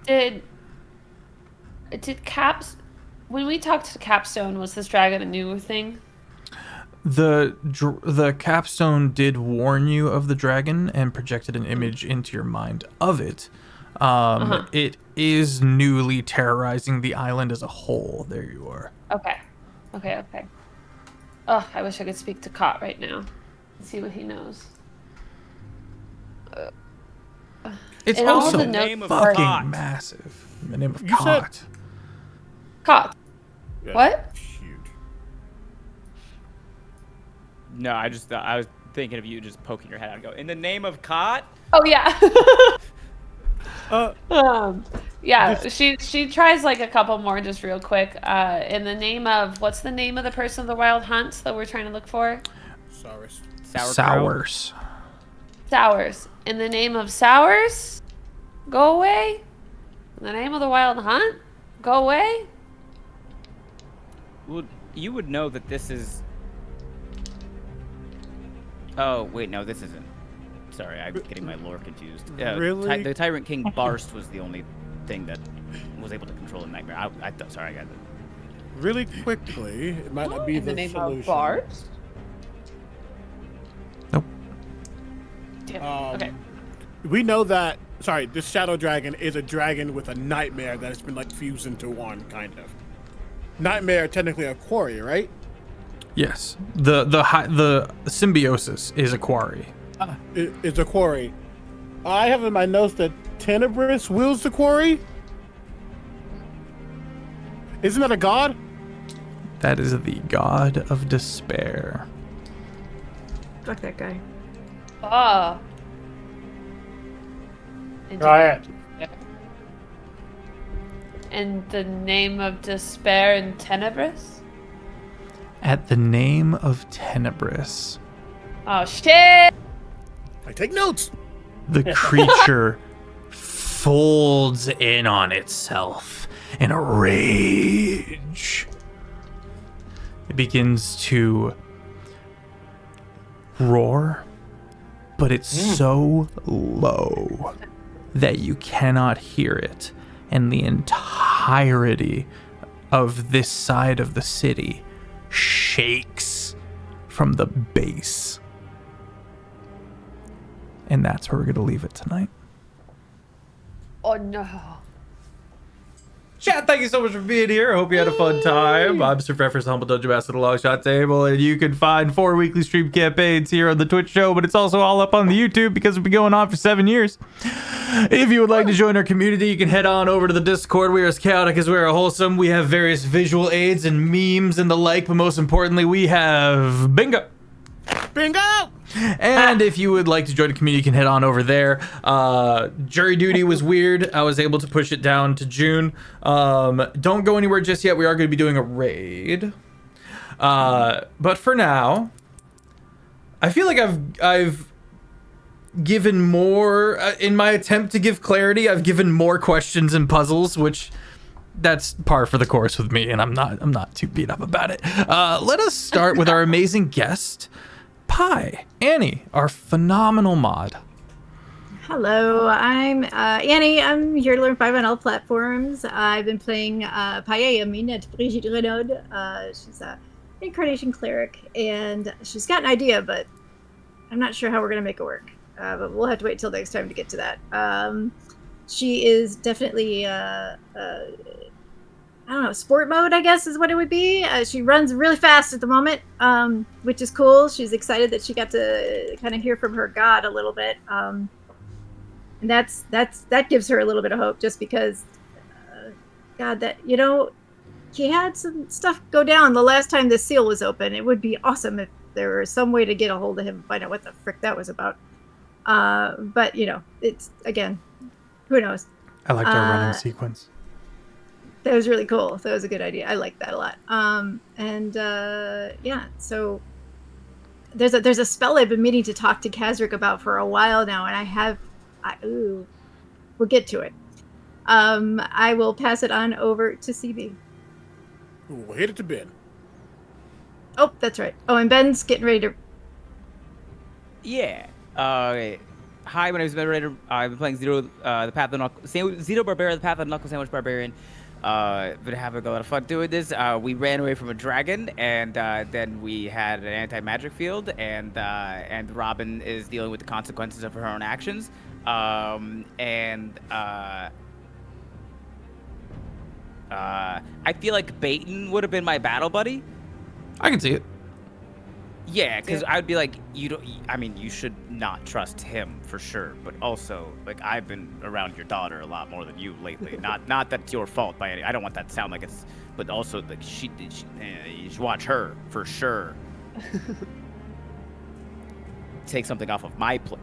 Did when we talked to Capstone, was this dragon a new thing? The capstone did warn you of the dragon and projected an image into your mind of it. It is newly terrorizing the island as a whole. There you are. Okay. Oh, I wish I could speak to Cot right now and see what he knows. It's And all also the notes name of fucking Cot. massive. The name of You said- Cot. Cot. Yeah, What? Huge. No, I was thinking of you just poking your head out and go, in the name of Cot? Oh yeah. Uh, Yeah, she tries like a couple more just real quick. In the name of, what's the name of the person of the wild hunt that we're trying to look for? Sourest. Sours. Sours. In the name of Sours, go away. In the name of the wild hunt, go away. Well, you would know that this is... Oh, wait, no, this isn't. Sorry, I'm getting my lore confused. Really? The Tyrant King Barst was the only thing that was able to control the nightmare. Sorry, I got it. Really quickly, it might not be In the the name solution. of Bart. Nope. Damn. Um, Okay. We know that. Sorry, this shadow dragon is a dragon with a nightmare that has been like fused into one, kind of. Nightmare, technically a quarry, right? Yes. The symbiosis is a quarry. It's a quarry. I have in my notes that Tenebris wields the quarry. Isn't that a god? That is the god of despair. Fuck that guy. Oh. Riot. In the name of despair and Tenebris? At the name of Tenebris, Oh shit! I take notes. the creature folds in on itself in a rage. It begins to roar, but it's so low that you cannot hear it, and the entirety of this side of the city shakes from the base. And that's where we're going to leave it tonight. Oh no. Chat, thank you so much for being here. I hope you had a fun time. I'm Sir Feffers, Humble Dungeon Master of the Longshot Table, and you can find 4 weekly stream campaigns here on the Twitch show, but it's also all up on the YouTube because it's been going on for 7 years. If you would like to join our community, you can head on over to the Discord. We are as chaotic as we are wholesome. We have various visual aids and memes and the like, but most importantly, we have bingo. Bingo! And if you would like to join the community, you can head on over there. Jury duty was weird. I was able to push it down to June. Don't go anywhere just yet. We are going to be doing a raid. But for now, I feel like I've given more in my attempt to give clarity. I've given more questions and puzzles, which that's par for the course with me, and I'm not too beat up about it. Let us start with our amazing guest, Pi. Annie, our phenomenal mod. Hello, I'm Annie. I'm here to learn 5 on all platforms. I've been playing Paella Minette Brigitte Renaud. She's an incarnation cleric, and she's got an idea, but I'm not sure how we're going to make it work. But we'll have to wait till next time to get to that. She is definitely, I don't know, sport mode, I guess is what it would be. She runs really fast at the moment, which is cool. She's excited that she got to kind of hear from her god a little bit. And that gives her a little bit of hope, just because, God, that, you know, he had some stuff go down the last time the seal was open. It would be awesome if there was some way to get a hold of him and find out what the frick that was about. But, you know, it's, again, who knows? I liked our running sequence. That was really cool. That was a good idea. I like that a lot. Yeah, so there's a spell I've been meaning to talk to Kazric about for a while now, and we'll get to it. I will pass it on over to CB. We'll hit it to Ben. Oh, that's right. Oh, and Ben's getting ready to... Yeah. Hi, my name is Ben Brainard. I've been playing Zero, the Path of the Knuckle, Zero Barbarian, the Path of the Knuckle Sandwich Barbarian. Been having a lot of fun doing this. We ran away from a dragon, and then we had an anti-magic field, and Robin is dealing with the consequences of her own actions. I feel like Baton would have been my battle buddy. I can see it. Yeah, because I'd be like, you should not trust him for sure. But also, like, I've been around your daughter a lot more than you lately. Not that it's your fault by any. I don't want that to sound like it's. But also, like, you should watch her for sure. Take something off of my plate.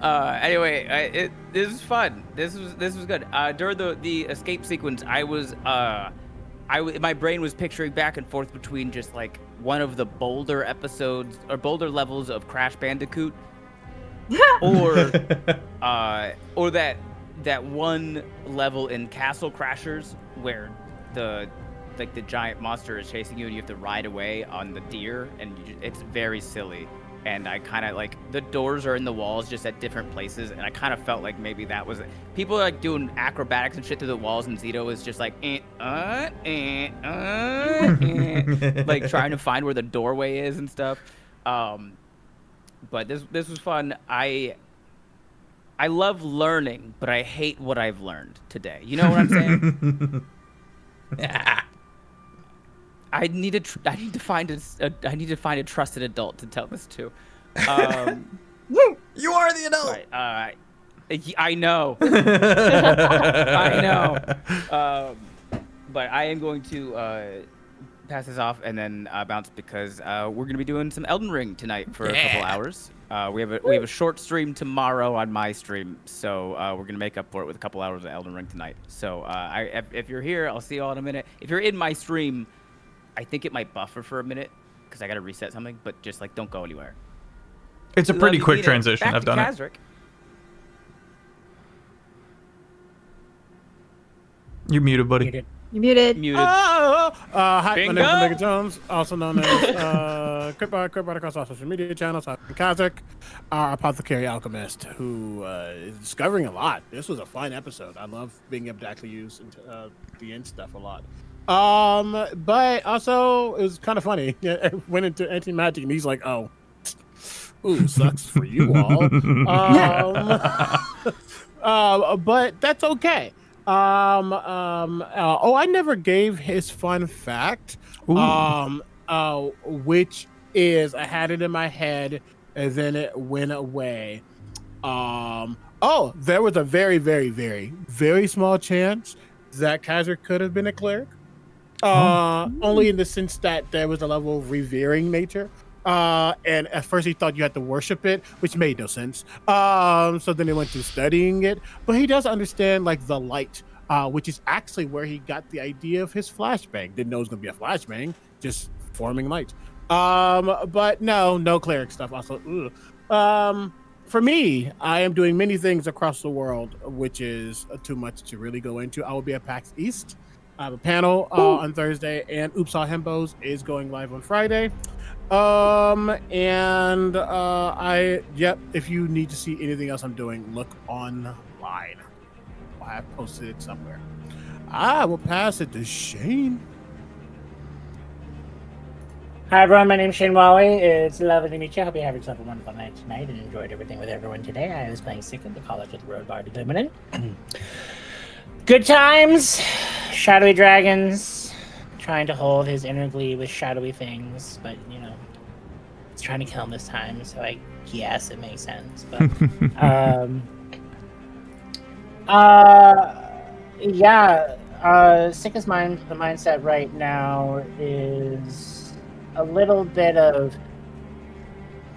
Anyway, this was fun. This was good. During the escape sequence, my brain was picturing back and forth between just like one of the Boulder episodes or Boulder levels of Crash Bandicoot, or that one level in Castle Crashers where the giant monster is chasing you and you have to ride away on the deer, and it's very silly. And I kind of like, the doors are in the walls just at different places, and I kind of felt like maybe that was it. People are like doing acrobatics and shit through the walls, and Zito is just like like trying to find where the doorway is and stuff. But this was fun. I love learning, but I hate what I've learned today. You know what I'm saying? Yeah. I need to find a trusted adult to tell this to. You are the adult. Right, I know. I know. But I am going to pass this off and then bounce, because we're going to be doing some Elden Ring tonight for a couple hours. We have a short stream tomorrow on my stream, so we're going to make up for it with a couple hours of Elden Ring tonight. So if you're here, I'll see you all in a minute. If you're in my stream, I think it might buffer for a minute because I got to reset something, but just like don't go anywhere. It's a pretty quick transition. I've done it. You're muted, buddy. You're muted. Hi, my name is Bingo. Omega Jones, also known as CritBard across all social media channels. I'm Kazakh, our apothecary alchemist, who is discovering a lot. This was a fun episode. I love being able to actually use the end stuff a lot. But also it was kind of funny. I went into anti-magic and he's like, "Oh, ooh, sucks for you all." But that's okay. I never gave his fun fact. Which is, I had it in my head and then it went away. There was a very, very, very, very small chance that Kaiser could have been a cleric. Only in the sense that there was a level of revering nature. And at first he thought you had to worship it, which made no sense. So then he went to studying it. But he does understand like the light, which is actually where he got the idea of his flashbang. Didn't know it was going to be a flashbang, just forming light. But no cleric stuff. Also, for me, I am doing many things across the world, which is too much to really go into. I will be at PAX East. I have a panel on Thursday, and Oops All Hembos is going live on Friday. If you need to see anything else I'm doing, look online. I have posted it somewhere. I will pass it to Shane. Hi everyone, my name is Shane Whalley. It's lovely to meet you. I hope you have yourself a wonderful night tonight and enjoyed everything with everyone today. I was playing Sick of the College of the Road Bard Illuminant. Good times, shadowy dragons, trying to hold his inner glee with shadowy things, but it's trying to kill him this time, so I guess it makes sense. But Sickest mind. The mindset right now is a little bit of,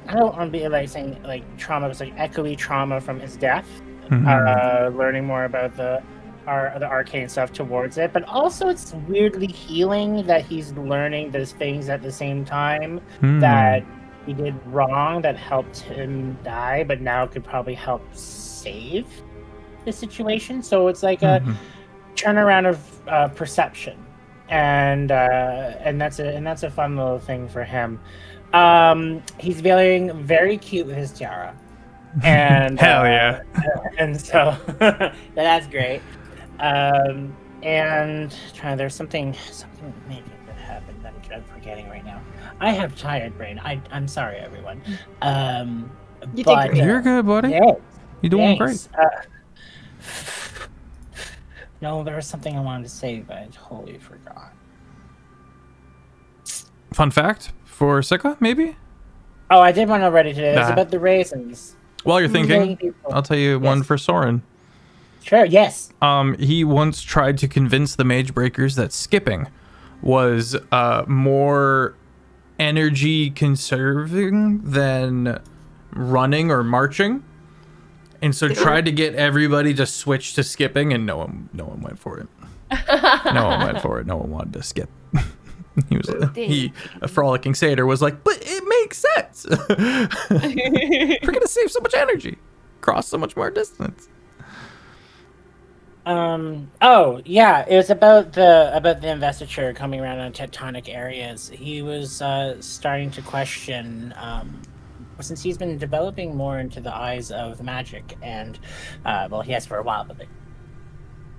I don't want to be saying trauma, but it's echoey trauma from his death. Learning more about the arcane stuff towards it, but also it's weirdly healing that he's learning those things at the same time that he did wrong that helped him die, but now could probably help save the situation. So it's like a turnaround of perception, and that's a fun little thing for him. He's feeling very cute with his tiara, and hell yeah, and so that's great. And there's something maybe that happened that I'm forgetting right now. I have tired brain. I'm sorry, everyone. You did great. You're good, buddy. Yeah, You're doing thanks. great. No, there was something I wanted to say, but I totally forgot. Fun fact for Sika, maybe? Oh, I did one already today. It's Nah. about the raisins. While you're thinking, People. I'll tell you one for Soren. Sure, yes. He once tried to convince the Mage Breakers that skipping was more energy conserving than running or marching, and so tried to get everybody to switch to skipping, and no one went for it. No one went for it. No one wanted to skip. A frolicking satyr was like, but it makes sense. We're gonna save so much energy, cross so much more distance. Oh yeah, it was about the investiture coming around on tectonic areas. He was starting to question, since he's been developing more into the eyes of magic, and he has for a while, but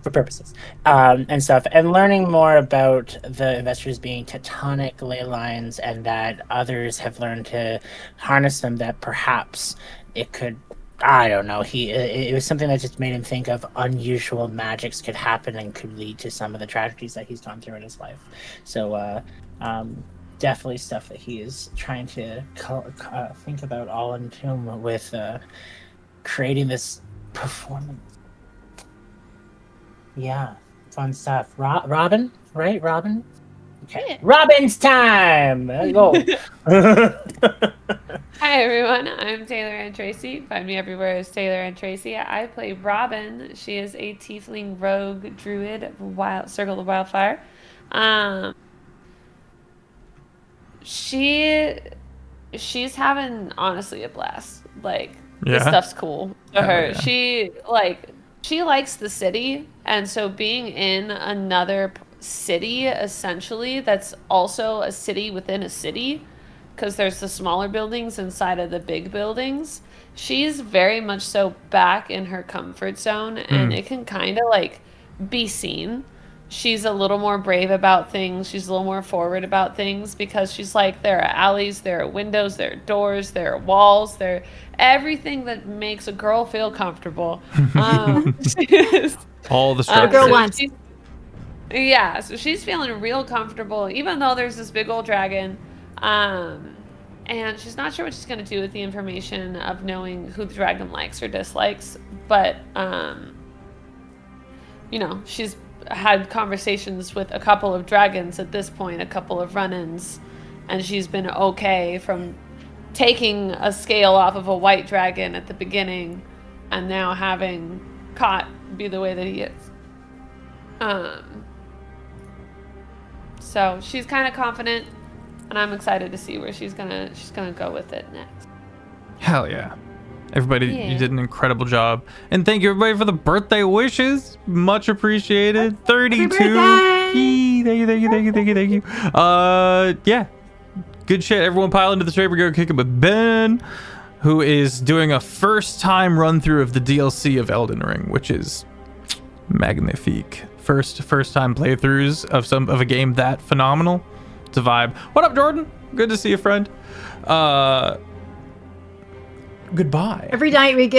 for purposes and stuff, and learning more about the investors being tectonic ley lines, and that others have learned to harness them, that perhaps it could, I don't know, it was something that just made him think of unusual magics could happen and could lead to some of the tragedies that he's gone through in his life. So definitely stuff that he is trying to think about all in tune with creating this performance. Yeah, fun stuff. Robin, right? Robin? Okay. Yeah. Robin's time! Let's go. Hi everyone, I'm Taylor and Tracy. Find me everywhere as Taylor and Tracy. I play Robin. She is a tiefling rogue druid of Circle of Wildfire. She's having honestly a blast. This stuff's cool to her. Yeah. She likes the city, and so being in another city, essentially, that's also a city within a city, because there's the smaller buildings inside of the big buildings, she's very much so back in her comfort zone, and it can kind of be seen. She's a little more brave about things. She's a little more forward about things, because she's like, there are alleys, there are windows, there are doors, there are walls, there are everything that makes a girl feel comfortable. All the structures. Girl wants. Yeah, so she's feeling real comfortable, even though there's this big old dragon. And she's not sure what she's going to do with the information of knowing who the dragon likes or dislikes. But, she's had conversations with a couple of dragons at this point, a couple of run-ins, and she's been okay from taking a scale off of a white dragon at the beginning and now having Cot be the way that he is. So she's kind of confident. and I'm excited to see where she's gonna go with it next. Hell yeah. Everybody, Yeah. you did an incredible job. And thank you everybody for the birthday wishes. Much appreciated. 32. birthday! Yee, thank you. Yeah. Good shit. Everyone pile into the Traper, go kick it with Ben, who is doing a first time run through of the DLC of Elden Ring, which is magnifique. First time playthroughs of a game that phenomenal. It's a vibe. What up, Jordan? Good to see you, friend. Goodbye. Every night we give